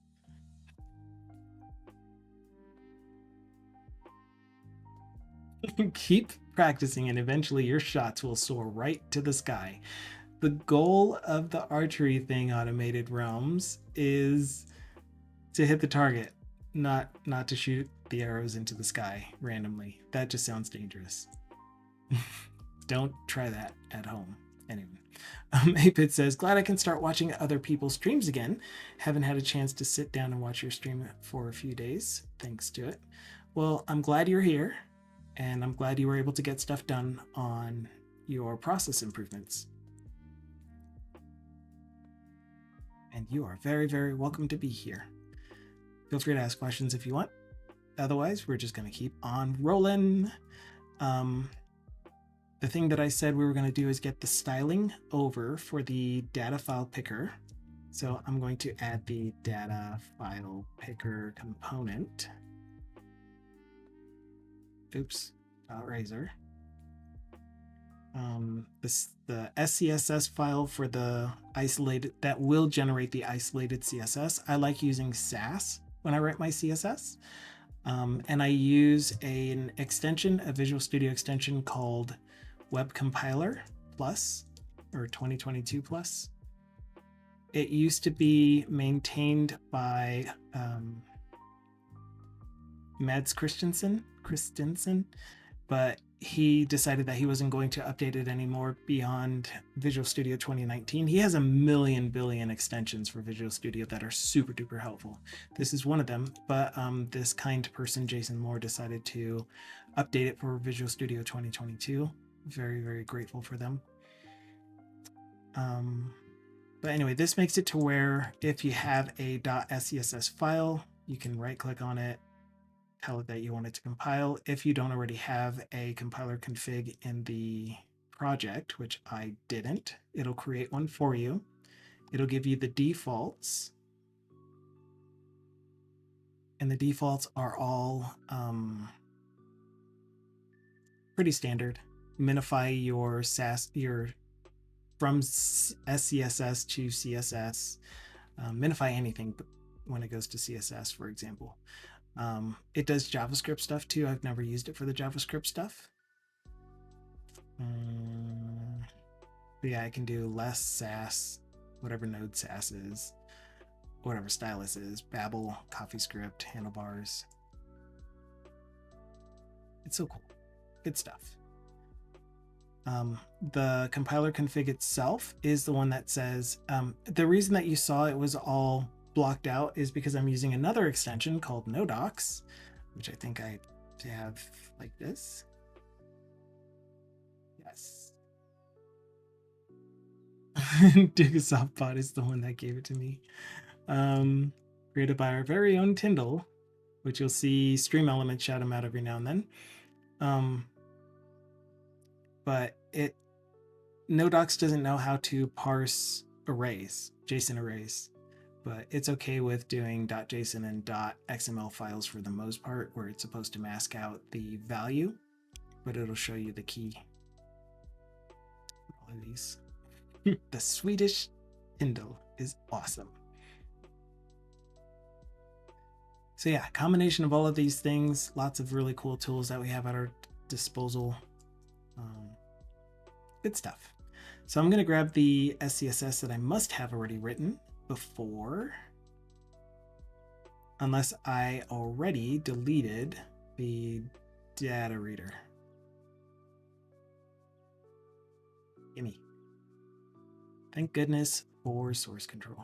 Keep practicing, and eventually your shots will soar right to the sky. The goal of the archery thing, Automated Realms, is to hit the target, not to shoot the arrows into the sky randomly. That just sounds dangerous. Don't try that at home. Anyway, Apit says, glad I can start watching other people's streams again. Haven't had a chance to sit down and watch your stream for a few days, thanks to it. Well, I'm glad you're here, and I'm glad you were able to get stuff done on your process improvements. And you are very, very welcome to be here. Feel free to ask questions if you want. Otherwise, we're just going to keep on rolling. the thing that I said we were going to do is get the styling over for the data file picker. So I'm going to add the data file picker component. Oops, razor. The SCSS file for the isolated, that will generate the isolated CSS. I like using Sass when I write my CSS. And I use an extension, a Visual Studio extension called Web Compiler Plus, or 2022 Plus. It used to be maintained by Mads Christensen, but he decided that he wasn't going to update it anymore beyond Visual Studio 2019. He has a billion extensions for Visual Studio that are super duper helpful. This is one of them, but this kind person, Jason Moore, decided to update it for Visual Studio 2022. Very, very grateful for them. But anyway, this makes it to where if you have a .scss file, you can right click on it, tell it that you want it to compile. If you don't already have a compiler config in the project, which I didn't, it'll create one for you. It'll give you the defaults. And the defaults are all pretty standard. Minify your Sass, from SCSS to CSS. Minify anything when it goes to CSS, for example. It does JavaScript stuff too. I've never used it for the JavaScript stuff. But yeah, I can do less Sass, whatever node Sass is, whatever stylus is, Babel, CoffeeScript, handlebars. It's so cool. Good stuff. The compiler config itself is the one that says, the reason that you saw it was all blocked out is because I'm using another extension called nodocs, which I think I have like this. Yes. Digasoftbot is the one that gave it to me. Created by our very own Tyndall, which you'll see Stream Elements shout him out every now and then. But nodocs doesn't know how to parse arrays, JSON arrays, but it's okay with doing .json and .xml files for the most part, where it's supposed to mask out the value, but it'll show you the key. All of these. The Swedish Tyndall is awesome. So yeah, combination of all of these things, lots of really cool tools that we have at our disposal. Good stuff. So I'm going to grab the SCSS that I must have already written before, unless I already deleted the data reader. Gimme. Thank goodness for source control.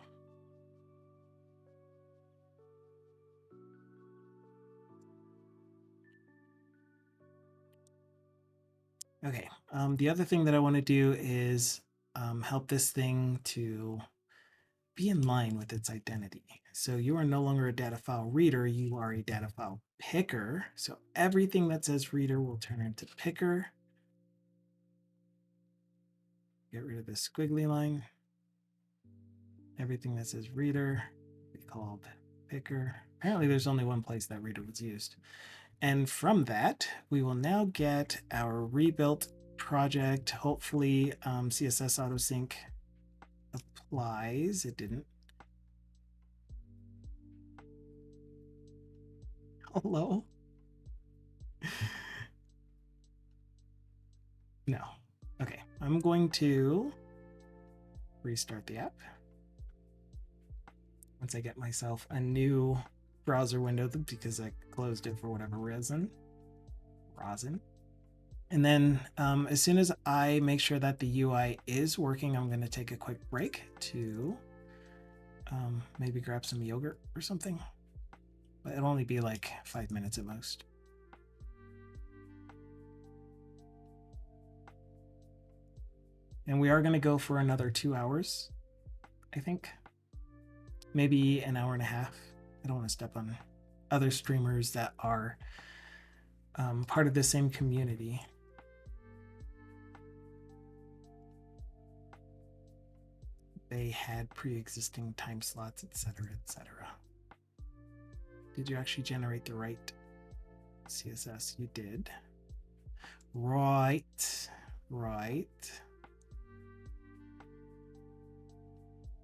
Okay, the other thing that I want to do is help this thing to be in line with its identity. So you are no longer a data file reader, you are a data file picker. So everything that says reader will turn into picker. Get rid of this squiggly line. Everything that says reader will be called picker. Apparently there's only one place that reader was used. And from that, we will now get our rebuilt project. Hopefully CSS autosync applies. It didn't. Hello? No. Okay, I'm going to restart the app. Once I get myself a new browser window because I closed it for whatever reason. And then as soon as I make sure that the UI is working, I'm going to take a quick break to maybe grab some yogurt or something. But it'll only be like 5 minutes at most. And we are going to go for another 2 hours, I think. Maybe an hour and a half. I don't want to step on other streamers that are part of the same community. they had pre-existing time slots, etc., etc. Did you actually generate the right CSS? You did. Right.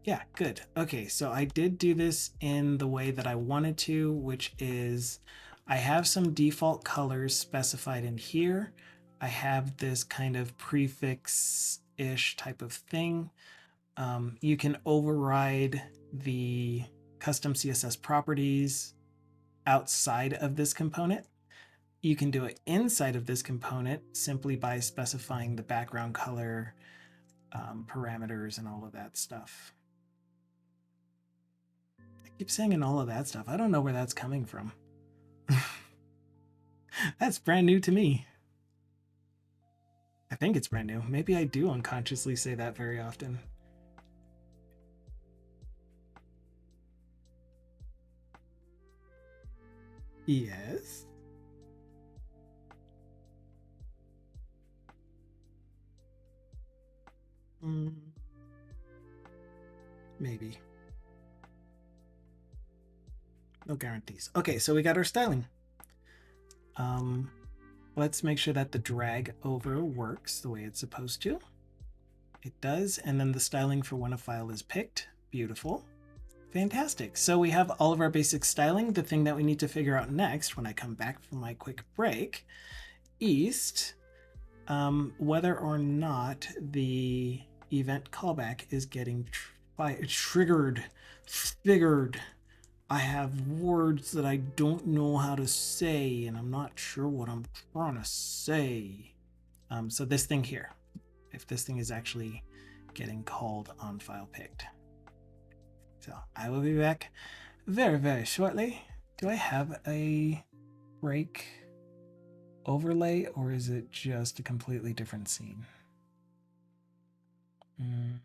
Yeah, good. Okay, so I did do this in the way that I wanted to, which is I have some default colors specified in here. I have this kind of prefix-ish type of thing. You can override the custom CSS properties outside of this component. You can do it inside of this component simply by specifying the background color, parameters, and all of that stuff. I keep saying and all of that stuff. I don't know where that's coming from. That's brand new to me. I think it's brand new. Maybe I do unconsciously say that very often. Yes. Maybe. No guarantees. Okay, so we got our styling. Let's make sure that the drag over works the way it's supposed to. It does, and then the styling for when a file is picked. Beautiful. Fantastic. So we have all of our basic styling. The thing that we need to figure out next when I come back from my quick break is whether or not the event callback is getting triggered. I have words that I don't know how to say, and I'm not sure what I'm trying to say. So this thing here, if this thing is actually getting called on file picked. So I will be back very, very shortly. Do I have a break overlay, or is it just a completely different scene? I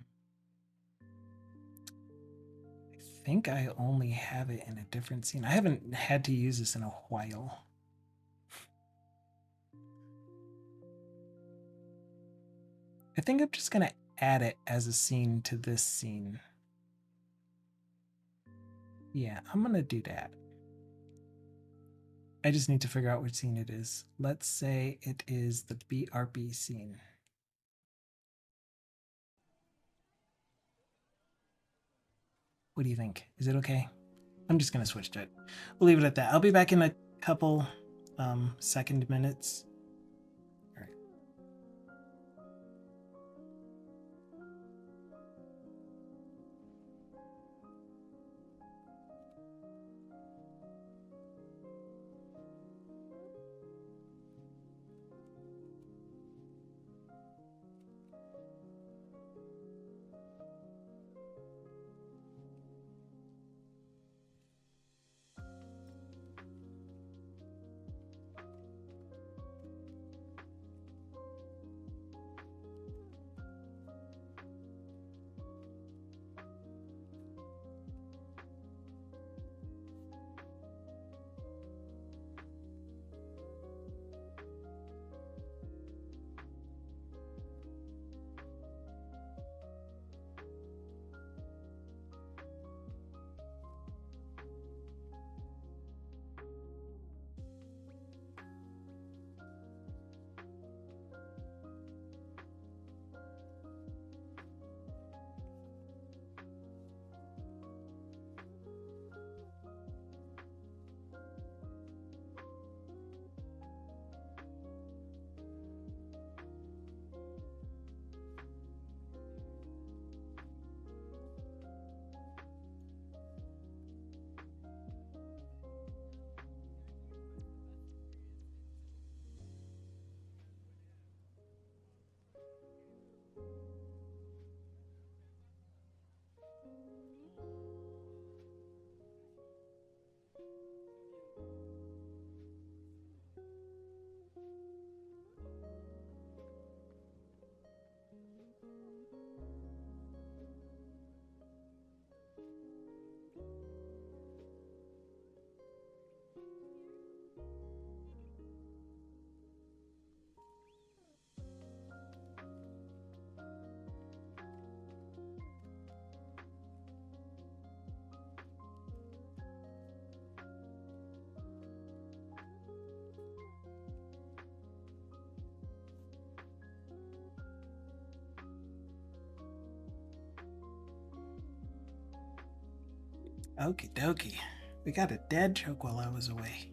think I only have it in a different scene. I haven't had to use this in a while. I think I'm just going to add it as a scene to this scene. Yeah, I'm going to do that. I just need to figure out which scene it is. Let's say it is the BRB scene. What do you think? Is it okay? I'm just going to switch to it. We'll leave it at that. I'll be back in a couple second minutes. All right. Okie dokie. We got a dad joke while I was away.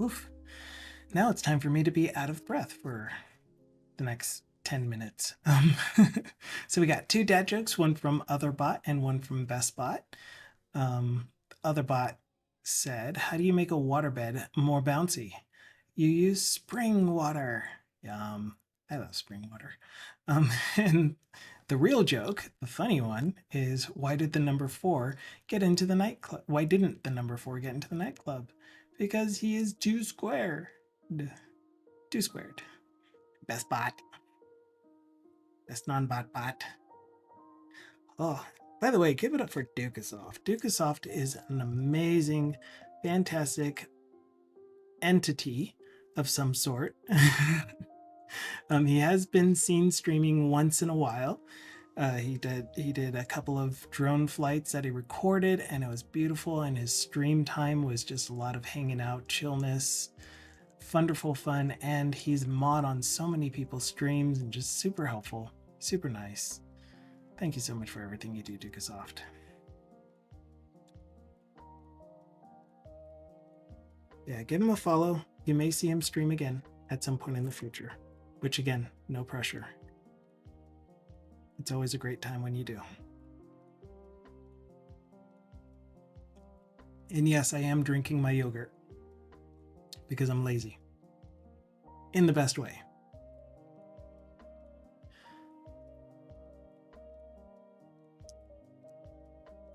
Oof. Now it's time for me to be out of breath for the next 10 minutes. So we got 2 dad jokes, one from OtherBot and one from BestBot. OtherBot said, how do you make a waterbed more bouncy? You use spring water. Yum. I love spring water. And the real joke, the funny one, is why did the number 4 get into the nightclub? Why didn't the number 4 get into the nightclub? Because he is 2 squared. 2 squared. Best bot. Best non-bot bot. Oh, by the way, give it up for Dukasoft. Dukasoft is an amazing, fantastic entity of some sort. He has been seen streaming once in a while. He did a couple of drone flights that he recorded, and it was beautiful. And his stream time was just a lot of hanging out, chillness, wonderful fun. And he's mod on so many people's streams and just super helpful, super nice. Thank you so much for everything you do, Dukasoft. Yeah, give him a follow. You may see him stream again at some point in the future, which again, no pressure. It's always a great time when you do. And yes, I am drinking my yogurt because I'm lazy. In the best way.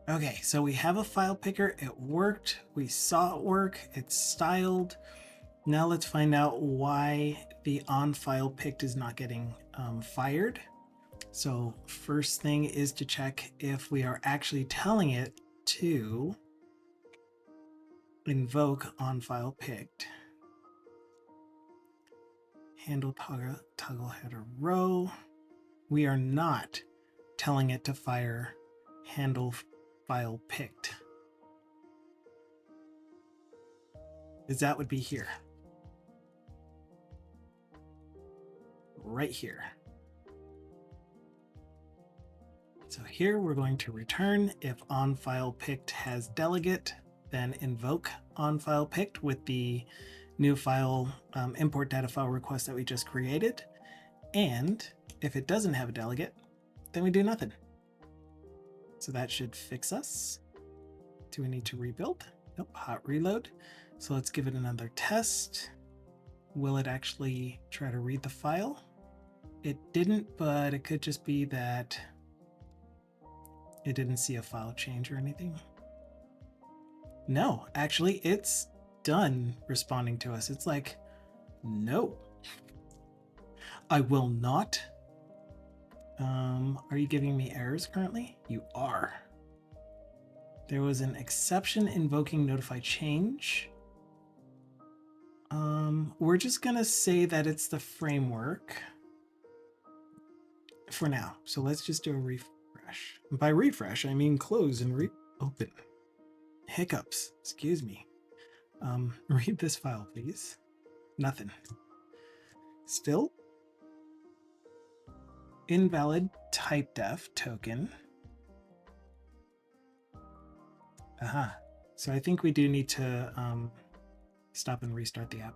Okay, so we have a file picker. It worked. We saw it work. It's styled. Now let's find out why the on file picked is not getting fired. So first thing is to check if we are actually telling it to invoke on file picked. Handle toggle header row. We are not telling it to fire handle file picked. Because that would be here. Right here. So here we're going to return if on file picked has delegate, then invoke on file picked with the new file import data file request that we just created. And if it doesn't have a delegate, then we do nothing. So that should fix us. Do we need to rebuild? Nope, hot reload. So let's give it another test. Will it actually try to read the file? It didn't, but it could just be that it didn't see a file change or anything. No, actually it's done responding to us. It's like, no, I will not. Are you giving me errors currently? You are. There was an exception invoking notify change. We're just gonna say that it's the framework for now. So let's just do a refresh. By refresh, I mean close and reopen. Hiccups, excuse me. Read this file, please. Nothing. Still invalid typedef token. Aha. So I think we do need to stop and restart the app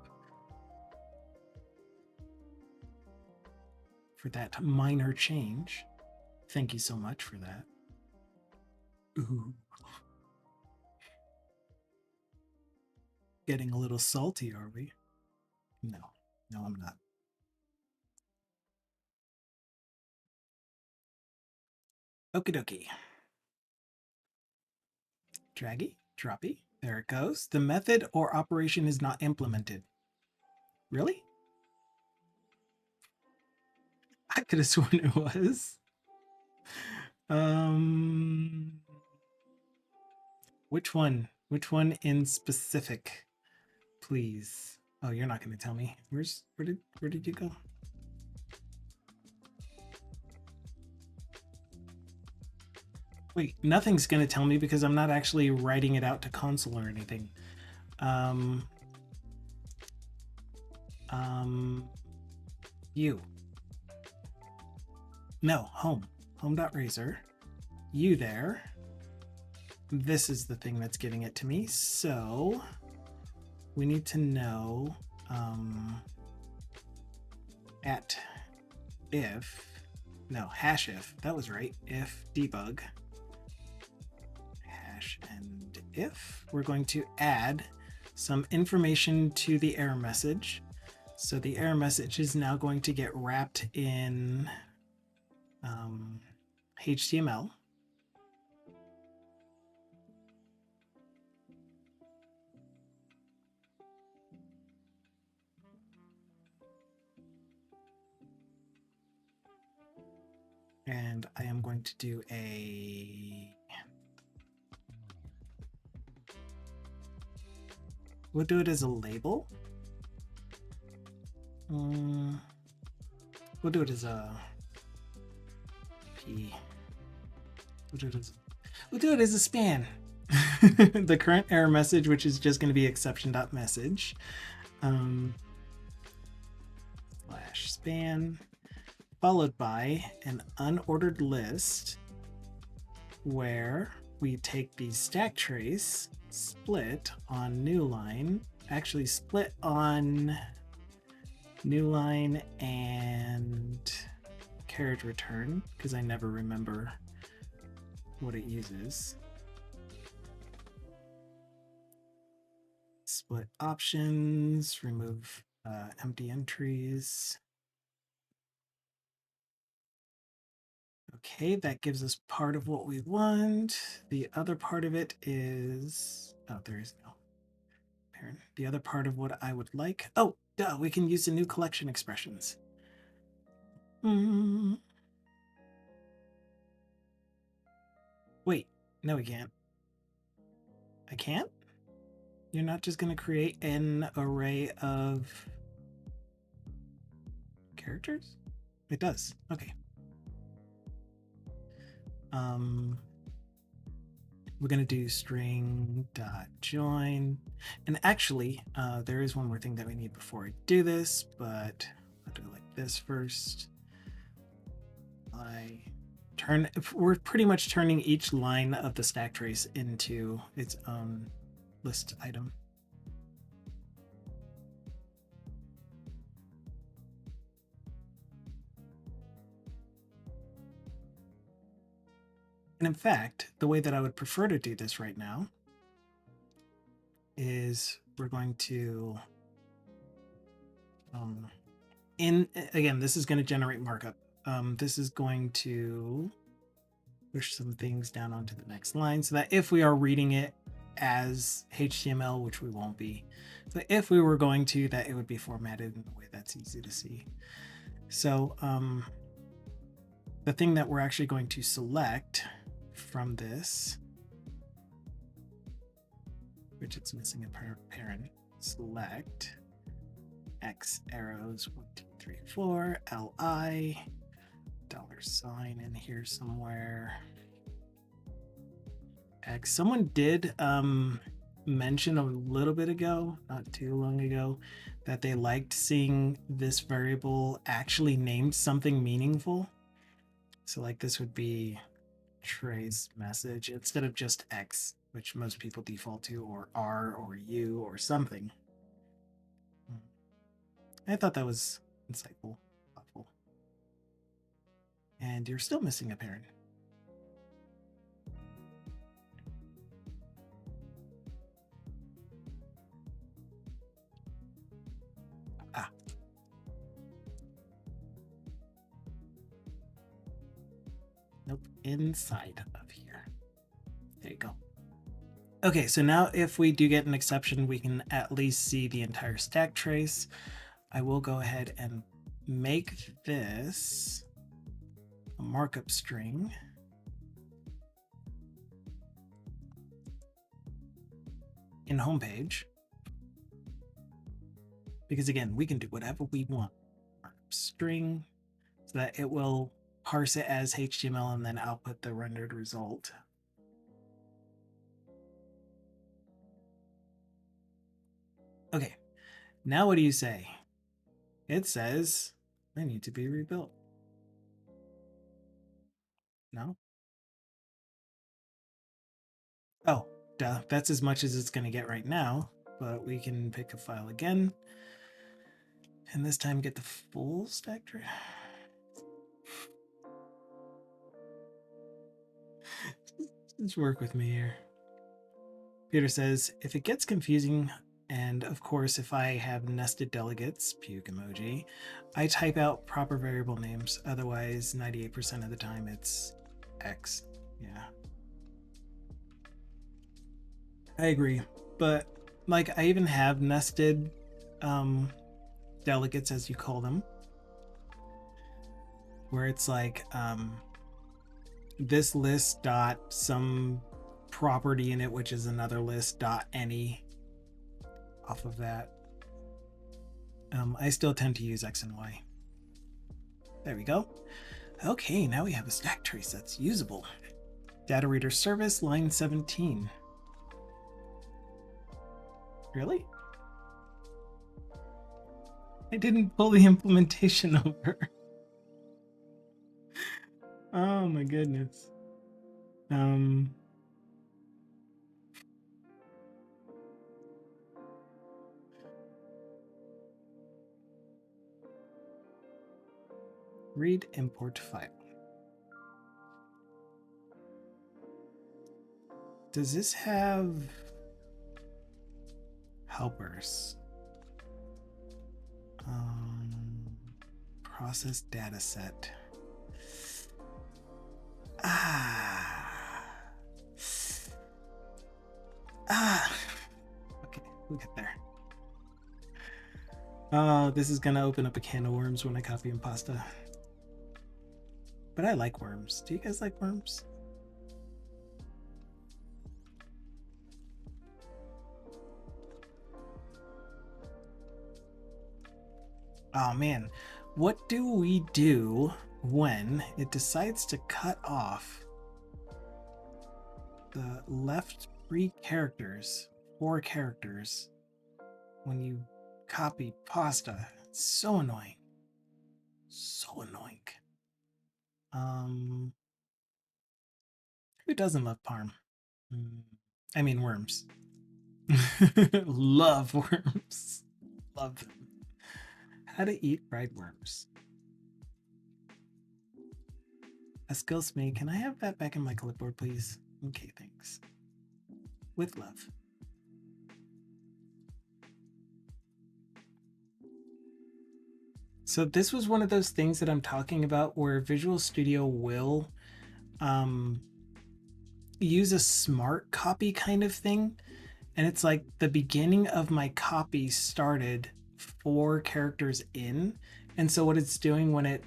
for that minor change. Thank you so much for that. Ooh. Getting a little salty, are we? No, I'm not. Okie dokie. Draggy, droppy. There it goes. The method or operation is not implemented. Really? I could have sworn it was. Which one? Which one in specific, please? Oh, you're not going to tell me. Where did you go? Wait, nothing's going to tell me because I'm not actually writing it out to console or anything. You. No, home. Home.razor. you there, this is the thing that's giving it to me. So we need to know at if, no, hash if, that was right, if debug, hash and if, we're going to add some information to the error message. So the error message is now going to get wrapped in HTML. And I am going to do we'll do it as a label. We'll do it as a P. We'll do it as a span. The current error message, which is just going to be exception.message, slash span, followed by an unordered list where we take the stack trace, split on new line, actually split on new line and carriage return, because I never remember what it uses. Split options, remove empty entries. Okay, that gives us part of what we want. The other part of it is, oh, there is no parent. The other part of what I would like, oh, duh, we can use the new collection expressions. Wait, no, we can't. I can't? You're not just going to create an array of characters? It does. Okay. We're going to do string.join. And actually, there is one more thing that we need before I do this, but I'll do it like this first. We're pretty much turning each line of the stack trace into its own list item. And in fact, the way that I would prefer to do this right now is we're going to, again, this is going to generate markup. This is going to push some things down onto the next line so that if we are reading it as HTML, which we won't be, but if we were going to, that it would be formatted in a way that's easy to see. So the thing that we're actually going to select from this, which it's missing a parent, select X arrows 1, 2, 3, 4, LI, $sign in here somewhere. X. Someone did mention a little bit ago, not too long ago, that they liked seeing this variable actually named something meaningful. So like this would be trace message instead of just X, which most people default to, or R or U or something. I thought that was insightful, thoughtful. And you're still missing a parent. Ah. Nope, inside of here. There you go. Okay, so now if we do get an exception, we can at least see the entire stack trace. I will go ahead and make this a markup string. In homepage. Because again, we can do whatever we want. Markup string, so that it will parse it as HTML and then output the rendered result. Okay, now what do you say? It says, I need to be rebuilt. No? pasta. That's as much as it's going to get right now, but we can pick a file again. And this time get the full stack tray. Just work with me here. Peter says, if it gets confusing, and of course, if I have nested delegates, puke emoji, I type out proper variable names. Otherwise, 98% of the time it's X. Yeah. I agree. But like I even have nested delegates, as you call them, where it's like this list dot some property in it, which is another list dot any off of that. I still tend to use X and Y. There we go. Okay, now we have a stack trace that's usable. Data reader service, line 17. Really? I didn't pull the implementation over. Oh my goodness. Read import file. Does this have helpers? Process data set. Okay, we'll get there. This is gonna open up a can of worms when I copy and pasta. But I like worms. Do you guys like worms? Oh man, what do we do when it decides to cut off the left 4 characters, when you copy pasta? It's so annoying. So annoying. Who doesn't love parm? I mean worms. Love worms. Love them. How to eat fried worms. Skills me. Can I have that back in my clipboard, please? Okay, thanks. With love. So this was one of those things that I'm talking about where Visual Studio will use a smart copy kind of thing. And it's like the beginning of my copy started 4 characters in. And so what it's doing when it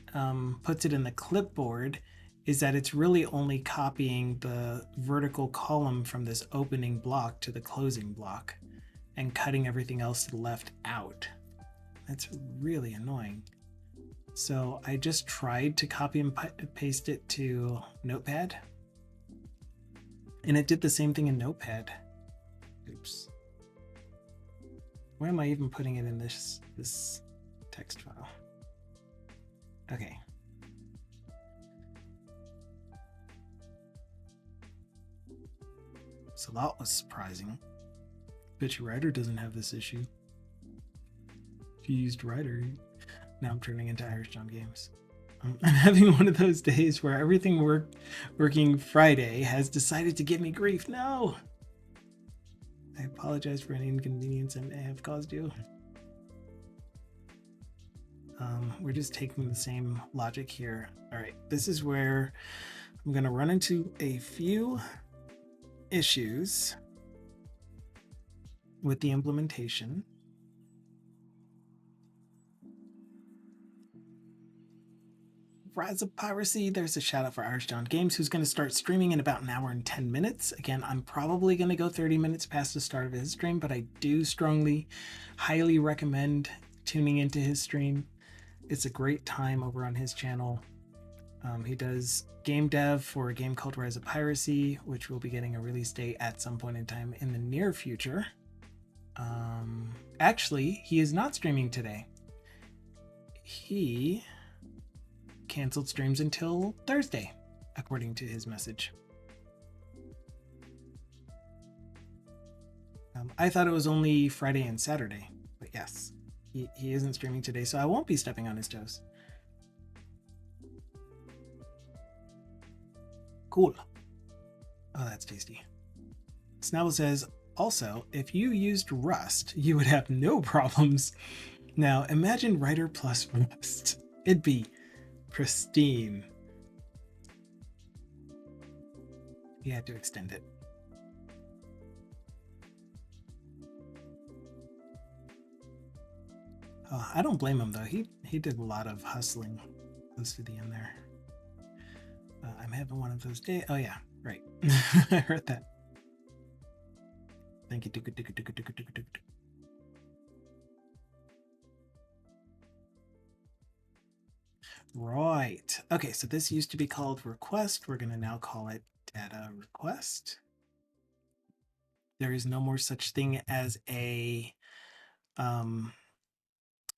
puts it in the clipboard is that it's really only copying the vertical column from this opening block to the closing block and cutting everything else to the left out. That's really annoying. So I just tried to copy and paste it to Notepad, and it did the same thing in Notepad. Oops. Why am I even putting it in this text file? Okay. So that was surprising. Bet your Writer doesn't have this issue. If you used Writer, now I'm turning into Irish John Games. I'm having one of those days where everything working Friday has decided to give me grief. No! I apologize for any inconvenience I may have caused you. We're just taking the same logic here. All right, this is where I'm going to run into a few issues with the implementation. Rise of Piracy, there's a shout out for Irish John Games, who's going to start streaming in about an hour and 10 minutes. Again, I'm probably going to go 30 minutes past the start of his stream, but I do strongly, highly recommend tuning into his stream. It's a great time over on his channel. He does game dev for a game called Rise of Piracy, which will be getting a release date at some point in time in the near future. Actually, he is not streaming today. He canceled streams until Thursday, according to his message. I thought it was only Friday and Saturday, but yes, he isn't streaming today, so I won't be stepping on his toes. Cool. Oh, that's tasty. Snabble says, also, if you used Rust, you would have no problems. Now, imagine Writer plus Rust. It'd be pristine. You had to extend it. Oh, I don't blame him though. He did a lot of hustling close to the end there. I'm having one of those days. Oh yeah, right. I heard that. Thank you. Right. Okay, so this used to be called request. We're going to now call it data request. There is no more such thing as a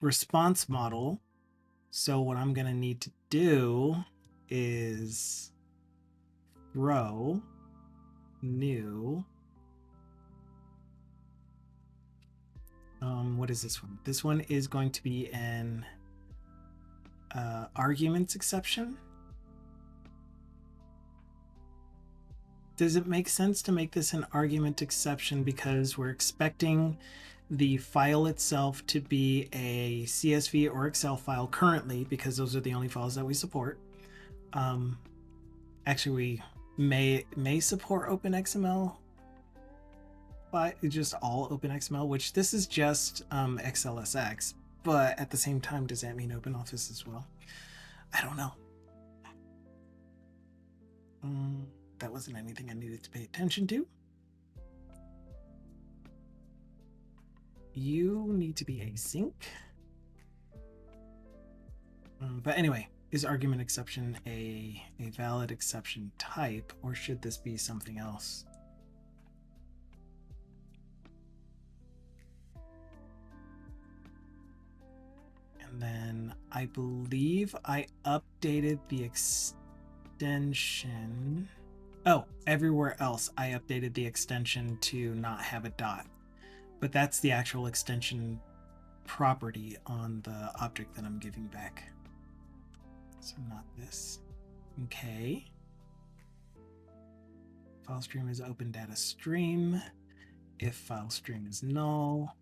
response model. So what I'm going to need to do is throw new. What is this one? This one is going to be an arguments exception. Does it make sense to make this an argument exception because we're expecting the file itself to be a CSV or Excel file currently, because those are the only files that we support. Actually, we may support OpenXML, but just all OpenXML, which this is just XLSX. But at the same time, does that mean OpenOffice as well? I don't know. That wasn't anything I needed to pay attention to. You need to be async. But anyway, is argument exception a valid exception type, or should this be something else? And then I believe I updated the extension. Oh, everywhere else I updated the extension to not have a dot, but that's the actual extension property on the object that I'm giving back. So not this. Okay. File stream is open data stream. If file stream is null,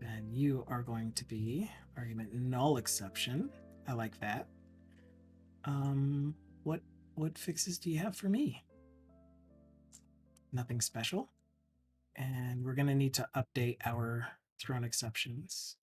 then you are going to be argument null exception. I like that. What fixes do you have for me? Nothing special. And we're going to need to update our thrown exceptions.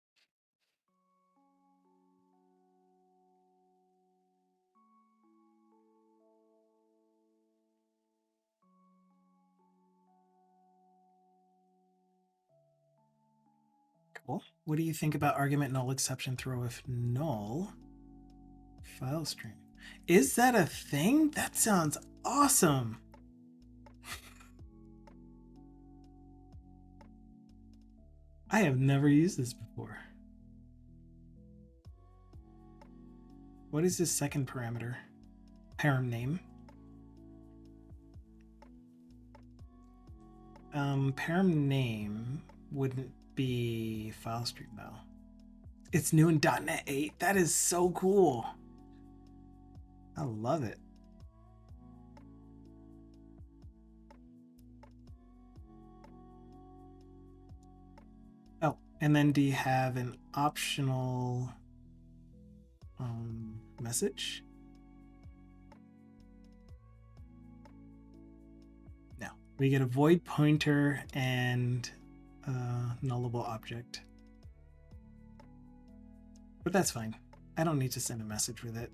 Cool. What do you think about argument null exception throw if null file stream? Is that a thing? That sounds awesome. I have never used this before. What is this second parameter? Param name. Param name wouldn't be file stream though. It's new in .NET 8. That is so cool. I love it. Oh, and then do you have an optional message? No. We get a void pointer and nullable object. But that's fine. I don't need to send a message with it.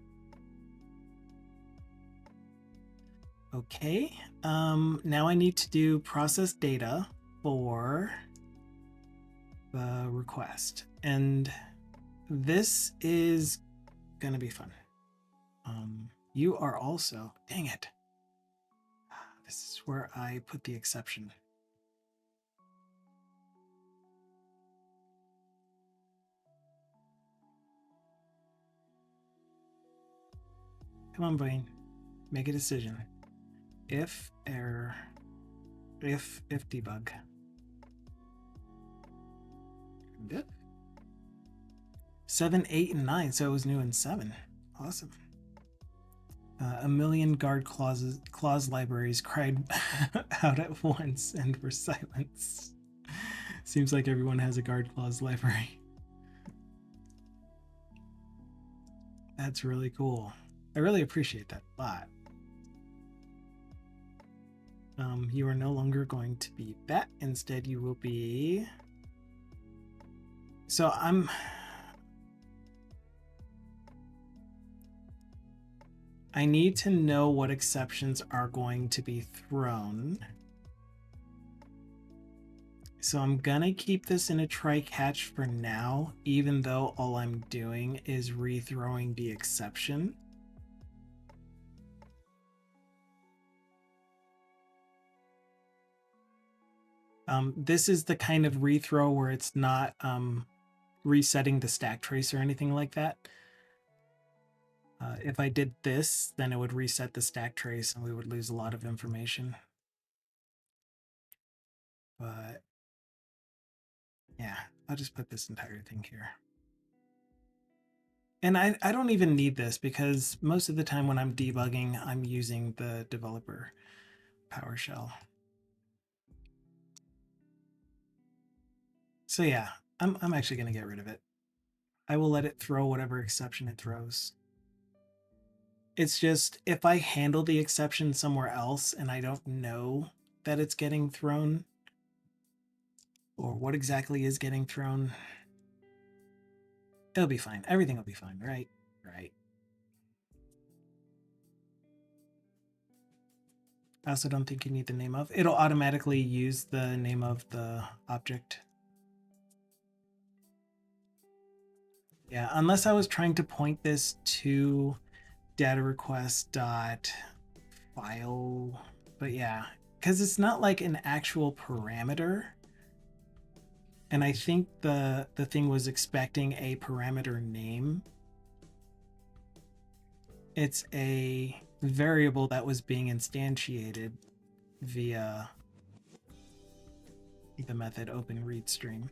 Okay, now I need to do process data for the request. And this is gonna be fun. You are also, dang it. This is where I put the exception. Come on, brain, make a decision. If error if debug. Good. 7, 8, and 9. So it was new in 7. Awesome. A million guard clause libraries cried out at once and were silenced. Seems like everyone has a guard clause library. That's really cool. I really appreciate that a lot. You are no longer going to be that. Instead, you will be. So I need to know what exceptions are going to be thrown. So I'm gonna keep this in a try catch for now, even though all I'm doing is rethrowing the exception. This is the kind of rethrow where it's not resetting the stack trace or anything like that. If I did this, then it would reset the stack trace and we would lose a lot of information. But yeah, I'll just put this entire thing here. And I don't even need this because most of the time when I'm debugging, I'm using the developer PowerShell. So yeah, I'm actually going to get rid of it. I will let it throw whatever exception it throws. It's just if I handle the exception somewhere else and I don't know that it's getting thrown or what exactly is getting thrown, it'll be fine. Everything will be fine, right? Right. I also don't think you need the name of. It'll automatically use the name of the object. Yeah, unless I was trying to point this to data request dot file, but yeah, because it's not like an actual parameter. And I think the thing was expecting a parameter name. It's a variable that was being instantiated via the method openReadStream.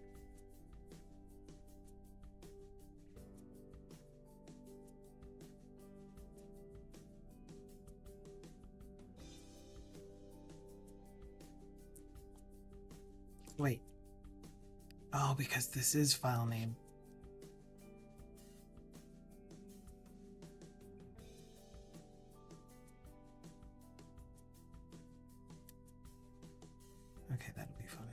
Wait. Oh, because this is file name. Okay, that'll be fun.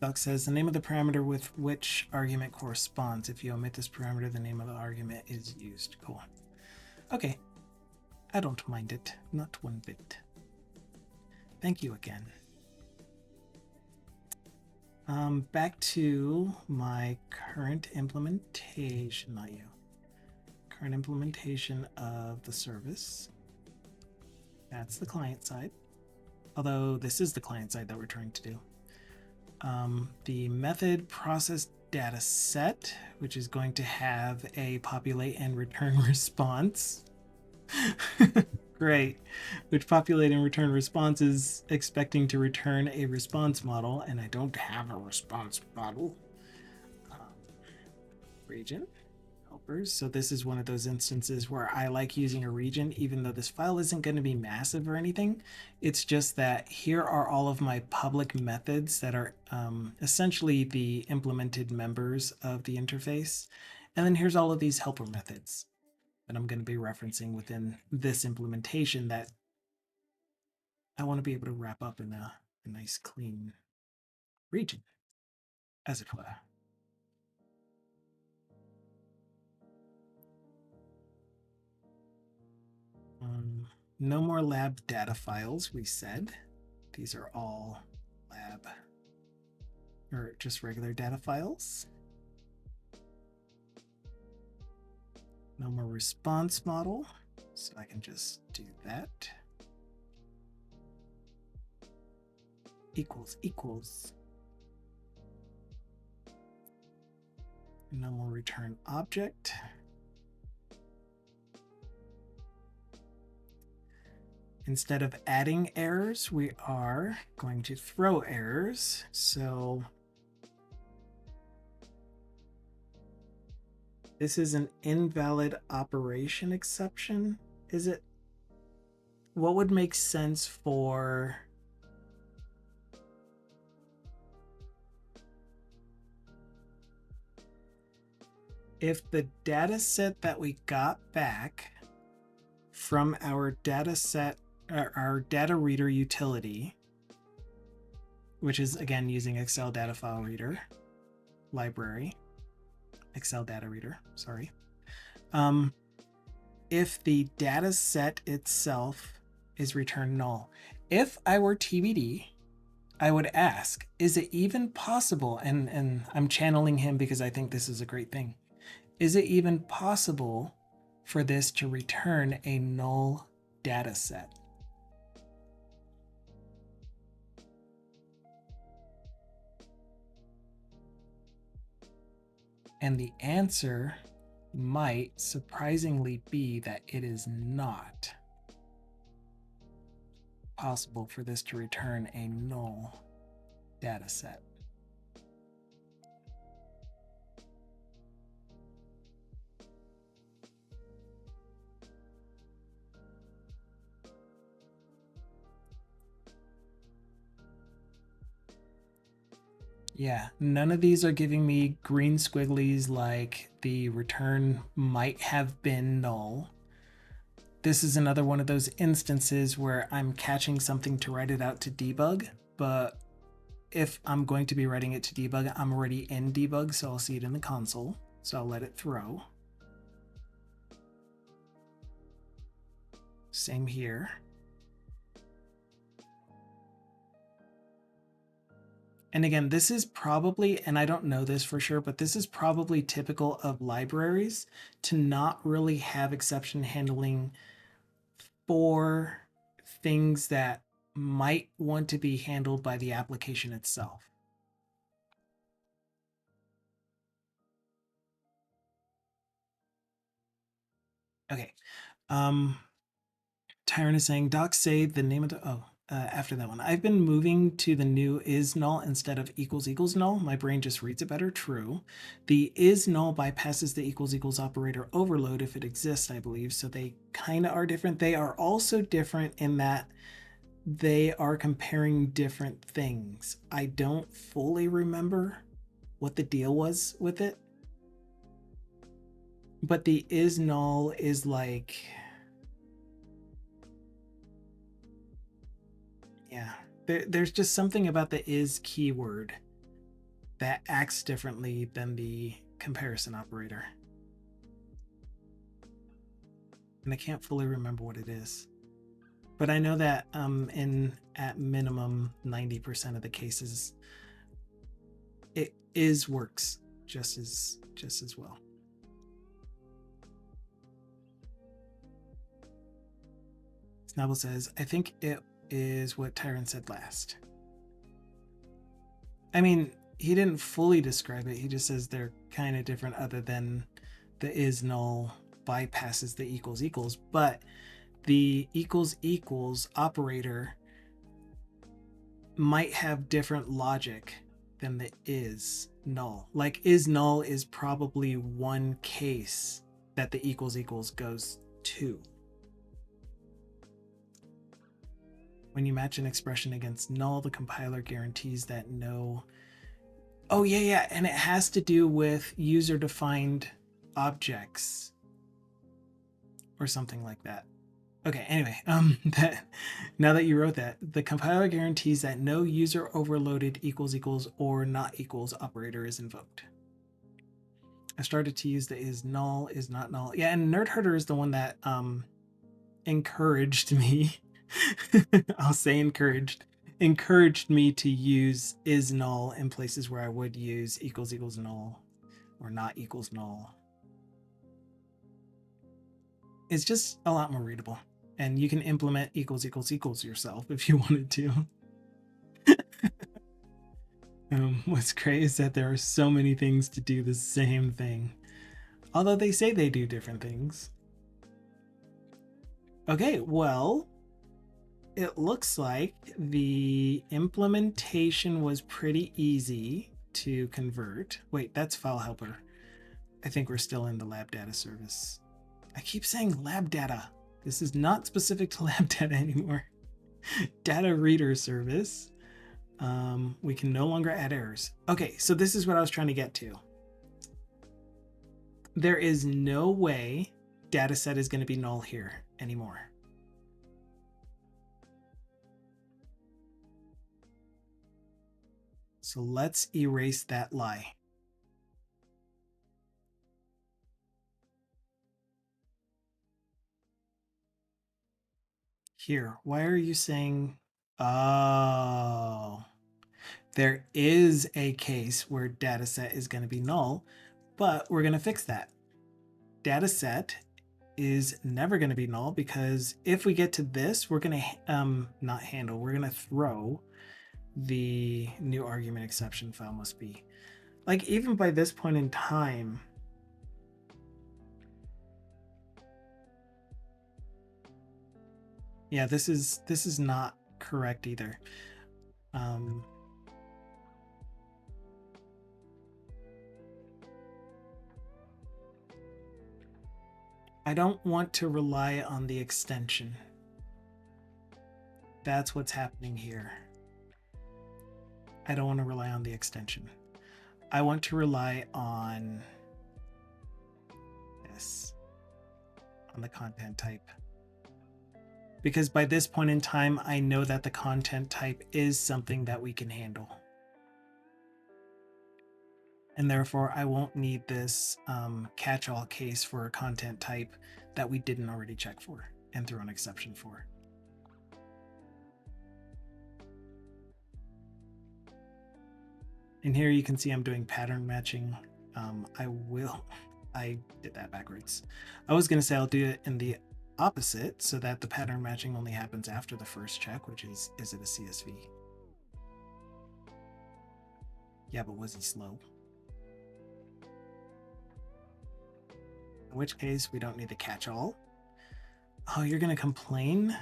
Doc says the name of the parameter with which argument corresponds. If you omit this parameter, the name of the argument is used. Cool. Okay. I don't mind it. Not one bit. Thank you again. Back to my current implementation, not you. Current implementation of the service. That's the client side. Although this is the client side that we're trying to do. The method process data set, which is going to have a populate and return response. Great. Which populate and return response is expecting to return a response model, and I don't have a response model. Region helpers. So this is one of those instances where I like using a region, even though this file isn't going to be massive or anything. It's just that here are all of my public methods that are essentially the implemented members of the interface. And then here's all of these helper methods that I'm going to be referencing within this implementation that I want to be able to wrap up in a nice clean region, as it were. No more lab data files, we said. These are all lab or just regular data files. No more response model, so I can just do that. Equals equals. No more return object. instead of adding errors, we are going to throw errors. So this is an invalid operation exception. Is it? What would make sense for if the data set that we got back from our data set, our data reader utility, which is again using Excel data file reader library, Excel data reader, sorry. If the data set itself is returned null. If I were TBD, I would ask, is it even possible, and I'm channeling him because I think this is a great thing, is it even possible for this to return a null data set? And the answer might surprisingly be that it is not possible for this to return a null data set. Yeah, none of these are giving me green squigglies like the return might have been null. This is another one of those instances where I'm catching something to write it out to debug, but if I'm going to be writing it to debug, I'm already in debug, so I'll see it in the console. So I'll let it throw. Same here. And again, this is probably, and I don't know this for sure, but this is probably typical of libraries to not really have exception handling for things that might want to be handled by the application itself. Okay. Tyron is saying, docs say the name of the, after that one. I've been moving to the new is null instead of equals equals null. My brain just reads it better. True. The is null bypasses the equals equals operator overload if it exists, I believe. So they kind of are different. They are also different in that they are comparing different things. I don't fully remember what the deal was with it. But the is null is like, yeah, there's just something about the is keyword that acts differently than the comparison operator. And I can't fully remember what it is. But I know that in at minimum 90% of the cases, it is works just as well. Snubble says, I think it is what Tyron said last. I mean, he didn't fully describe it. He just says they're kind of different other than the is null bypasses the equals equals, but the equals equals operator might have different logic than the is null. Like is null is probably one case that the equals equals goes to. When you match an expression against null, the compiler guarantees that no... Oh, yeah, and it has to do with user-defined objects or something like that. Okay, anyway, now that you wrote that, the compiler guarantees that no user overloaded equals equals or not equals operator is invoked. I started to use the is null, is not null. Yeah, and NerdHerder is the one that encouraged me. I'll say encouraged me to use is null in places where I would use equals equals null or not equals null. It's just a lot more readable, and you can implement equals equals equals yourself if you wanted to. What's great is that there are so many things to do the same thing, although they say they do different things. Okay, well, it looks like the implementation was pretty easy to convert. Wait, that's file helper. I think we're still in the lab data service. I keep saying lab data. This is not specific to lab data anymore. Data reader service. We can no longer add errors. Okay, so this is what I was trying to get to. There is no way data set is going to be null here anymore. So let's erase that lie. Here, why are you saying, oh, there is a case where data set is going to be null, but we're going to fix that. Data set is never going to be null because if we get to this, we're going to not handle, we're going to throw the new argument exception file must be. Like even by this point in time, yeah, this is not correct either. I don't want to rely on the extension. That's what's happening here. I don't want to rely on the extension. I want to rely on this, on the content type. Because by this point in time, I know that the content type is something that we can handle. And therefore, I won't need this catch-all case for a content type that we didn't already check for and throw an exception for. And here you can see I'm doing pattern matching. I did that backwards. I was going to say I'll do it in the opposite so that the pattern matching only happens after the first check, which is it a CSV? Yeah, but was he slow? In which case we don't need the catch-all. Oh, you're going to complain?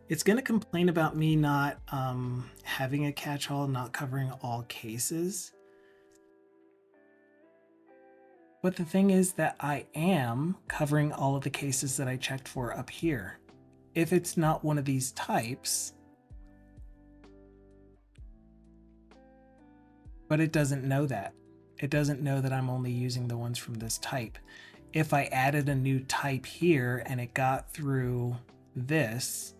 It's going to complain about me not having a catch-all, not covering all cases. But the thing is that I am covering all of the cases that I checked for up here. If it's not one of these types, but it doesn't know that. It doesn't know that I'm only using the ones from this type. If I added a new type here and it got through this,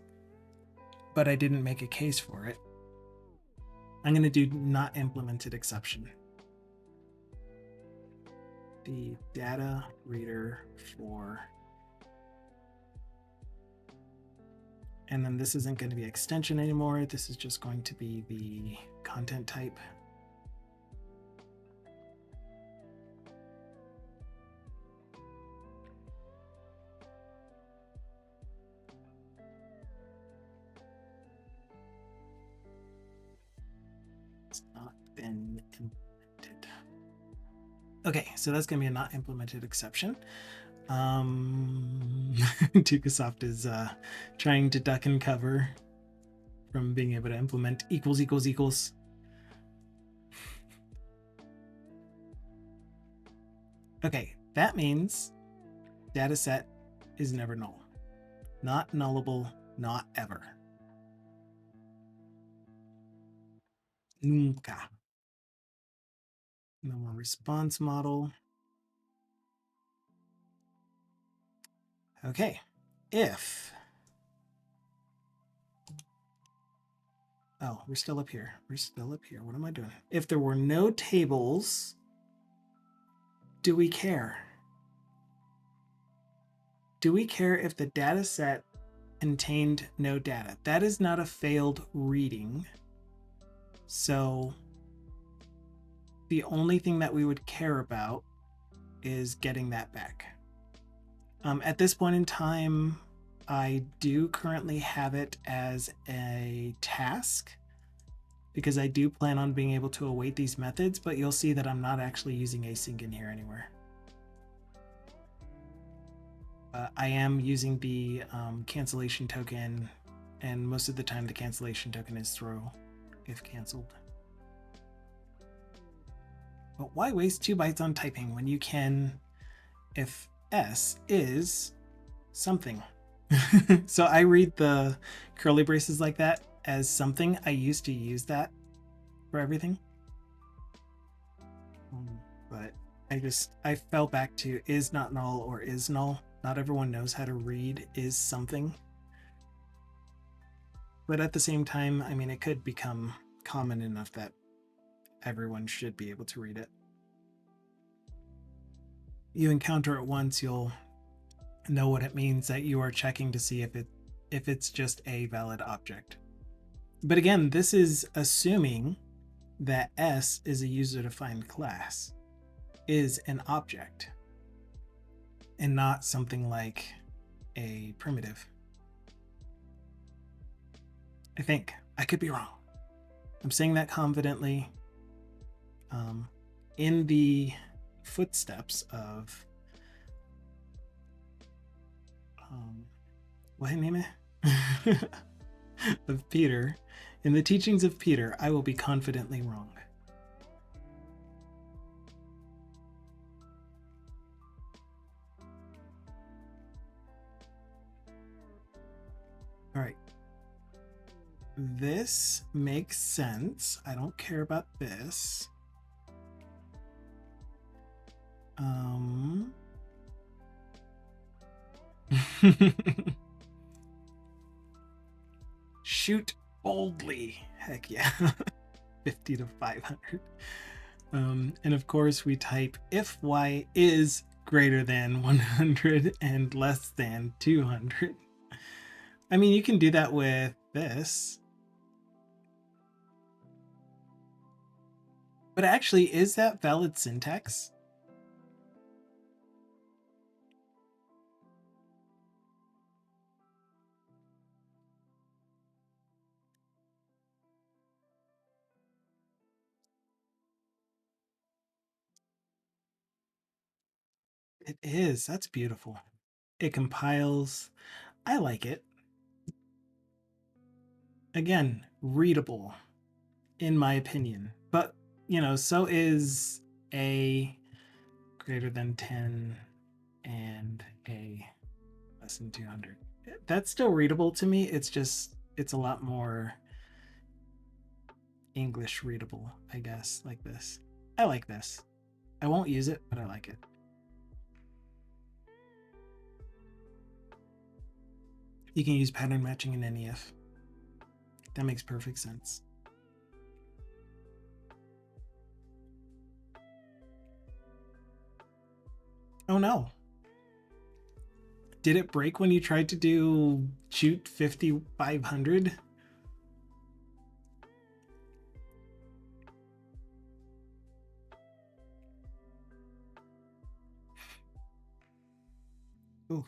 but I didn't make a case for it, I'm going to do not implemented exception. The data reader for, and then this isn't going to be extension anymore. This is just going to be the content type. It's not been implemented. Okay, so that's going to be a not implemented exception. Tukasoft is trying to duck and cover from being able to implement equals equals equals. Okay, that means data set is never null. Not nullable, not ever. Nunca. No more response model. Okay, if, oh, we're still up here. We're still up here. What am I doing? If there were no tables, do we care? Do we care if the data set contained no data? That is not a failed reading. So the only thing that we would care about is getting that back. At this point in time, I do currently have it as a task because I do plan on being able to await these methods, but you'll see that I'm not actually using async in here anywhere. I am using the cancellation token, and most of the time the cancellation token is throw if canceled. But why waste 2 bytes on typing when you can, if S is something? So I read the curly braces like that as something. I used to use that for everything. But I fell back to is not null or is null. Not everyone knows how to read is something. But at the same time, I mean, it could become common enough that everyone should be able to read it. You encounter it once, you'll know what it means that you are checking to see if it's just a valid object. But again, this is assuming that S is a user-defined class, is an object, and not something like a primitive. I think. I could be wrong. I'm saying that confidently. In the footsteps of what name it? Of Peter, in the teachings of Peter, I will be confidently wrong. All right. This makes sense. I don't care about this. Shoot boldly. Heck yeah. 50 to 500. And of course we type if y is greater than 100 and less than 200. I mean, you can do that with this. But actually, is that valid syntax? It is. That's beautiful. It compiles. I like it. Again, readable, in my opinion. But, you know, so is a greater than 10 and a less than 200. That's still readable to me. It's just, it's a lot more English readable, I guess, like this. I like this. I won't use it, but I like it. You can use pattern matching in any if. That makes perfect sense. Oh no. Did it break when you tried to do shoot 5500? Ooh.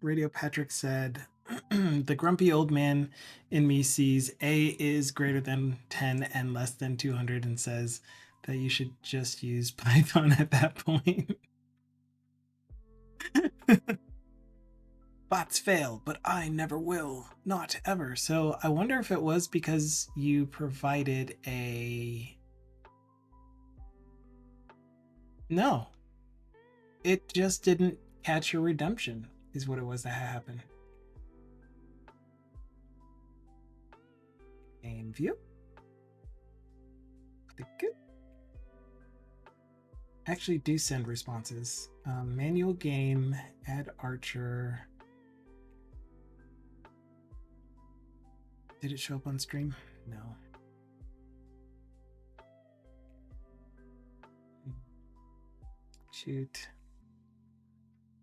Radio Patrick said, the grumpy old man in me sees A is greater than 10 and less than 200 and says that you should just use Python at that point. Bots fail, but I never will. Not ever. So I wonder if it was because you provided a... No. It just didn't catch your redemption, is what it was that happened. Game view. Click it. Actually do send responses. Manual game, add Archer. Did it show up on stream? No. Shoot.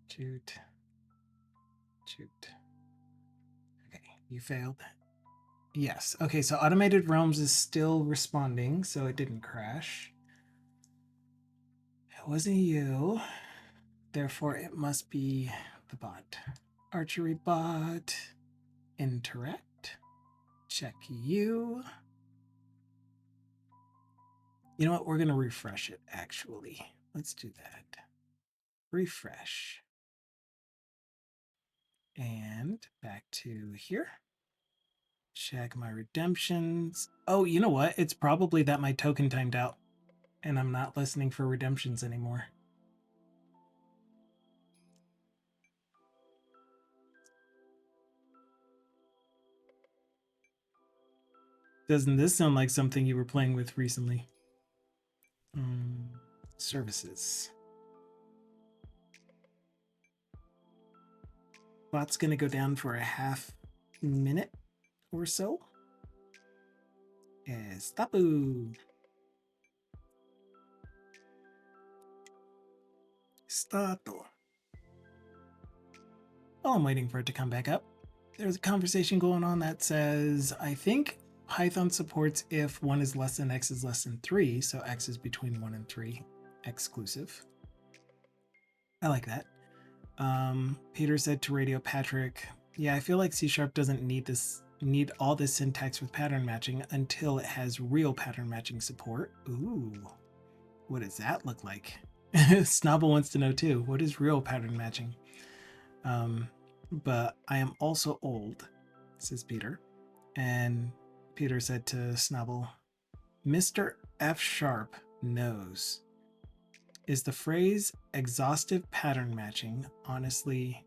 Shoot. Shoot. Okay, you failed. Yes. Okay, so Automated Realms is still responding, so it didn't crash. It wasn't you. Therefore, it must be the bot. Archery bot, interact, check you. You know what? We're going to refresh it, actually. Let's do that. Refresh. And back to here. Check my redemptions. Oh, you know what? It's probably that my token timed out and I'm not listening for redemptions anymore. Doesn't this sound like something you were playing with recently? Services. Bot's going to go down for a half minute or so. Stapu. Stato. While I'm waiting for it to come back up, there's a conversation going on that says, I think Python supports if 1 is less than x is less than 3, so x is between 1 and 3, exclusive. I like that. Peter said to Radio Patrick, yeah, I feel like C# doesn't need all this syntax with pattern matching until it has real pattern matching support. Ooh, what does that look like? Snobble wants to know too, what is real pattern matching? But I am also old, says Peter. And Peter said to Snobble, Mr. F# knows. Is the phrase exhaustive pattern matching? Honestly,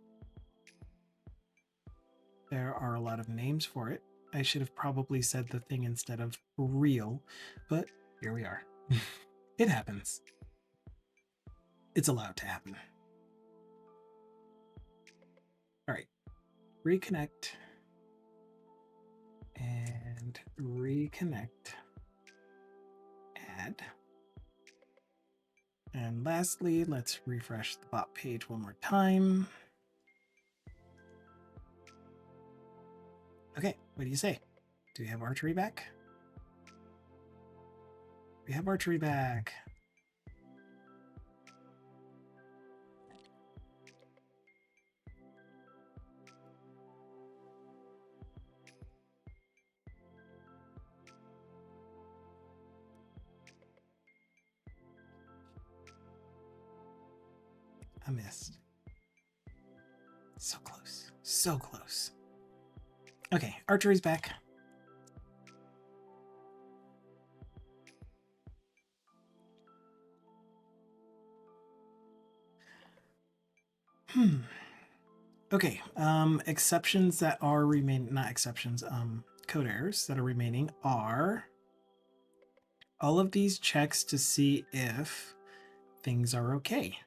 there are a lot of names for it. I should have probably said the thing instead of real, but here we are. It happens. It's allowed to happen. All right, reconnect and reconnect. Add. And lastly, let's refresh the bot page one more time. Okay, what do you say? Do we have archery back? We have archery back. I missed. So close. So close. Okay, archery's back. Okay, exceptions that are not exceptions, code errors that are remaining are all of these checks to see if things are okay.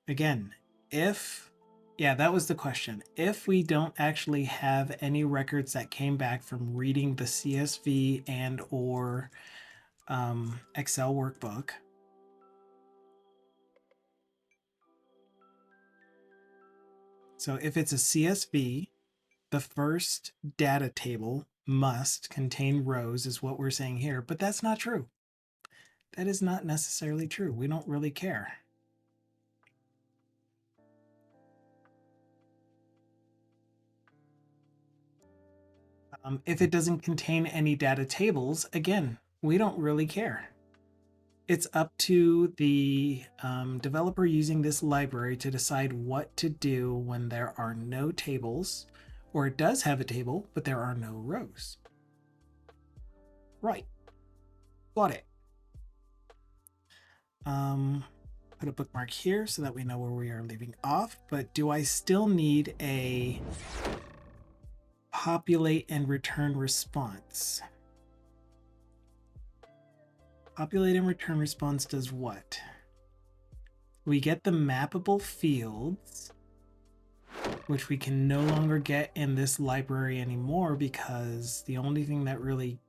Again, yeah, that was the question. If we don't actually have any records that came back from reading the CSV and or Excel workbook, so if it's a CSV, the first data table must contain rows is what we're saying here, but that's not true. That is not necessarily true. We don't really care. If it doesn't contain any data tables, again, we don't really care. It's up to the developer using this library to decide what to do when there are no tables, or it does have a table, but there are no rows. Right. Got it. Put a bookmark here so that we know where we are leaving off, but do I still need a populate and return response? Populate and return response does what? We get the mappable fields, which we can no longer get in this library anymore because the only thing that really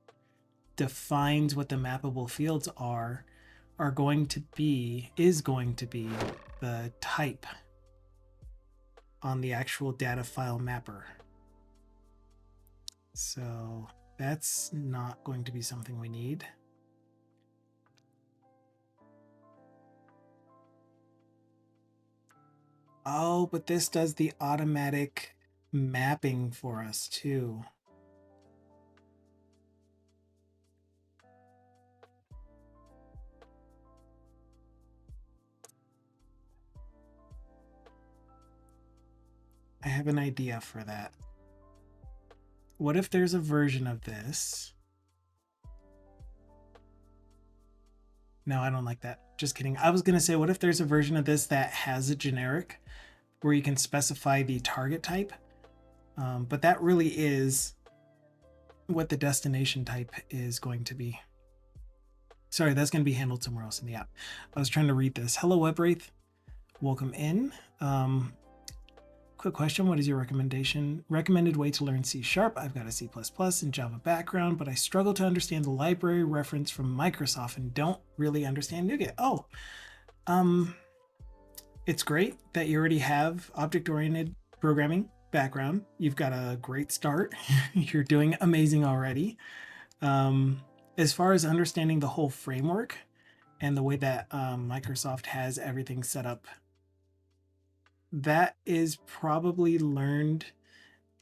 defines what the mappable fields is going to be the type on the actual data file mapper. So that's not going to be something we need. Oh, but this does the automatic mapping for us too. I have an idea for that. What if there's a version of this? No, I don't like that. Just kidding. I was going to say, what if there's a version of this that has a generic where you can specify the target type? But that really is what the destination type is going to be. Sorry, that's going to be handled somewhere else in the app. I was trying to read this. Hello, WebWraith. Welcome in. Quick question. What is your recommended way to learn C#? I've got a C++ and Java background, but I struggle to understand the library reference from Microsoft and don't really understand NuGet. Oh, it's great that you already have object-oriented programming background. You've got a great start. You're doing amazing already. As far as understanding the whole framework and the way that Microsoft has everything set up, that is probably learned,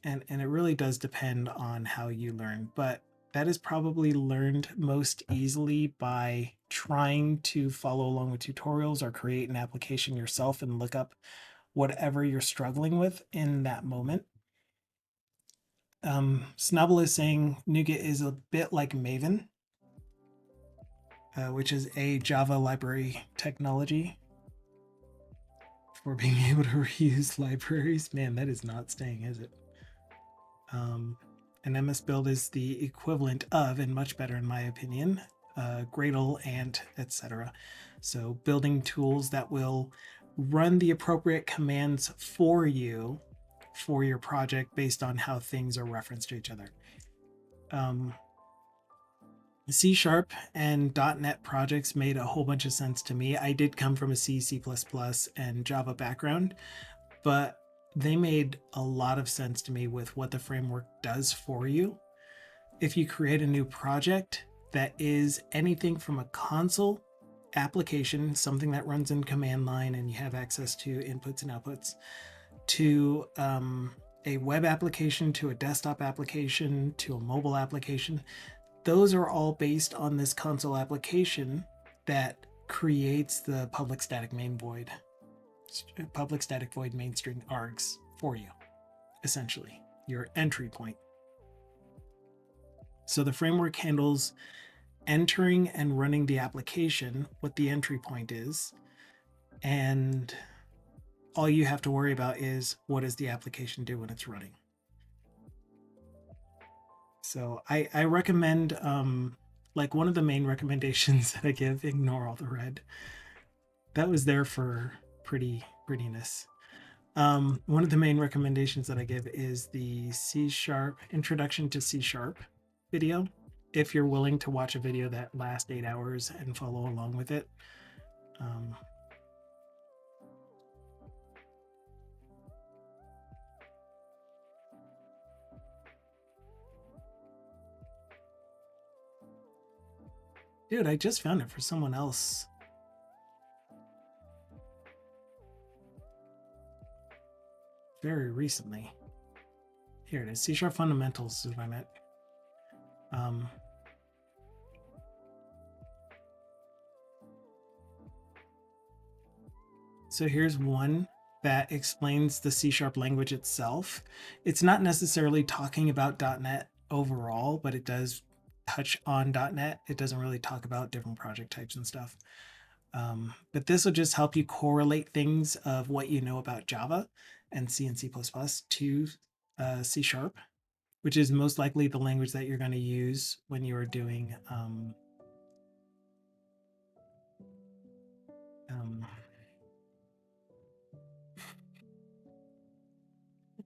and it really does depend on how you learn, but that is probably learned most easily by trying to follow along with tutorials or create an application yourself and look up whatever you're struggling with in that moment. Snubble is saying NuGet is a bit like Maven, which is a Java library technology for being able to reuse libraries. Man, that is not staying, is it? An MS build is the equivalent of, and much better in my opinion, Gradle, Ant, etc. So building tools that will run the appropriate commands for you for your project based on how things are referenced to each other. C# and .NET projects made a whole bunch of sense to me. I did come from a C, C++, and Java background, but they made a lot of sense to me with what the framework does for you. If you create a new project that is anything from a console application, something that runs in command line and you have access to inputs and outputs, to a web application, to a desktop application, to a mobile application, those are all based on this console application that creates the public static void main string args for you, essentially your entry point. So the framework handles entering and running the application, what the entry point is, and all you have to worry about is what does the application do when it's running. So I recommend, like one of the main recommendations that I give, ignore all the red. That was there for prettiness. One of the main recommendations that I give is the C# introduction to C# video. If you're willing to watch a video that lasts 8 hours and follow along with it. Dude, I just found it for someone else. Very recently. Here it is. C# fundamentals is what I meant. So here's one that explains the C# language itself. It's not necessarily talking about .NET overall, but it does touch on .NET. It doesn't really talk about different project types and stuff. But this will just help you correlate things of what you know about Java and C and C++ to C#, which is most likely the language that you're going to use when you are doing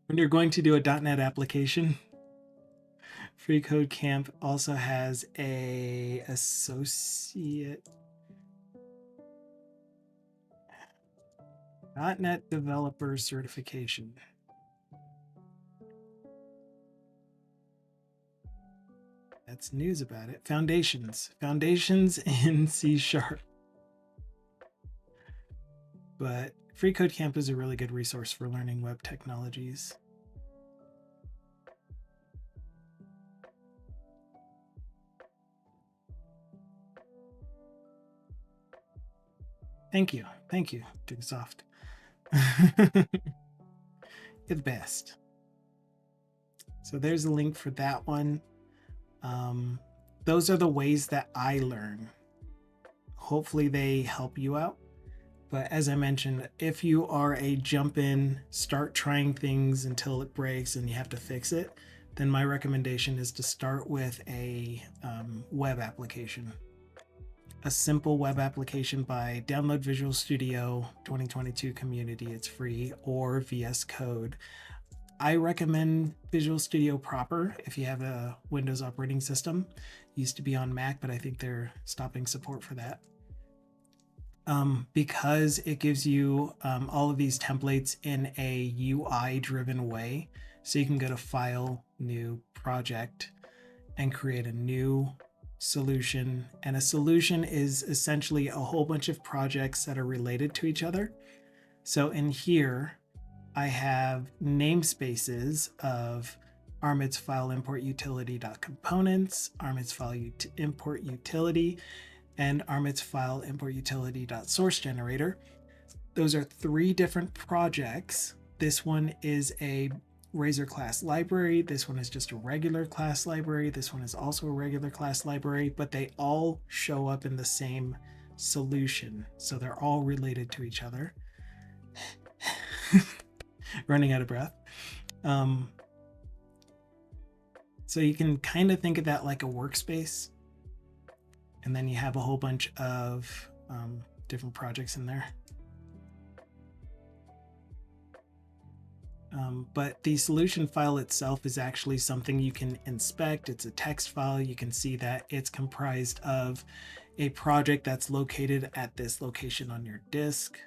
when you're going to do a .NET application. Free Code Camp also has a associate .NET developer certification. That's news about it. Foundations in C#. But Free Code Camp is a really good resource for learning web technologies. Thank you. Thank you, Dugsoft. You're the best. So there's a link for that one. Those are the ways that I learn. Hopefully they help you out. But as I mentioned, if you are a jump in, start trying things until it breaks and you have to fix it, then my recommendation is to start with a web application. A simple web application by download Visual Studio 2022 Community, it's free, or VS Code. I recommend Visual Studio proper if you have a Windows operating system. It used to be on Mac, but I think they're stopping support for that. Because it gives you all of these templates in a UI driven way. So you can go to File, New, Project, and create a new solution. And a solution is essentially a whole bunch of projects that are related to each other. So in here, I have namespaces of Armid's file import utility.components, Armid's file import utility, and Armid's file import utility.source generator. Those are 3 different projects. This one is a Razor class library. This one is just a regular class library. This one is also a regular class library, but they all show up in the same solution. So they're all related to each other. Running out of breath. So you can kind of think of that like a workspace. And then you have a whole bunch of different projects in there. But the solution file itself is actually something you can inspect. It's a text file. You can see that it's comprised of a project that's located at this location on your disk.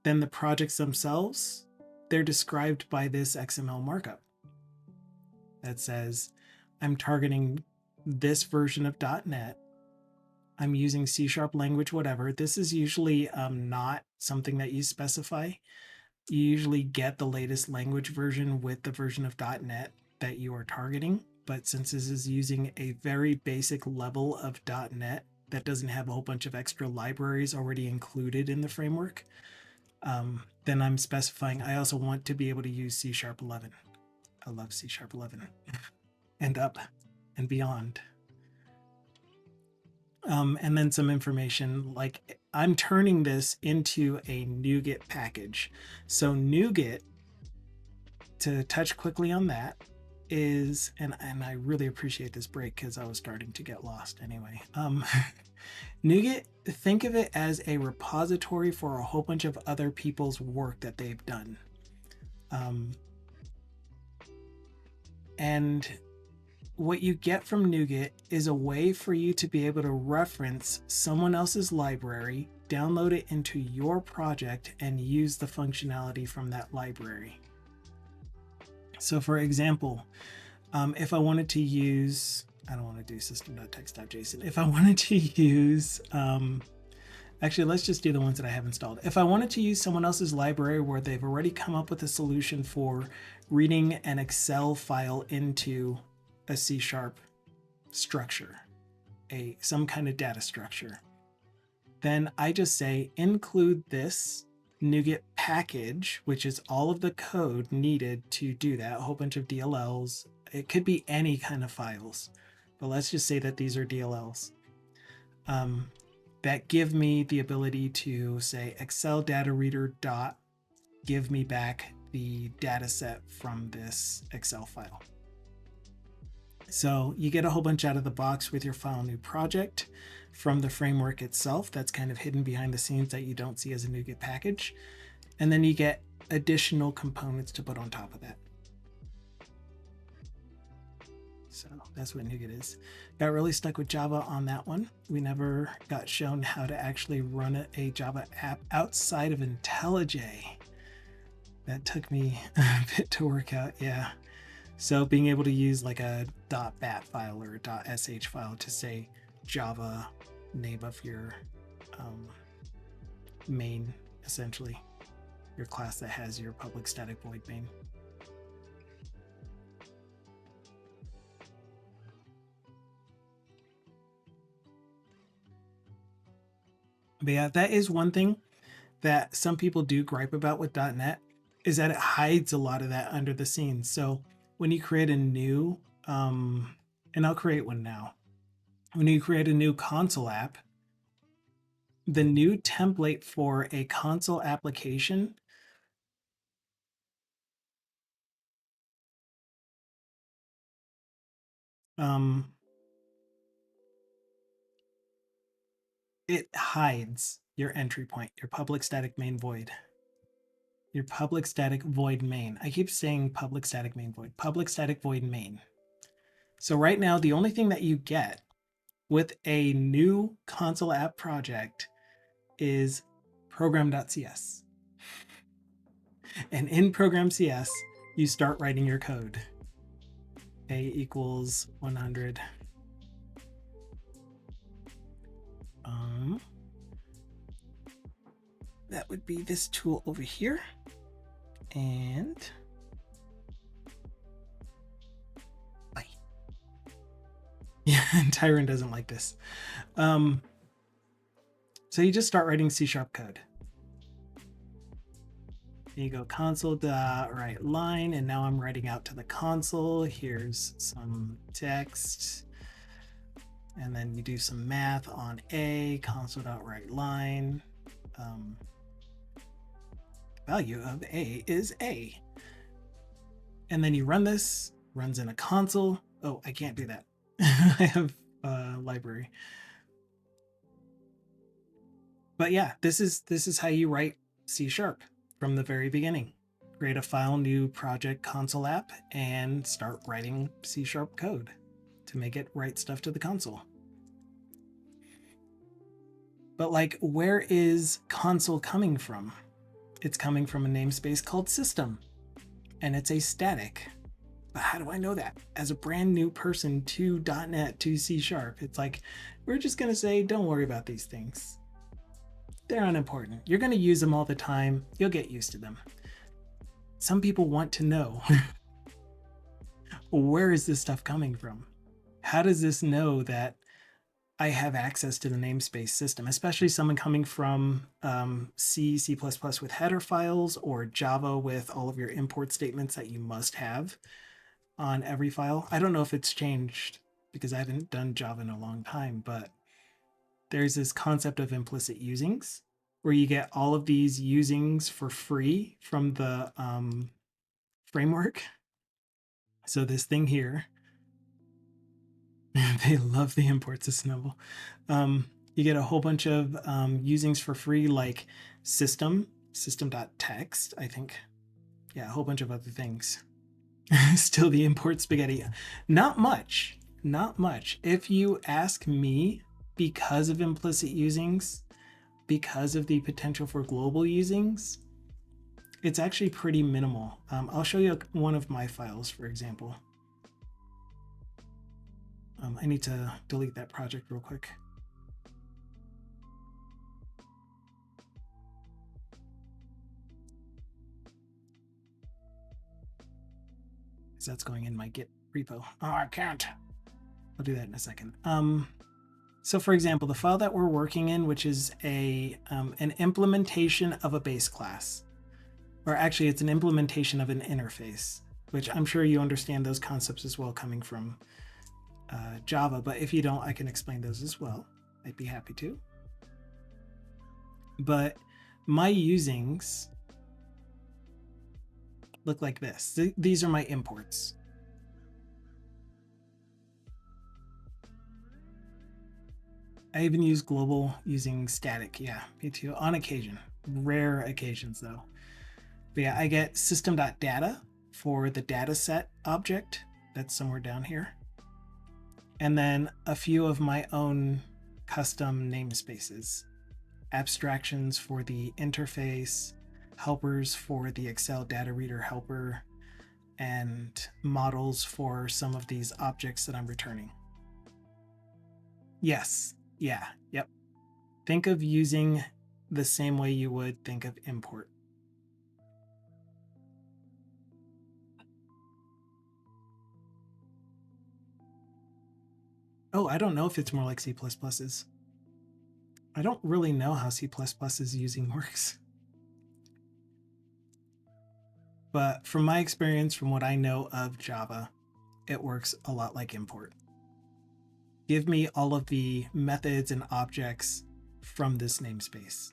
Then the projects themselves, they're described by this XML markup that says, I'm targeting this version of .NET. I'm using C# language, whatever. This is usually not something that you specify. You usually get the latest language version with the version of .NET that you are targeting. But since this is using a very basic level of .NET that doesn't have a whole bunch of extra libraries already included in the framework, then I'm specifying I also want to be able to use C#11. I love C#11 and up and beyond. And then some information like I'm turning this into a NuGet package. So NuGet, to touch quickly on that, is, and I really appreciate this break because I was starting to get lost anyway. NuGet, think of it as a repository for a whole bunch of other people's work that they've done. And what you get from NuGet is a way for you to be able to reference someone else's library, download it into your project, and use the functionality from that library. So for example, if I wanted to use, I don't want to do system.text.json. If I wanted to use, actually, let's just do the ones that I have installed. If I wanted to use someone else's library where they've already come up with a solution for reading an Excel file into a C# structure, some kind of data structure, then I just say include this NuGet package, which is all of the code needed to do that, a whole bunch of DLLs. It could be any kind of files, but let's just say that these are DLLs that give me the ability to say Excel data reader dot give me back the data set from this Excel file. So you get a whole bunch out of the box with your file new project from the framework itself that's kind of hidden behind the scenes that you don't see as a NuGet package. And then you get additional components to put on top of that. So that's what NuGet is. Got really stuck with Java on that one. We never got shown how to actually run a Java app outside of IntelliJ. That took me a bit to work out, yeah. So being able to use like a .bat file or a .sh file to say Java name of your main essentially, your class that has your public static void main. But yeah, that is one thing that some people do gripe about with .NET, is that it hides a lot of that under the scenes. So when you create a new, and I'll create one now, when you create a new console app, the new template for a console application it hides your entry point, your public static main void. Your public static void main. I keep saying public static main void. Public static void main. So right now, the only thing that you get with a new console app project is program.cs. And in program.cs, you start writing your code. A equals 100. That would be this tool over here. And yeah, Tyron doesn't like this. So you just start writing C# code. You go console.write line, and now I'm writing out to the console. Here's some text. And then you do some math on A, console.write line. Value of A is A. And then you run this, runs in a console. Oh, I can't do that. I have a library. But yeah, this is how you write C# from the very beginning. Create a file, new project, console app, and start writing C# code to make it write stuff to the console. But like, where is console coming from? It's coming from a namespace called system, and it's a static. But how do I know that? As a brand new person to .NET, to C#, it's like, we're just gonna say, don't worry about these things. They're unimportant. You're gonna use them all the time. You'll get used to them. Some people want to know, where is this stuff coming from? How does this know that I have access to the namespace system, especially someone coming from C, C++ with header files, or Java with all of your import statements that you must have on every file. I don't know if it's changed because I haven't done Java in a long time, but there's this concept of implicit usings where you get all of these usings for free from the framework. So this thing here, they love the import system. You get a whole bunch of usings for free, like system.text, I think. Yeah, a whole bunch of other things. Still the import spaghetti. Not much. If you ask me, because of implicit usings, because of the potential for global usings, it's actually pretty minimal. I'll show you one of my files, for example. I need to delete that project real quick. Because that's going in my Git repo. Oh, I can't. I'll do that in a second. So for example, the file that we're working in, which is an implementation of a base class, or actually it's an implementation of an interface, which I'm sure you understand those concepts as well coming from Java, but if you don't, I can explain those as well. I'd be happy to. But my usings look like this. These are my imports. I even use global using static. Yeah, me too, on occasion. Rare occasions though. But yeah, I get system.data for the dataset object that's somewhere down here. And then a few of my own custom namespaces. Abstractions for the interface, helpers for the Excel data reader helper, and models for some of these objects that I'm returning. Yes. Yeah. Yep. Think of using the same way you would think of import. Oh, I don't know if it's more like C++ is. I don't really know how C++ is using works. But from my experience, from what I know of Java, it works a lot like import. Give me all of the methods and objects from this namespace.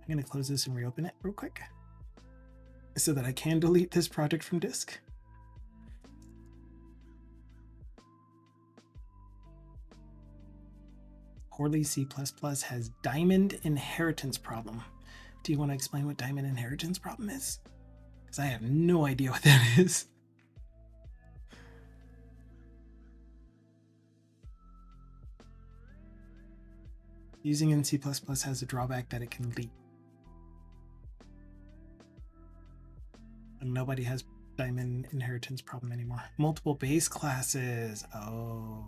I'm going to close this and reopen it real quick so that I can delete this project from disk. Poorly C++ has diamond inheritance problem. Do you want to explain what diamond inheritance problem is? Because I have no idea what that is. Using in C++ has a drawback that it can leak. And nobody has diamond inheritance problem anymore. Multiple base classes. Oh.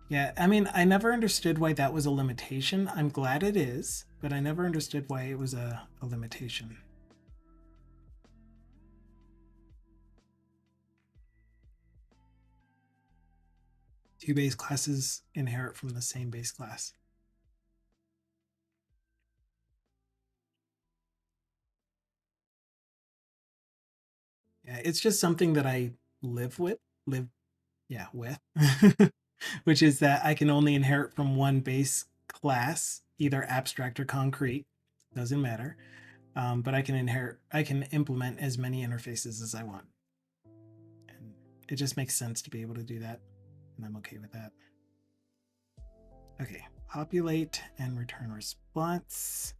Yeah, I mean, I never understood why that was a limitation. I'm glad it is, but I never understood why it was a limitation. Two base classes inherit from the same base class. Yeah, it's just something that I live with, which is that I can only inherit from one base class, either abstract or concrete, doesn't matter. But I can implement as many interfaces as I want. And it just makes sense to be able to do that, and I'm okay with that. Okay, populate and return response.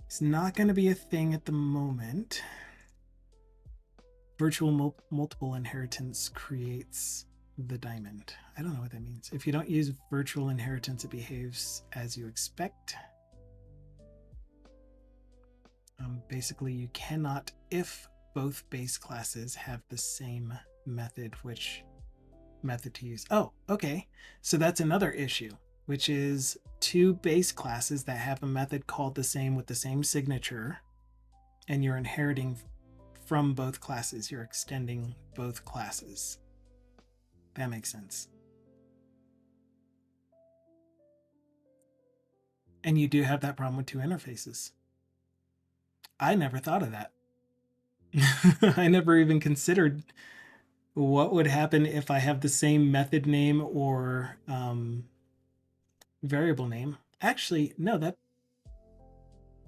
It's not going to be a thing at the moment. Virtual multiple inheritance creates the diamond. I don't know what that means. If you don't use virtual inheritance, it behaves as you expect. Basically, you cannot, if both base classes have the same method, which method to use. Oh, okay. So that's another issue, which is two base classes that have a method called the same with the same signature, and you're inheriting from both classes. You're extending both classes. That makes sense. And you do have that problem with two interfaces. I never thought of that. I never even considered what would happen if I have the same method name or variable name. Actually, no,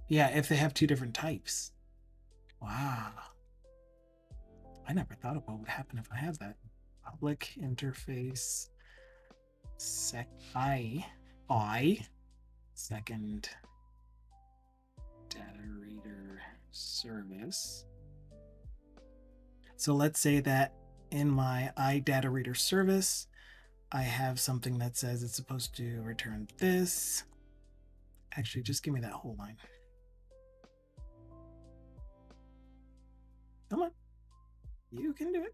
yeah, if they have two different types. Wow. I never thought of what would happen if I have that. Public interface I second data reader service. So let's say that in my iData reader service, I have something that says it's supposed to return this. Actually, just give me that whole line. Come on, you can do it.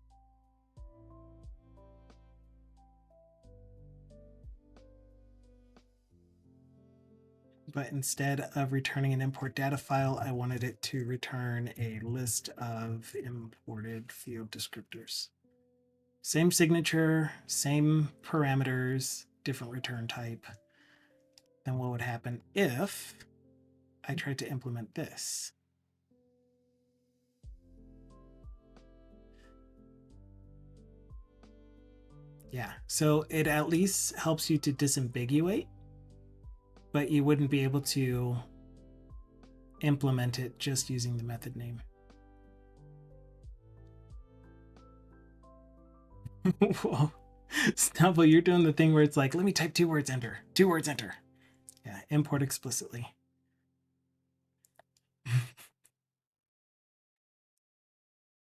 But instead of returning an import data file, I wanted it to return a list of imported field descriptors. Same signature, same parameters, different return type. Then what would happen if I tried to implement this? Yeah, so it at least helps you to disambiguate, but you wouldn't be able to implement it just using the method name. Whoa. Snubble, you're doing the thing where it's like, let me type 2 words, enter. 2 words, enter. Yeah, import explicitly.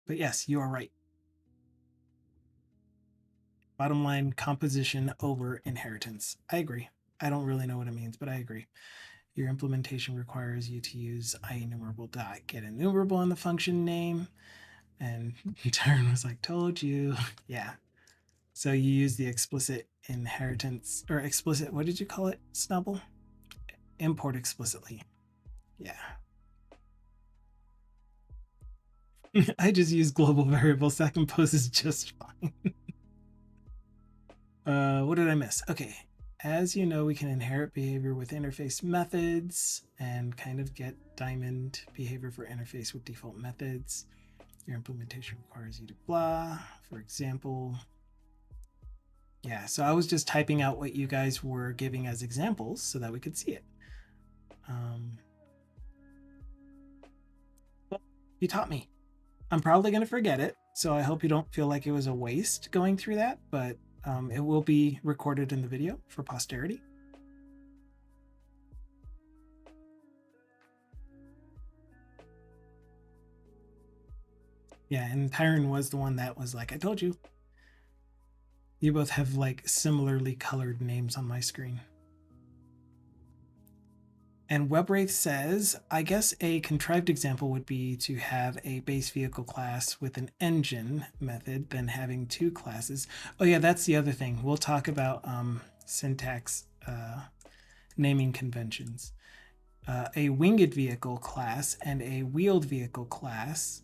But yes, you are right. Bottom line, composition over inheritance. I agree. I don't really know what it means, but I agree. Your implementation requires you to use IEnumerable dot get enumerable in the function name. And Tyron was like, told you. Yeah. So you use the explicit inheritance, or explicit, what did you call it, Snubble? Import explicitly. Yeah. I just use global variables. That composes just fine. What did I miss? Okay. As you know, we can inherit behavior with interface methods and kind of get diamond behavior for interface with default methods. Your implementation requires you to blah. For example, yeah, so I was just typing out what you guys were giving as examples so that we could see it. Well, you taught me. I'm probably going to forget it, so I hope you don't feel like it was a waste going through that, but it will be recorded in the video for posterity. Yeah, and Tyron was the one that was like, I told you. You both have like similarly colored names on my screen. And WebWraith says, I guess a contrived example would be to have a base vehicle class with an engine method, then having two classes. Oh yeah, that's the other thing. We'll talk about syntax naming conventions. A winged vehicle class and a wheeled vehicle class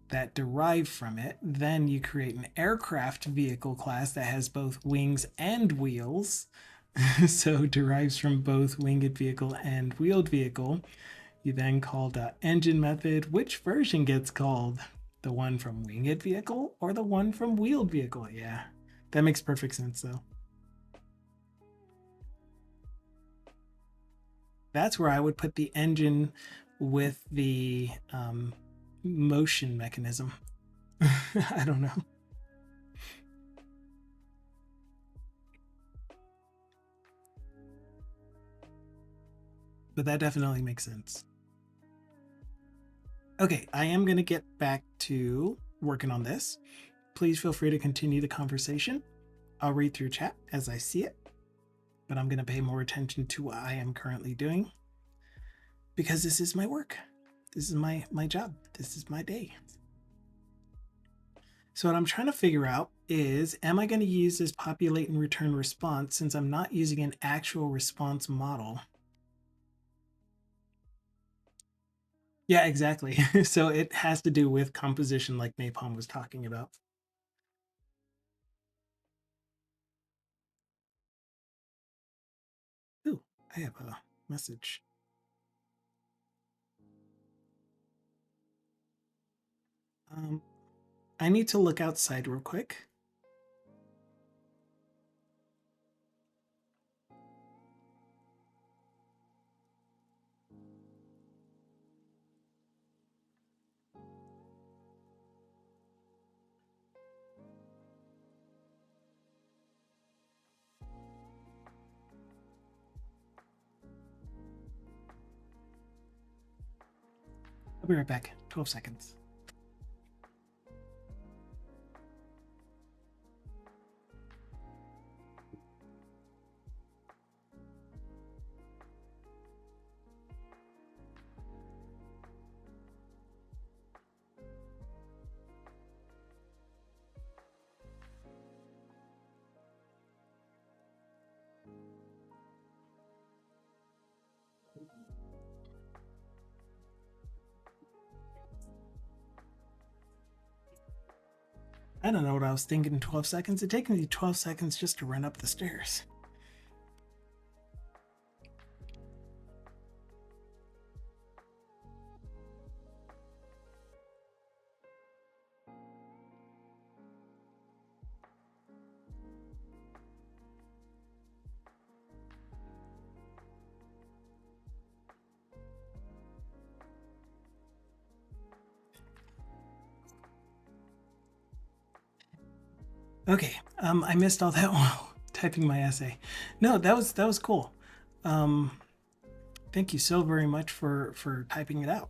that derive from it. Then you create an aircraft vehicle class that has both wings and wheels. So derives from both winged vehicle and wheeled vehicle. You then call the engine method. Which version gets called? The one from winged vehicle or the one from wheeled vehicle? Yeah, that makes perfect sense though. That's where I would put the engine with the motion mechanism. I don't know. But that definitely makes sense. Okay, I am going to get back to working on this. Please feel free to continue the conversation. I'll read through chat as I see it, but I'm going to pay more attention to what I am currently doing because this is my work. This is my job. This is my day. So what I'm trying to figure out is, am I going to use this populate and return response since I'm not using an actual response model? Yeah, exactly. So it has to do with composition like Napalm was talking about. Ooh, I have a message. I need to look outside real quick. I'll be right back. 12 seconds. I don't know what I was thinking in 12 seconds. It takes me 12 seconds just to run up the stairs. Okay, I missed all that while typing my essay. No, that was cool. Thank you so very much for typing it out.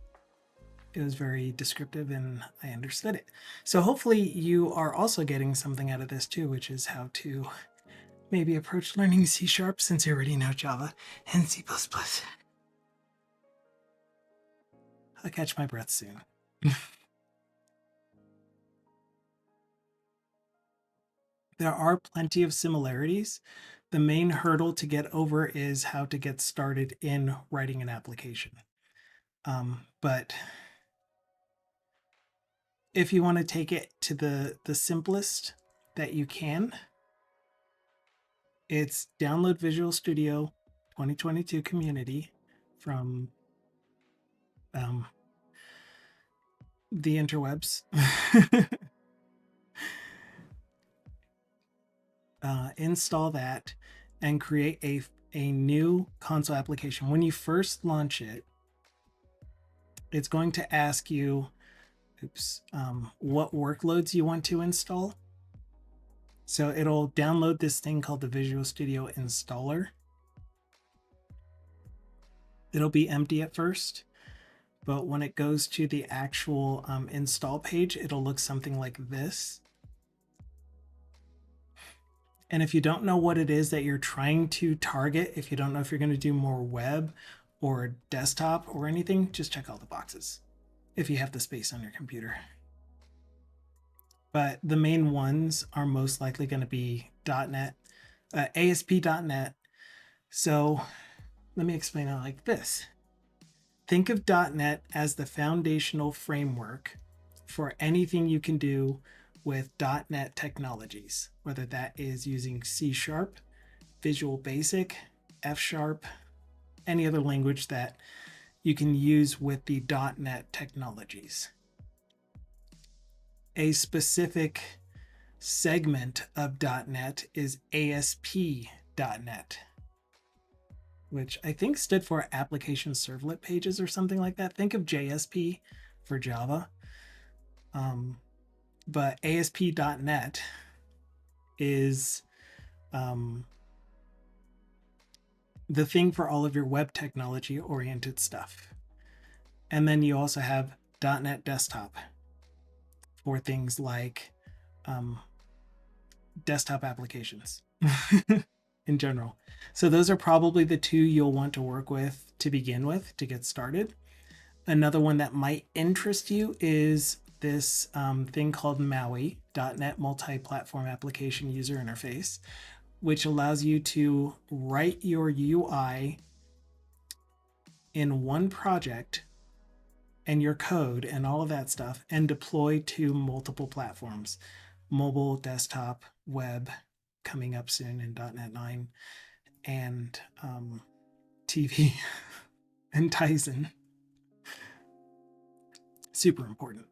It was very descriptive and I understood it. So hopefully you are also getting something out of this too, which is how to maybe approach learning C# since you already know Java and C++. I'll catch my breath soon. There are plenty of similarities. The main hurdle to get over is how to get started in writing an application. But if you want to take it to the simplest that you can, it's download Visual Studio 2022 Community from the interwebs. Install that and create a new console application. When you first launch it, it's going to ask you, what workloads you want to install. So it'll download this thing called the Visual Studio Installer. It'll be empty at first, but when it goes to the actual install page, it'll look something like this. And if you don't know what it is that you're trying to target, if you don't know if you're going to do more web or desktop or anything, just check all the boxes if you have the space on your computer. But the main ones are most likely going to be .NET, ASP.NET. So let me explain it like this. Think of .NET as the foundational framework for anything you can do with .NET technologies, whether that is using C#, Visual Basic, F#, any other language that you can use with the .NET technologies. A specific segment of .NET is ASP.NET, which I think stood for Application Servlet Pages or something like that. Think of JSP for Java. But ASP.NET is the thing for all of your web technology oriented stuff. And then you also have .NET Desktop for things like desktop applications in general. So those are probably the two you'll want to work with to begin with to get started. Another one that might interest you is this thing called MAUI, .NET Multi-Platform Application User Interface, which allows you to write your UI in one project and your code and all of that stuff and deploy to multiple platforms, mobile, desktop, web, coming up soon in .NET 9, and TV and Tizen. Super important.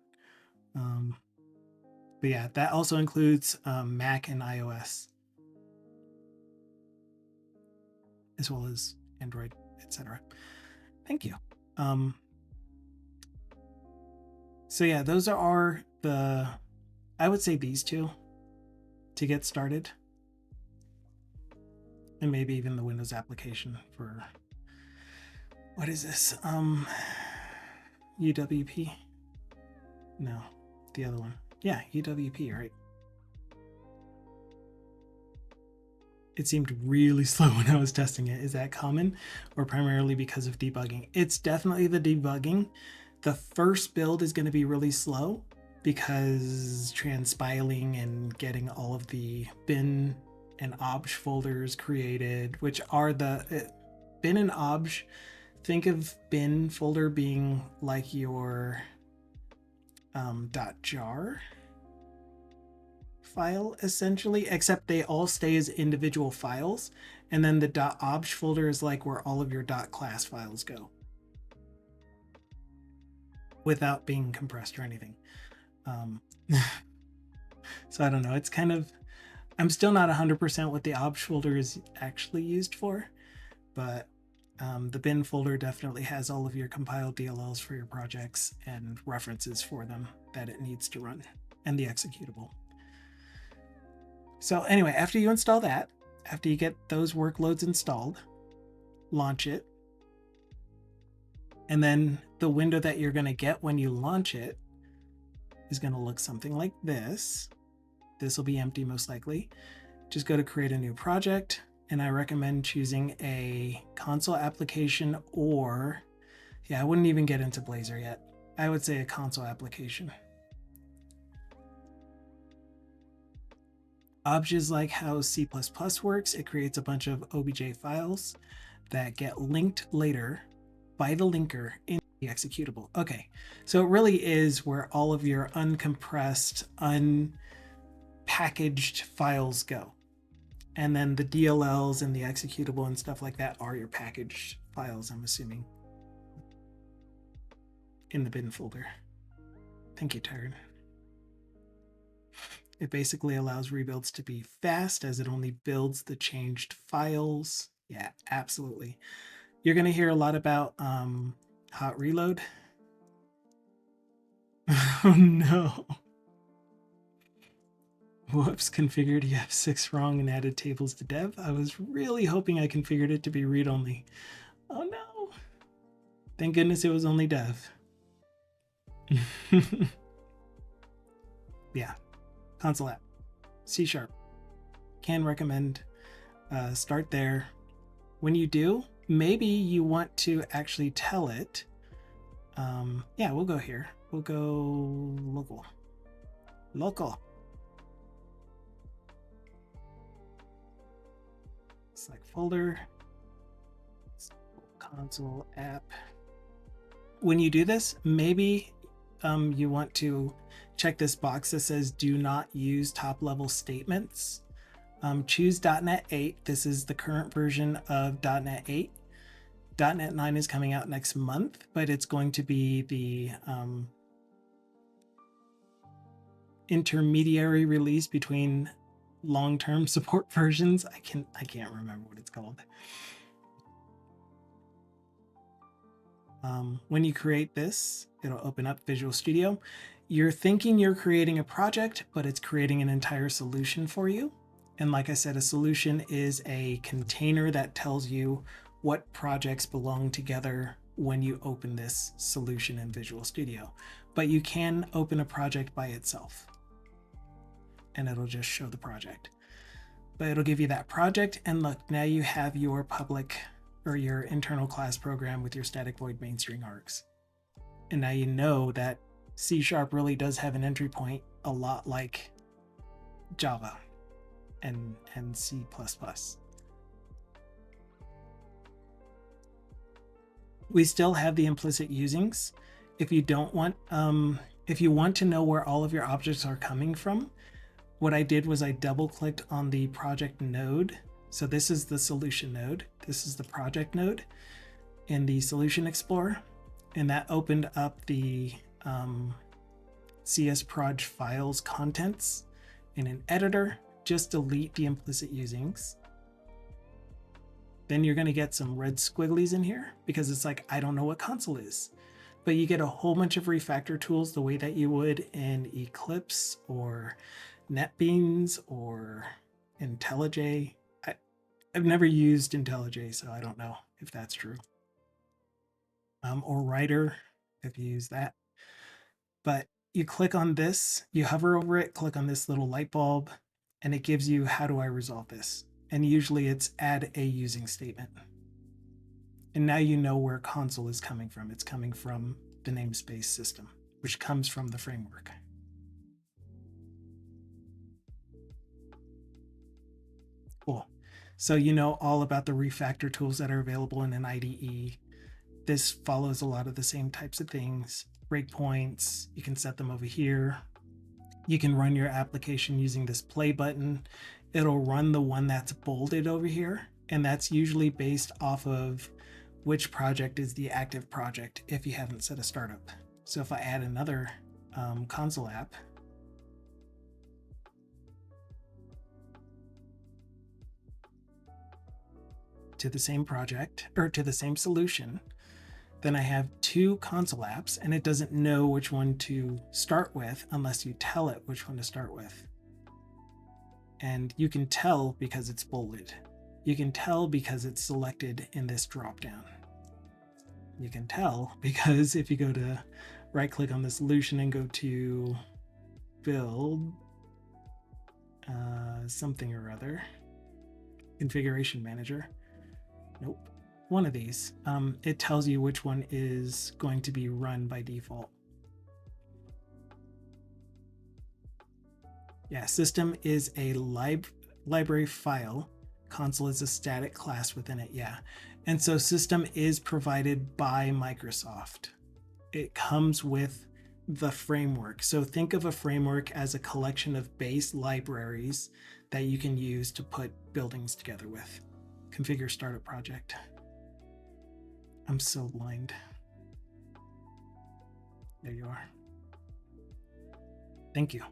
But yeah, that also includes Mac and iOS, as well as Android, etc. Thank you. So yeah, those are I would say these two to get started. And maybe even the Windows application for, what is this? UWP? No, the other one. Yeah, UWP, right? It seemed really slow when I was testing it. Is that common or primarily because of debugging? It's definitely the debugging. The first build is going to be really slow because transpiling and getting all of the bin and obj folders created, which are the bin and obj. Think of bin folder being like your .jar file essentially, except they all stay as individual files, and then the .obj folder is like where all of your .class files go without being compressed or anything. So I don't know, it's kind of, I'm still not 100% what the obj folder is actually used for, but the bin folder definitely has all of your compiled DLLs for your projects and references for them that it needs to run, and the executable. So anyway, after you install that, after you get those workloads installed, launch it. And then the window that you're going to get when you launch it is going to look something like this. This will be empty most likely. Just go to create a new project. And I recommend choosing a console application, or, yeah, I wouldn't even get into Blazor yet. I would say a console application. Obj like how C++ works. It creates a bunch of obj files that get linked later by the linker in the executable. Okay, so it really is where all of your uncompressed, unpackaged files go. And then the DLLs and the executable and stuff like that are your packaged files, I'm assuming, in the bin folder. Thank you, Tyrant. It basically allows rebuilds to be fast as it only builds the changed files. Yeah, absolutely. You're going to hear a lot about hot reload. Oh no. Whoops, configured EF6 wrong and added tables to dev. I was really hoping I configured it to be read-only. Oh no. Thank goodness it was only dev. Yeah, console app, C#. Can recommend start there. When you do, maybe you want to actually tell it. Yeah, we'll go here. We'll go local. Local. Select folder. Console app. When you do this, maybe you want to check this box that says do not use top level statements. Choose .NET 8. This is the current version of .NET 8. .NET 9 is coming out next month, but it's going to be the intermediary release between long-term support versions. I can't remember what it's called. When you create this, it'll open up Visual Studio. You're thinking you're creating a project, but it's creating an entire solution for you. And like I said, a solution is a container that tells you what projects belong together when you open this solution in Visual Studio. But you can open a project by itself, and it'll just show the project. But it'll give you that project, and look, now you have your public or your internal class program with your static void main string args. And now you know that C# really does have an entry point a lot like Java and C++. We still have the implicit usings. If you don't want, if you want to know where all of your objects are coming from, what I did was I double-clicked on the project node. So this is the solution node. This is the project node in the Solution Explorer, and that opened up the csproj files contents in an editor. Just delete the implicit usings. Then you're going to get some red squigglies in here because it's like, I don't know what console is. But you get a whole bunch of refactor tools the way that you would in Eclipse or NetBeans or IntelliJ. I've never used IntelliJ, so I don't know if that's true. Or Writer, if you use that. But you click on this, you hover over it, click on this little light bulb, and it gives you how do I resolve this? And usually it's add a using statement. And now you know where console is coming from. It's coming from the namespace system, which comes from the framework. Cool. So you know all about the refactor tools that are available in an IDE. This follows a lot of the same types of things. Breakpoints, you can set them over here. You can run your application using this play button. It'll run the one that's bolded over here, and that's usually based off of which project is the active project if you haven't set a startup. So if I add another console app, to the same project or to the same solution, then I have two console apps, and it doesn't know which one to start with unless you tell it which one to start with. And you can tell because it's bolded. You can tell because it's selected in this dropdown. You can tell because if you go to right click on the solution and go to build something or other, configuration manager, nope, one of these, it tells you which one is going to be run by default. Yeah, system is a library file. Console is a static class within it. Yeah. And so system is provided by Microsoft. It comes with the framework. So think of a framework as a collection of base libraries that you can use to put buildings together with. Configure startup project. I'm so blind. There you are. Thank you.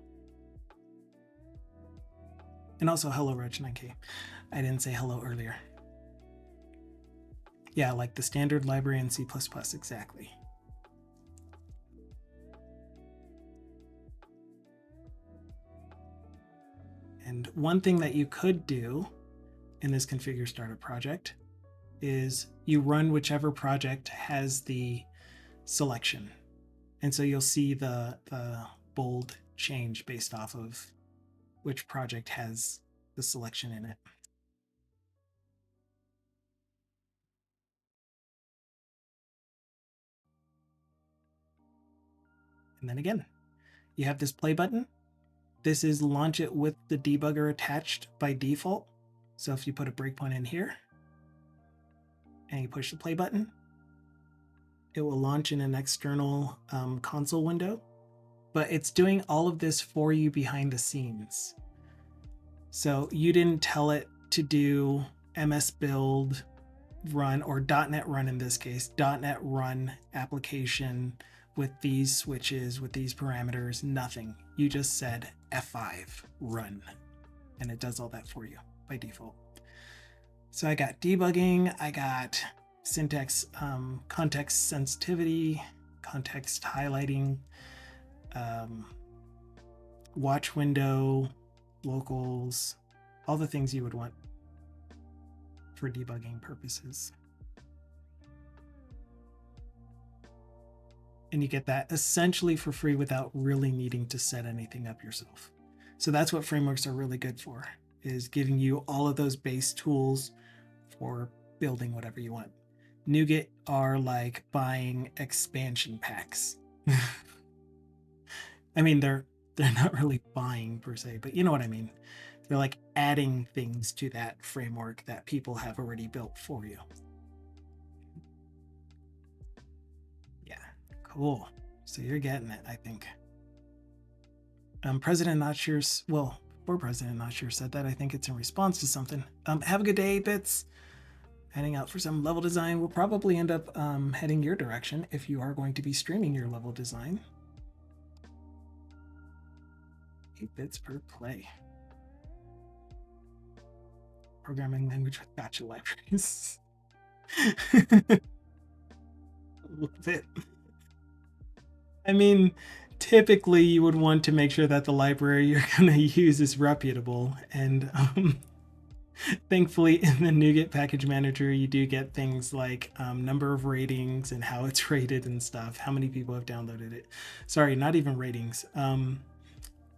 And also hello, Reg9K. I didn't say hello earlier. Yeah, like the standard library in C++, exactly. And one thing that you could do in this configure startup project is you run whichever project has the selection. And so you'll see the bold change based off of which project has the selection in it. And then again, you have this play button. This is launch it with the debugger attached by default. So if you put a breakpoint in here and you push the play button, it will launch in an external console window, but it's doing all of this for you behind the scenes. So you didn't tell it to do MS build run or .NET run in this case, .NET run application with these switches, with these parameters, nothing. You just said F5 run, and it does all that for you by default. So I got debugging, I got syntax, context sensitivity, context highlighting, watch window, locals, all the things you would want for debugging purposes. And you get that essentially for free without really needing to set anything up yourself. So that's what frameworks are really good for, is giving you all of those base tools for building whatever you want. NuGet are like buying expansion packs. I mean, they're not really buying per se, but you know what I mean. They're like adding things to that framework that people have already built for you. Yeah, cool. So you're getting it, I think. President Not Sure, well, before President Not Sure said that, I think it's in response to something. Have a good day, Bits. Heading out for some level design. We'll probably end up heading your direction if you are going to be streaming your level design. 8 bits per play. Programming language with gotcha libraries. A little bit. I mean, typically you would want to make sure that the library you're going to use is reputable. And thankfully, in the NuGet package manager, you do get things like number of ratings and how it's rated and stuff, how many people have downloaded it. Sorry, not even ratings.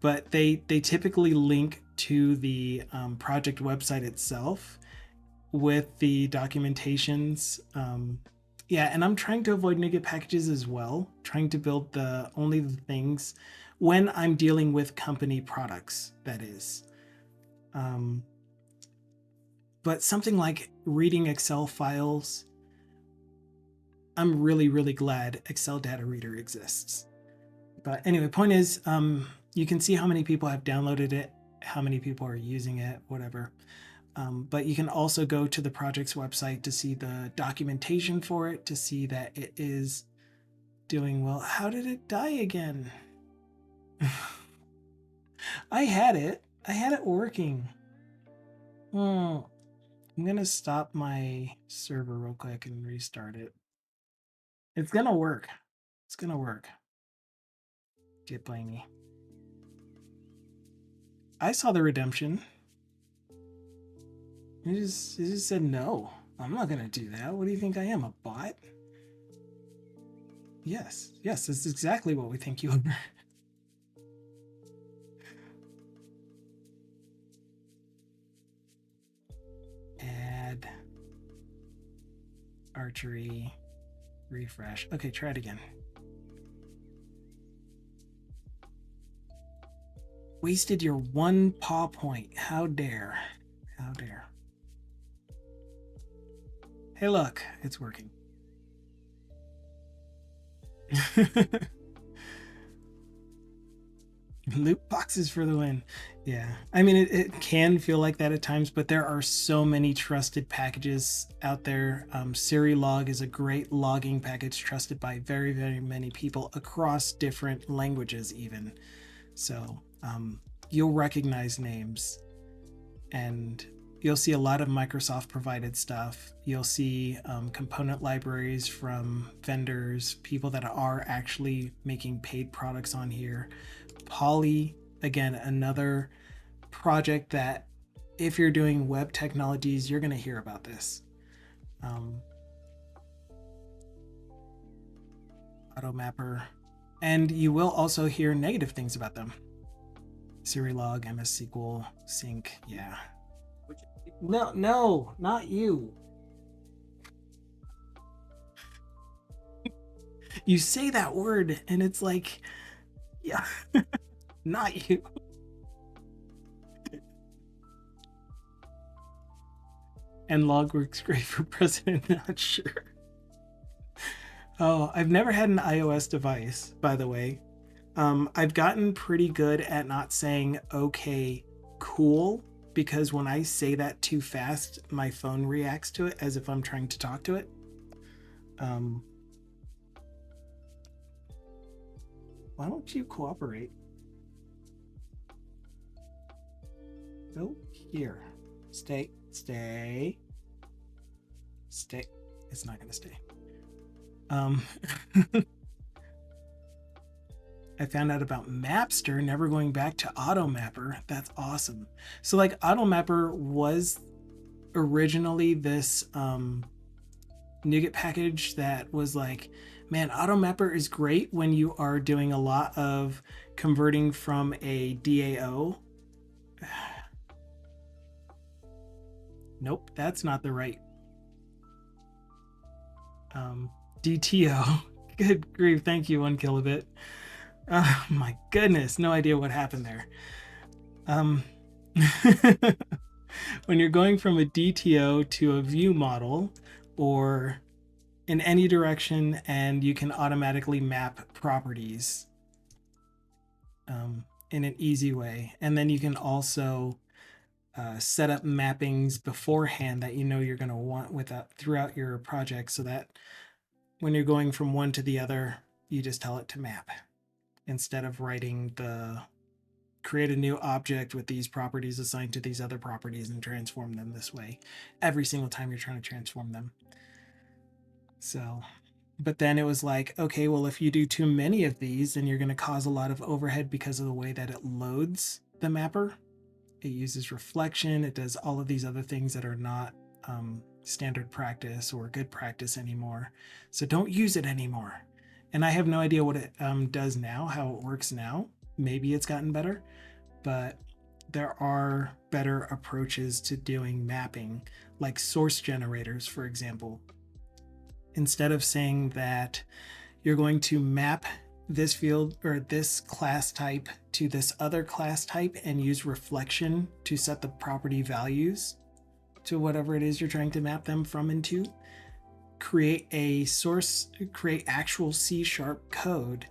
But they typically link to the project website itself with the documentations. Yeah, and I'm trying to avoid NuGet packages as well, trying to build only the things when I'm dealing with company products, that is. But something like reading Excel files, I'm really, really glad Excel Data Reader exists. But anyway, point is, you can see how many people have downloaded it, how many people are using it, whatever. But you can also go to the project's website to see the documentation for it, to see that it is doing well. How did it die again? I had it working. I'm gonna stop my server real quick and restart it. It's gonna work. It's gonna work. Get blaney. I saw the redemption. It just said no. I'm not gonna do that. What do you think I am, a bot? Yes, that's exactly what we think you are. Add archery, refresh. Okay, try it again. Wasted your one paw point. How dare. How dare. Hey, look, it's working. Loot boxes for the win. Yeah, I mean, it can feel like that at times, but there are so many trusted packages out there. Serilog is a great logging package trusted by very, very many people across different languages even. So you'll recognize names, and you'll see a lot of Microsoft provided stuff. You'll see component libraries from vendors, people that are actually making paid products on here. Poly, again, another project that if you're doing web technologies, you're going to hear about this. AutoMapper, and you will also hear negative things about them. Serilog, MS SQL, Sync, yeah. No, not you. You say that word and it's like, yeah, not you. And log works great for president, not sure. Oh, I've never had an iOS device, by the way. I've gotten pretty good at not saying okay, cool, because when I say that too fast, my phone reacts to it as if I'm trying to talk to it. Why don't you cooperate? Go here. Stay. It's not gonna stay. I found out about Mapster, never going back to AutoMapper. That's awesome. So like AutoMapper was originally this NuGet package that was like, man, AutoMapper is great when you are doing a lot of converting from a DAO. Nope, that's not the right. DTO. Good grief, thank you, 1 kilobit. Oh my goodness, no idea what happened there. When you're going from a DTO to a view model or in any direction, and you can automatically map properties in an easy way. And then you can also set up mappings beforehand that you know you're going to want throughout your project, so that when you're going from one to the other, you just tell it to map instead of writing create a new object with these properties assigned to these other properties and transform them this way every single time you're trying to transform them. So, but then it was like, okay, well, if you do too many of these, then you're going to cause a lot of overhead because of the way that it loads the mapper. It uses reflection. It does all of these other things that are not standard practice or good practice anymore. So don't use it anymore. And I have no idea what it does now, how it works now. Maybe it's gotten better, but there are better approaches to doing mapping, like source generators, for example. Instead of saying that you're going to map this field or this class type to this other class type and use reflection to set the property values to whatever it is you're trying to map them from into, create actual C# code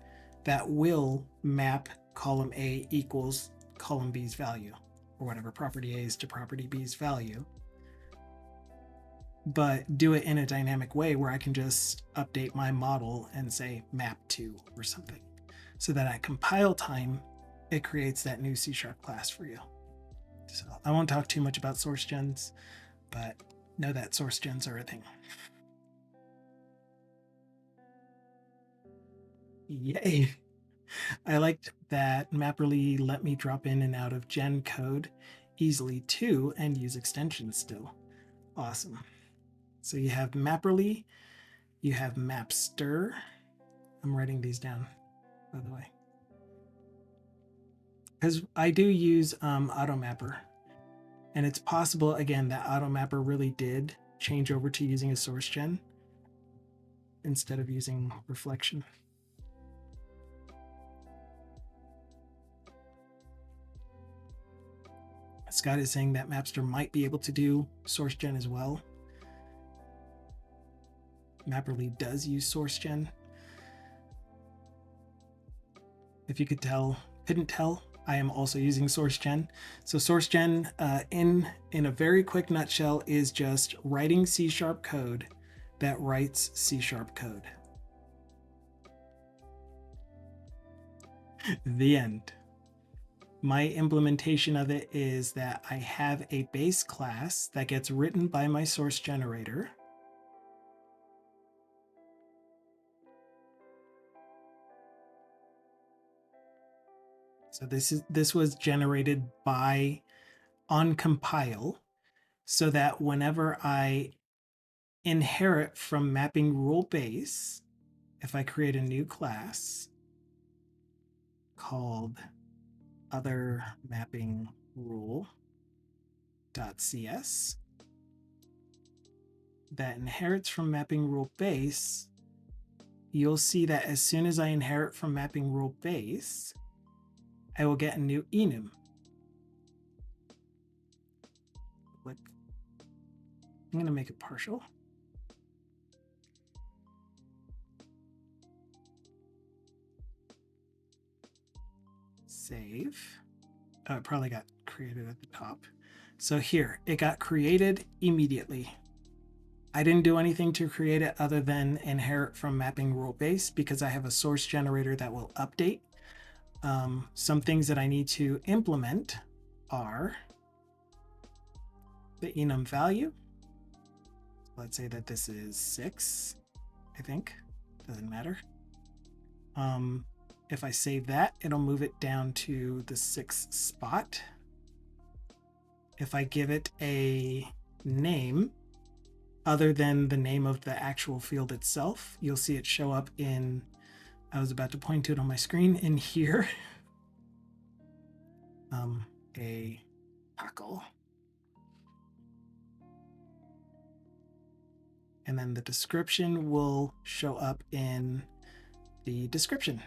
that will map column A equals column B's value, or whatever property A is to property B's value, but do it in a dynamic way where I can just update my model and say map to or something, so that at compile time, it creates that new C# class for you. So I won't talk too much about source gens, but know that source gens are a thing. Yay. I liked that Mapperly let me drop in and out of gen code easily too and use extensions still. Awesome. So you have Mapperly, you have Mapster. I'm writing these down, by the way, because I do use AutoMapper, and it's possible again that AutoMapper really did change over to using a source gen instead of using reflection. Scott is saying that Mapster might be able to do source gen as well. Mapperly does use source gen. If you couldn't tell, I am also using source gen. So source gen, in a very quick nutshell, is just writing C# code that writes C# code. The end. My implementation of it is that I have a base class that gets written by my source generator. So this was generated on compile, so that whenever I inherit from mapping rule base, if I create a new class called other mapping rule.cs that inherits from mapping rule base, you'll see that as soon as I inherit from mapping rule base, I will get a new enum. Click. I'm going to make it partial. Save. Oh, it probably got created at the top. So here, it got created immediately. I didn't do anything to create it other than inherit from mapping rule base, because I have a source generator that will update. Some things that I need to implement are the enum value. Let's say that this is 6, I think. Doesn't matter. If I save that, it'll move it down to the 6th spot. If I give it a name other than the name of the actual field itself, you'll see it show up in, I was about to point to it on my screen in here. A tackle. And then the description will show up in the description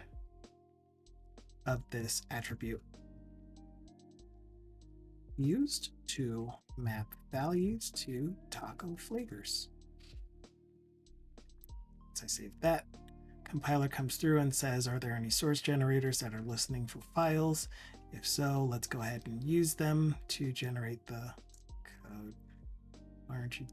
of this attribute. Used to map values to taco flavors. Once I save that, compiler comes through and says, are there any source generators that are listening for files? If so, let's go ahead and use them to generate the code. Why aren't you?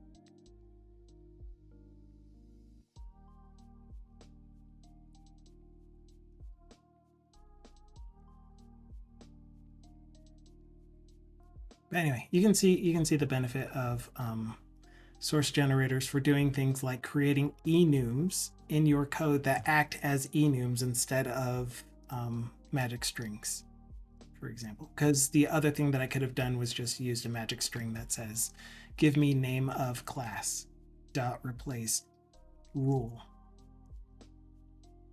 But anyway, you can see the benefit of source generators for doing things like creating enums in your code that act as enums instead of magic strings, for example. Because the other thing that I could have done was just used a magic string that says, give me name of class dot replace rule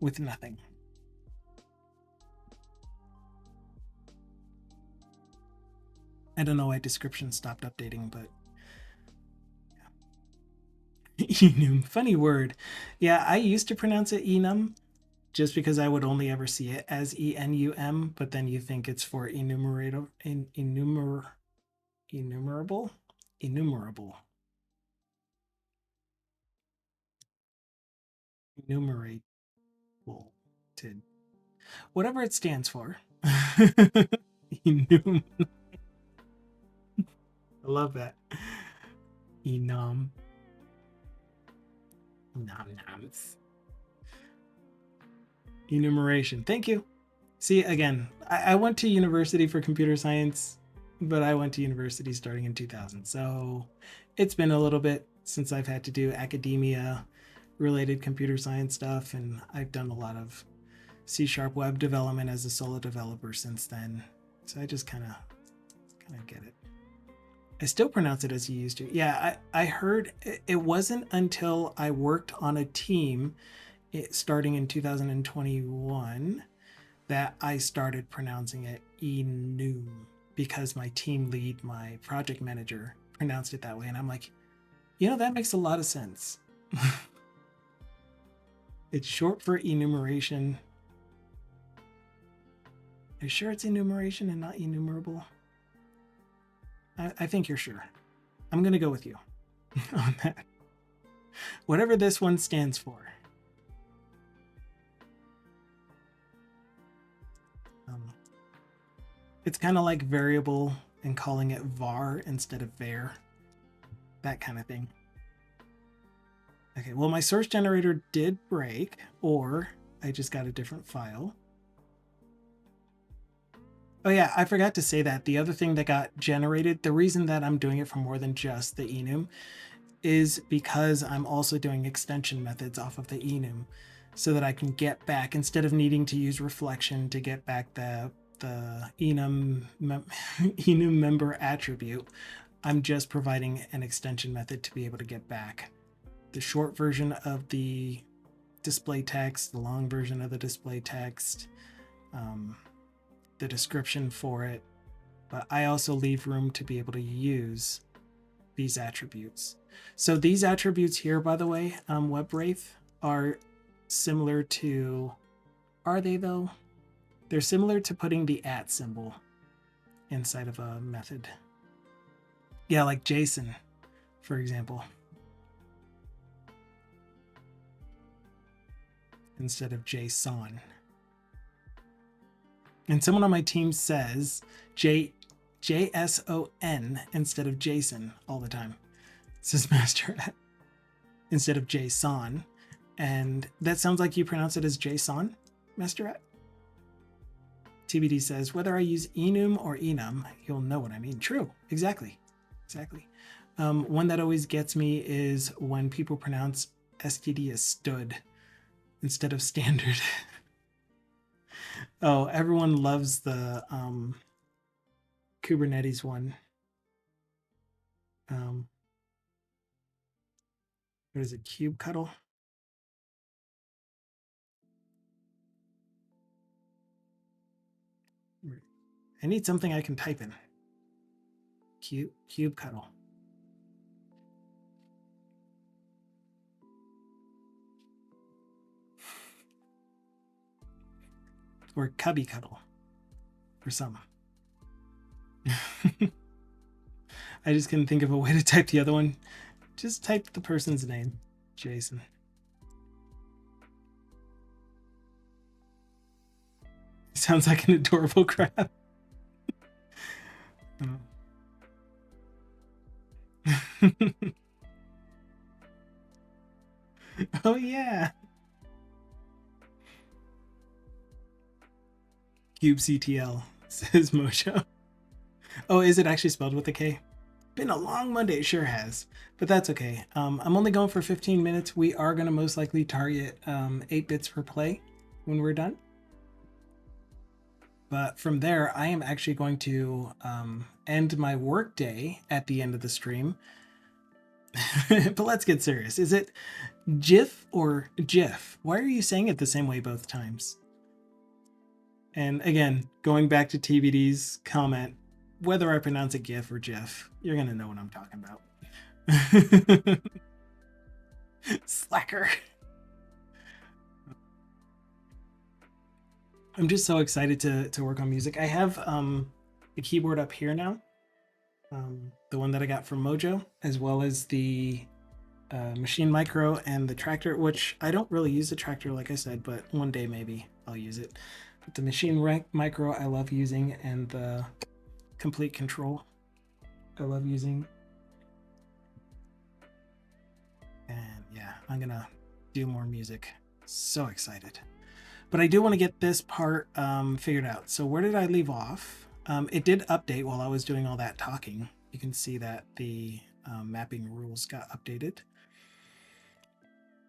with nothing. I don't know why description stopped updating, but yeah. Enum, funny word. Yeah, I used to pronounce it enum just because I would only ever see it as enum, but then you think it's for enumerable. Whatever it stands for. Enum. I love that. Enum. Nom-noms. Enumeration. Thank you. See, again, I went to university for computer science, but I went to university starting in 2000. So it's been a little bit since I've had to do academia related computer science stuff, and I've done a lot of C# web development as a solo developer since then. So I just kind of get it. I still pronounce it as you used to. Yeah, I heard it wasn't until I worked on a team starting in 2021 that I started pronouncing it enum, because my team lead, my project manager, pronounced it that way. And I'm like, that makes a lot of sense. It's short for enumeration. Are you sure it's enumeration and not enumerable? I think you're sure. I'm going to go with you on that. Whatever this one stands for. It's kind of like variable and calling it var instead of var. That kind of thing. Okay, well, my source generator did break, or I just got a different file. Oh yeah, I forgot to say that. The other thing that got generated, the reason that I'm doing it for more than just the enum is because I'm also doing extension methods off of the enum so that I can get back, instead of needing to use reflection to get back the enum member attribute, I'm just providing an extension method to be able to get back the short version of the display text, the long version of the display text, the description for it. But I also leave room to be able to use these attributes. So these attributes here, by the way, WebWraith, are similar to, are they though? They're similar to putting the @ symbol inside of a method. Yeah, like JSON, for example. Instead of JSON. And someone on my team says JSON instead of JSON all the time. It says master instead of JSON. And that sounds like you pronounce it as JSON, master. TBD says, whether I use enum or enum, you'll know what I mean. True, exactly. One that always gets me is when people pronounce std as stood instead of standard. Oh, everyone loves the Kubernetes one. What is it, kubectl? I need something I can type in. Kubectl. Or cubbycuddle for some. I just couldn't think of a way to type the other one. Just type the person's name, Jason. Sounds like an adorable crab. Oh yeah. kubectl, says Mojo. Oh, is it actually spelled with a K? Been a long Monday, it sure has, but that's okay. I'm only going for 15 minutes. We are going to most likely target 8 bits per play when we're done. But from there, I am actually going to end my workday at the end of the stream. But let's get serious. Is it GIF or GIF? Why are you saying it the same way both times? And again, going back to TBD's comment, whether I pronounce it GIF or GIF, you're going to know what I'm talking about. Slacker. I'm just so excited to work on music. I have the keyboard up here now, the one that I got from Mojo, as well as the Machine Micro and the Tractor, which I don't really use the Tractor, like I said, but one day maybe I'll use it. But the Machine Micro I love using, and the Complete Control I love using. And yeah, I'm gonna do more music. So excited. But I do want to get this part figured out. So where did I leave off? It did update while I was doing all that talking. You can see that the mapping rules got updated.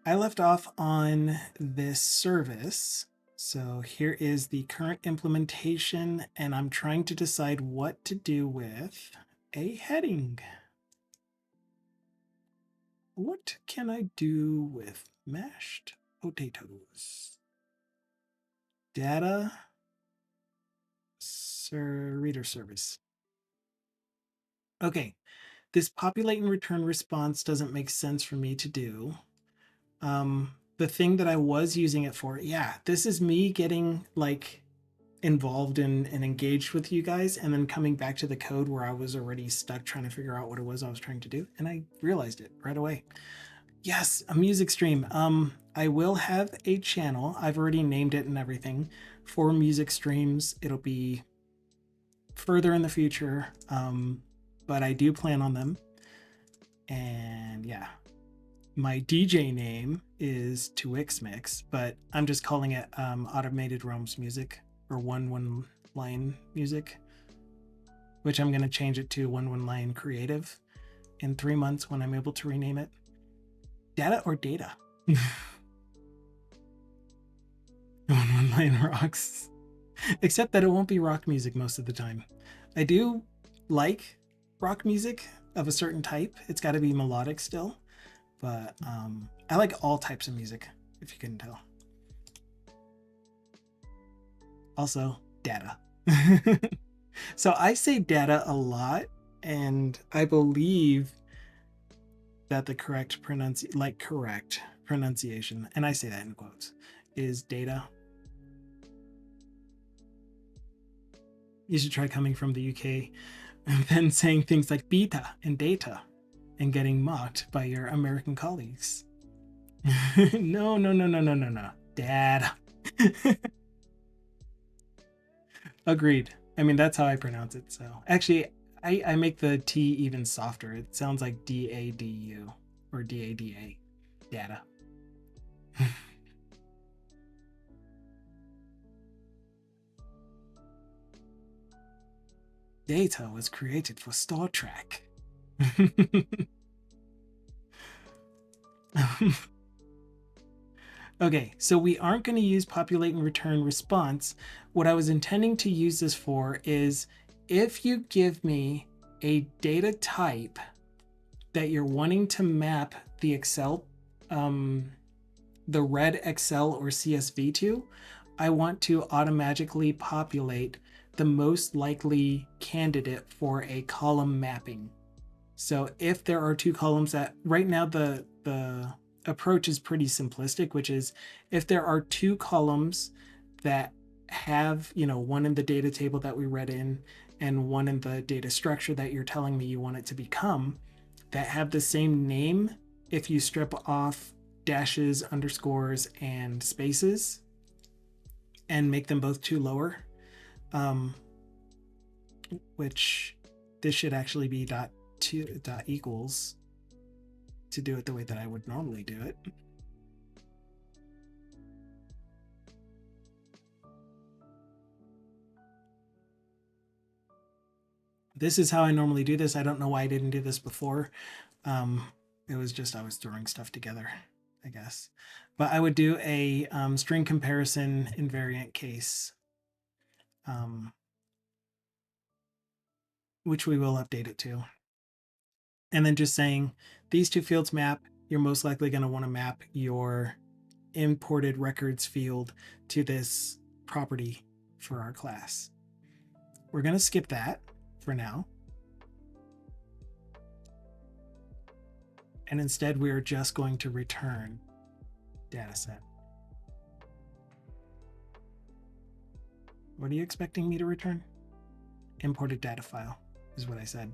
I left off on this service. So here is the current implementation, and I'm trying to decide what to do with a heading. What can I do with mashed potatoes? Data reader service. Okay, this populate and return response doesn't make sense for me to do. The thing that I was using it for, yeah, this is me getting like involved and engaged with you guys, and then coming back to the code where I was already stuck trying to figure out what it was I was trying to do, and I realized it right away. Yes, a music stream. I will have a channel. I've already named it and everything for music streams. It'll be further in the future, but I do plan on them. And yeah, my DJ name is Twixmix, but I'm just calling it Automated Realms Music, or one line music, which I'm going to change it to one line creative in 3 months when I'm able to rename it. Data or data? One line rocks. Except that it won't be rock music most of the time. I do like rock music of a certain type. It's got to be melodic still, but I like all types of music, if you couldn't tell. Also, data. So I say data a lot, and I believe that the correct pronunciation, and I say that in quotes, is data. You should try coming from the UK and then saying things like beta and data and getting mocked by your American colleagues. No. Data. Agreed. I mean, that's how I pronounce it. So actually, I make the T even softer. It sounds like DADU or DADA. Data. Data was created for Star Trek. Okay, so we aren't going to use populate and return response. What I was intending to use this for is if you give me a data type that you're wanting to map the Excel, the red Excel or CSV to, I want to automatically populate the most likely candidate for a column mapping. So if there are two columns that right now the approach is pretty simplistic, which is if there are two columns that have, one in the data table that we read in and one in the data structure that you're telling me you want it to become, that have the same name, if you strip off dashes, underscores, and spaces and make them both two lower, which this should actually be dot equals to do it the way that I would normally do it. This is how I normally do this. I don't know why I didn't do this before. It was just I was throwing stuff together, I guess. But I would do a string comparison invariant case, which we will update it to. And then just saying these two fields map, you're most likely going to want to map your imported records field to this property for our class. We're going to skip that for now. And instead, we are just going to return dataset. What are you expecting me to return? Imported data file is what I said.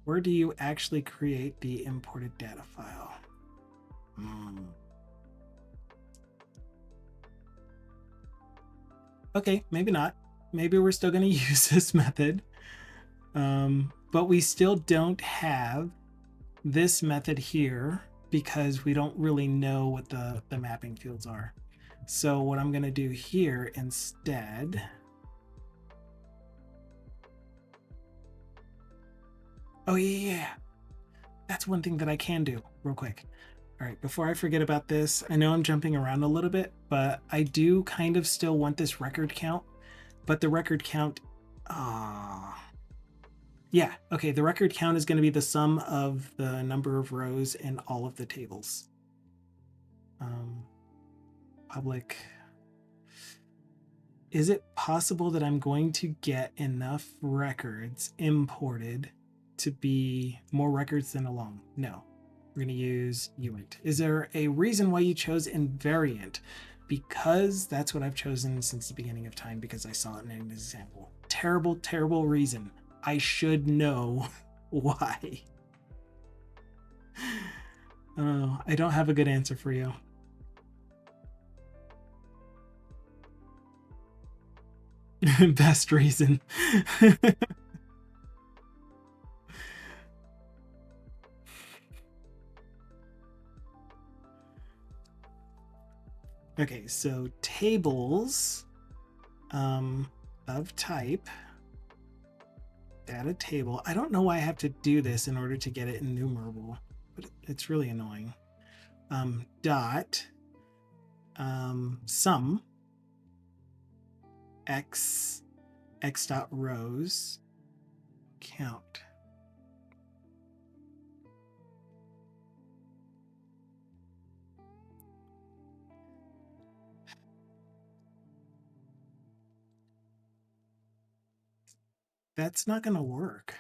Where do you actually create the imported data file? Okay, maybe not. Maybe we're still going to use this method. But we still don't have this method here because we don't really know what the mapping fields are. So what I'm going to do here instead... Oh, yeah. That's one thing that I can do real quick. All right, before I forget about this, I know I'm jumping around a little bit, but I do kind of still want this record count. But the record count... Yeah, okay, the record count is going to be the sum of the number of rows in all of the tables. Public. Is it possible that I'm going to get enough records imported to be more records than alone? No. We're going to use uint. Is there a reason why you chose invariant? because that's what I've chosen since the beginning of time, because I saw it in an example. Terrible, terrible reason. I should know why. Oh, I don't have a good answer for you. Best reason. Okay, so tables of type, add a table. I don't know why I have to do this in order to get it enumerable, but it's really annoying. Dot sum x dot rows count. That's not going to work.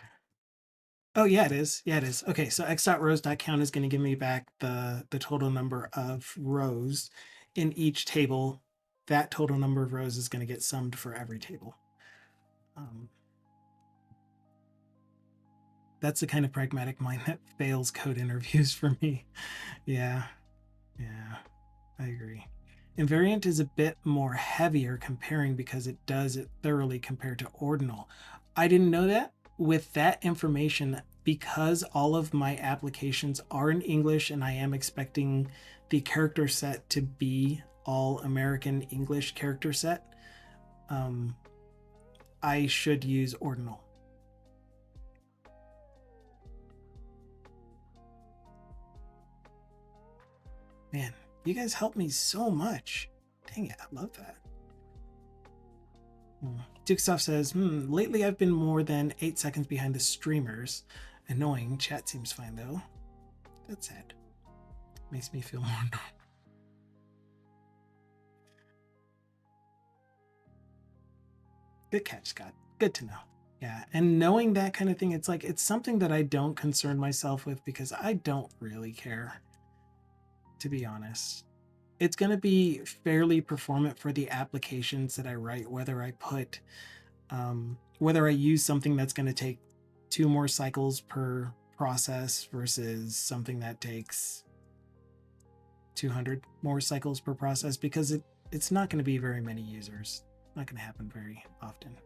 Oh, yeah, it is. Yeah, it is. Okay, so x dot rows dot count is going to give me back the total number of rows in each table. That total number of rows is going to get summed for every table. That's the kind of pragmatic mind that fails code interviews for me. Yeah, I agree. Invariant is a bit more heavier comparing because it does it thoroughly compared to ordinal. I didn't know that. With that information, because all of my applications are in English and I am expecting the character set to be all American English character set, I should use ordinal. Man, you guys helped me so much. Dang it, I love that. Duke Stuff says, lately I've been more than 8 seconds behind the streamers. Annoying. Chat seems fine though. That's sad. Makes me feel more normal. Good catch, Scott. Good to know. Yeah, and knowing that kind of thing, it's like, it's something that I don't concern myself with because I don't really care, to be honest. It's going to be fairly performant for the applications that I write, whether I put, whether I use something that's going to take 2 more cycles per process versus something that takes 200 more cycles per process, because it's not going to be very many users. Not going to happen very often.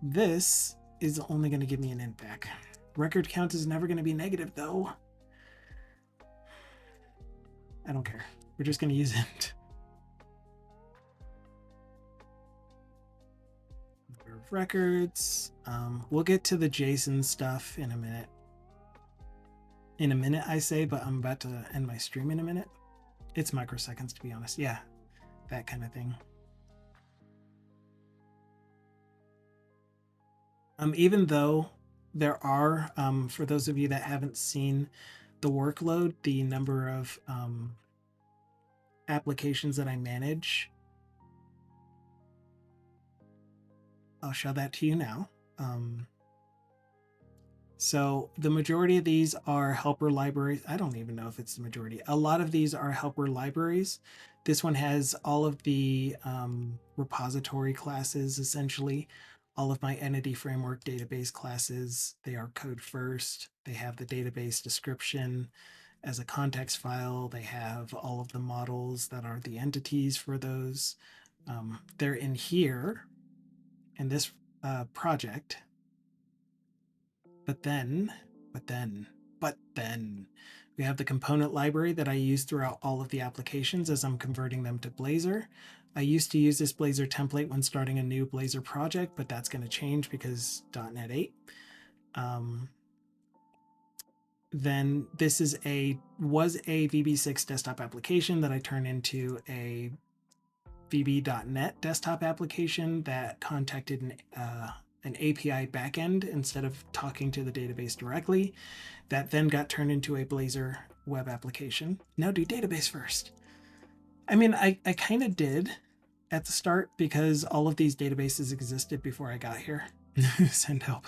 This is only going to give me an int back. Record count is never going to be negative though. I don't care. We're just going to use int. Number of records. We'll get to the JSON stuff in a minute. In a minute, I say, but I'm about to end my stream in a minute. It's microseconds, to be honest. Yeah, that kind of thing. Even though there are, for those of you that haven't seen the workload, the number of applications that I manage, I'll show that to you now. So the majority of these are helper libraries. I don't even know if it's the majority. A lot of these are helper libraries. This one has all of the repository classes, essentially. All of my entity framework database classes, they are code first. They have the database description as a context file. They have all of the models that are the entities for those. They're in here in this project. But then we have the component library that I use throughout all of the applications as I'm converting them to Blazor. I used to use this Blazor template when starting a new Blazor project, but that's going to change because .NET 8. Then this is was a VB6 desktop application that I turned into a VB.NET desktop application that contacted an API backend instead of talking to the database directly. That then got turned into a Blazor web application. Now do database first. I mean, I kind of did at the start because all of these databases existed before I got here. Send help.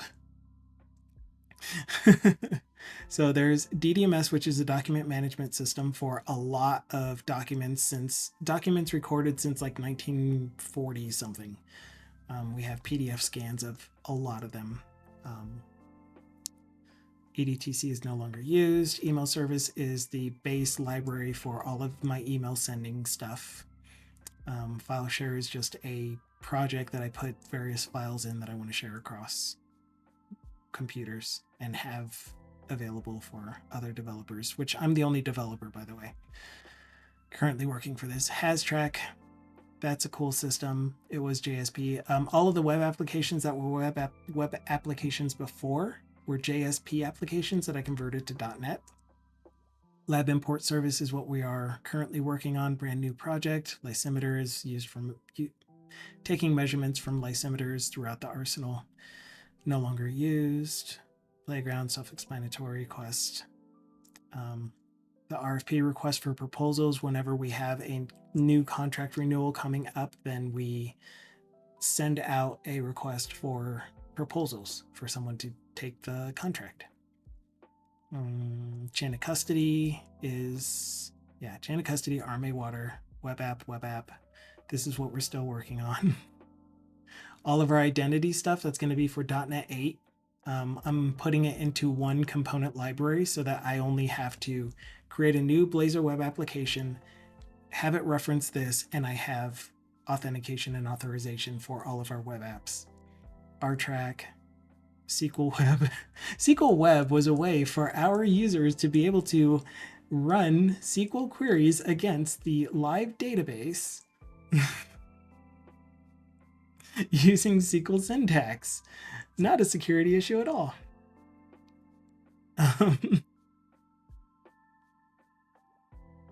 So there's DDMS, which is a document management system for a lot of documents, since documents recorded since like 1940 something. We have PDF scans of a lot of them. EDTC is no longer used. Email service is the base library for all of my email sending stuff. File share is just a project that I put various files in that I want to share across computers and have available for other developers, which I'm the only developer, by the way, currently working for this. HasTrack, that's a cool system. It was JSP. All of the web applications that were web applications before were JSP applications that I converted to .NET. Lab import service is what we are currently working on, brand new project. Lysimeter is used for taking measurements from lysimeters throughout the arsenal. No longer used. Playground, self-explanatory. Quest. The RFP request for proposals. Whenever we have a new contract renewal coming up, then we send out a request for proposals for someone to take the contract. Chain of custody is, chain of custody, e.4, web app. This is what we're still working on. All of our identity stuff, that's going to be for .NET 8. I'm putting it into one component library so that I only have to create a new Blazor web application, have it reference this, and I have authentication and authorization for all of our web apps. RTrack, SQL Web. SQL Web was a way for our users to be able to run SQL queries against the live database using SQL syntax. Not a security issue at all.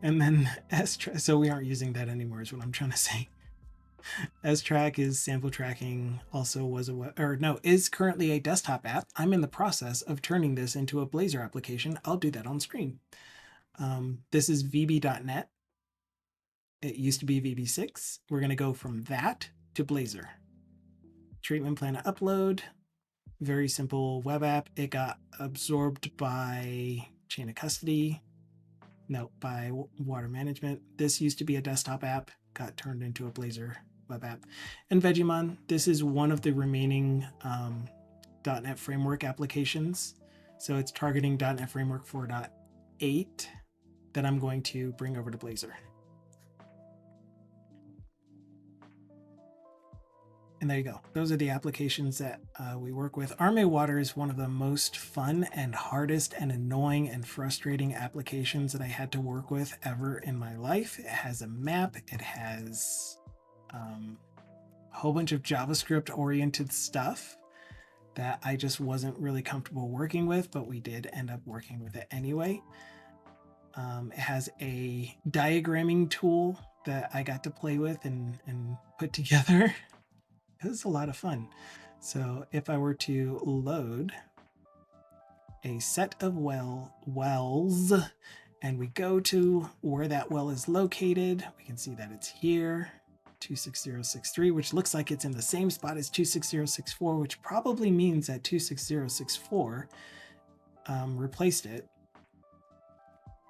And then S-Track, so we aren't using that anymore is what I'm trying to say. S-Track is sample tracking, also was is currently a desktop app. I'm in the process of turning this into a Blazor application. I'll do that on screen. This is VB.NET. It used to be VB6. We're going to go from that to Blazor. Treatment plan upload. Very simple web app. It got absorbed by chain of custody. No, by water management. This used to be a desktop app, got turned into a Blazor web app. And Vegemon, this is one of the remaining .NET Framework applications. So it's targeting .NET Framework 4.8 that I'm going to bring over to Blazor. And there you go. Those are the applications that we work with. e.4 is one of the most fun and hardest and annoying and frustrating applications that I had to work with ever in my life. It has a map. It has a whole bunch of JavaScript-oriented stuff that I just wasn't really comfortable working with, but we did end up working with it anyway. It has a diagramming tool that I got to play with and put together. It was a lot of fun. So if I were to load a set of wells and we go to where that well is located, we can see that it's here, 26063, which looks like it's in the same spot as 26064, which probably means that 26064 replaced it.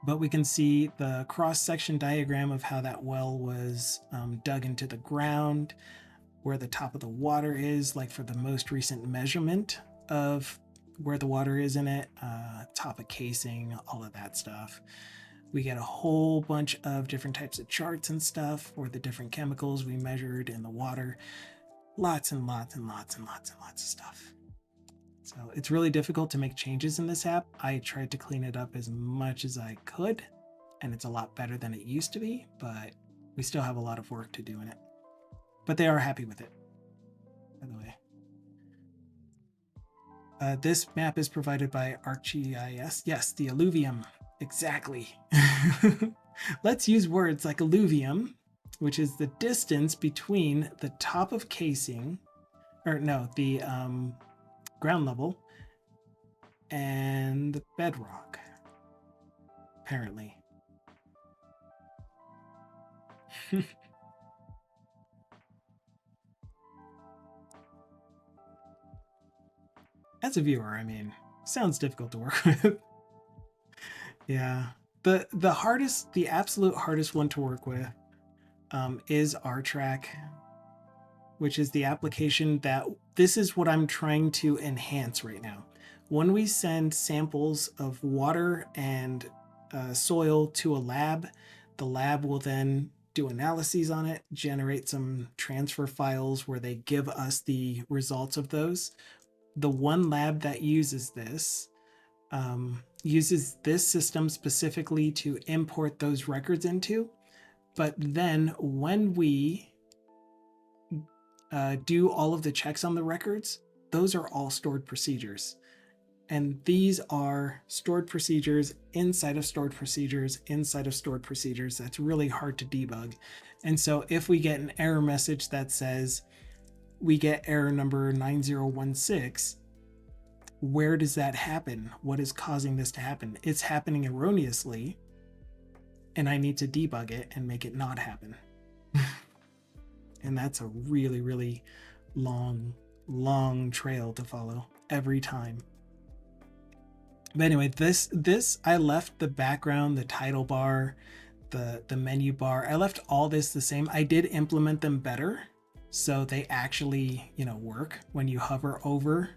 But we can see the cross-section diagram of how that well was dug into the ground, where the top of the water is, like for the most recent measurement of where the water is in it, top of casing, all of that stuff. We get a whole bunch of different types of charts and stuff for the different chemicals we measured in the water. Lots and lots and lots and lots and lots of stuff. So it's really difficult to make changes in this app. I tried to clean it up as much as I could, and it's a lot better than it used to be, but we still have a lot of work to do in it. But they are happy with it, by the way. This map is provided by ArcGIS. Yes, the alluvium. Exactly. Let's use words like alluvium, which is the distance between the top of casing, the ground level, and the bedrock, apparently. As a viewer, I mean, sounds difficult to work with. Yeah. The absolute hardest one to work with is RTrack, which is the application that this is what I'm trying to enhance right now. When we send samples of water and soil to a lab, the lab will then do analyses on it, generate some transfer files where they give us the results of those. The one lab that uses this system specifically to import those records into. But then when we do all of the checks on the records, those are all stored procedures. And these are stored procedures inside of stored procedures inside of stored procedures. That's really hard to debug. And so if we get an error message that says we get error number 9016, where does that happen? What is causing this to happen? It's happening erroneously, and I need to debug it and make it not happen. And that's a really, really long trail to follow every time. But anyway, this I left the background, the title bar, the menu bar. I left all this the same. I did implement them better, so they actually, work when you hover over.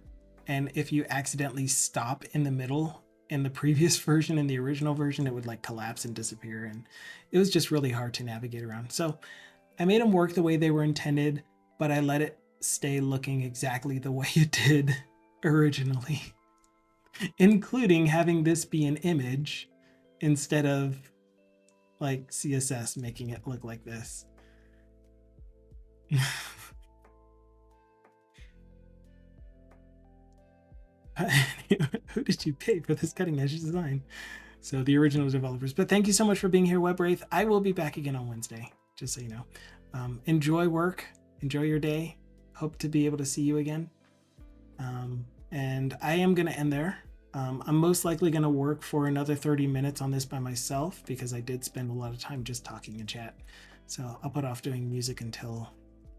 And if you accidentally stop in the middle in the previous version, in the original version, it would like collapse and disappear. And it was just really hard to navigate around. So I made them work the way they were intended, but I let it stay looking exactly the way it did originally, including having this be an image instead of like CSS making it look like this. Who did you pay for this cutting edge design? So the original developers. But thank you so much for being here, WebWraith. I will be back again on Wednesday, just so you know. Enjoy work. Enjoy your day. Hope to be able to see you again. And I am going to end there. I'm most likely going to work for another 30 minutes on this by myself because I did spend a lot of time just talking in chat. So I'll put off doing music until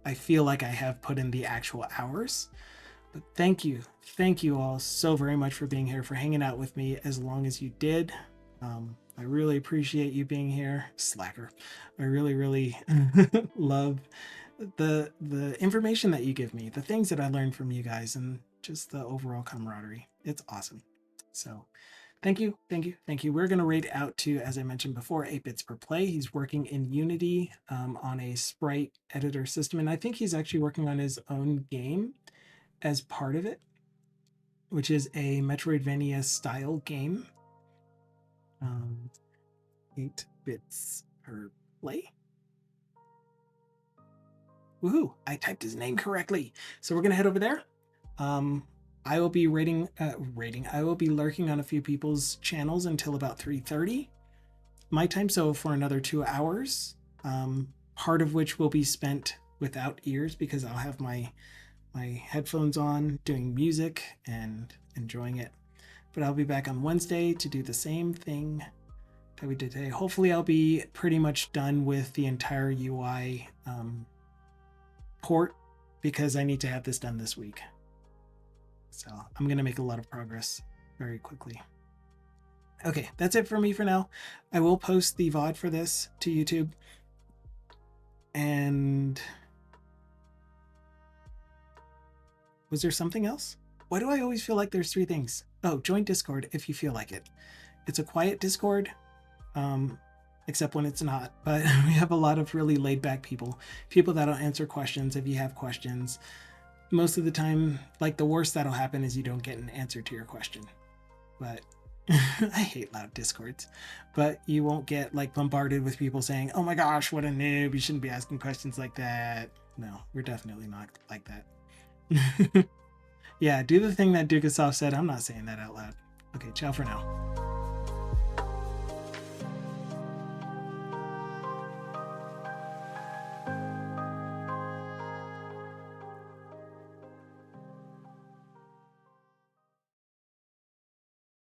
I feel like I have put in the actual hours. But thank you all so very much for being here, for hanging out with me as long as you did. I really appreciate you being here, Slacker. I really love the information that you give me, the things that I learned from you guys, and just the overall camaraderie. It's awesome. So thank you. We're going to rate out to, as I mentioned before, 8 bits per play. He's working in Unity on a sprite editor system, and I think he's actually working on his own game as part of it, which is a Metroidvania style game. 8 bits per play. Woohoo! I typed his name correctly. So we're gonna head over there. I will be I will be lurking on a few people's channels until about 3:30 my time. So for another 2 hours, part of which will be spent without ears because I'll have my headphones on doing music and enjoying it. But I'll be back on Wednesday to do the same thing that we did today. Hopefully I'll be pretty much done with the entire UI port because I need to have this done this week. So I'm going to make a lot of progress very quickly. Okay, that's it for me for now. I will post the VOD for this to YouTube. And was there something else? Why do I always feel like there's 3 things? Oh, join Discord if you feel like it. It's a quiet Discord, except when it's not. But we have a lot of really laid back people that'll answer questions if you have questions. Most of the time, like the worst that'll happen is you don't get an answer to your question. But I hate loud Discords. But you won't get like bombarded with people saying, oh my gosh, what a noob, you shouldn't be asking questions like that. No, we're definitely not like that. Yeah, do the thing that Dukasoft said. I'm not saying that out loud. Okay, ciao for now.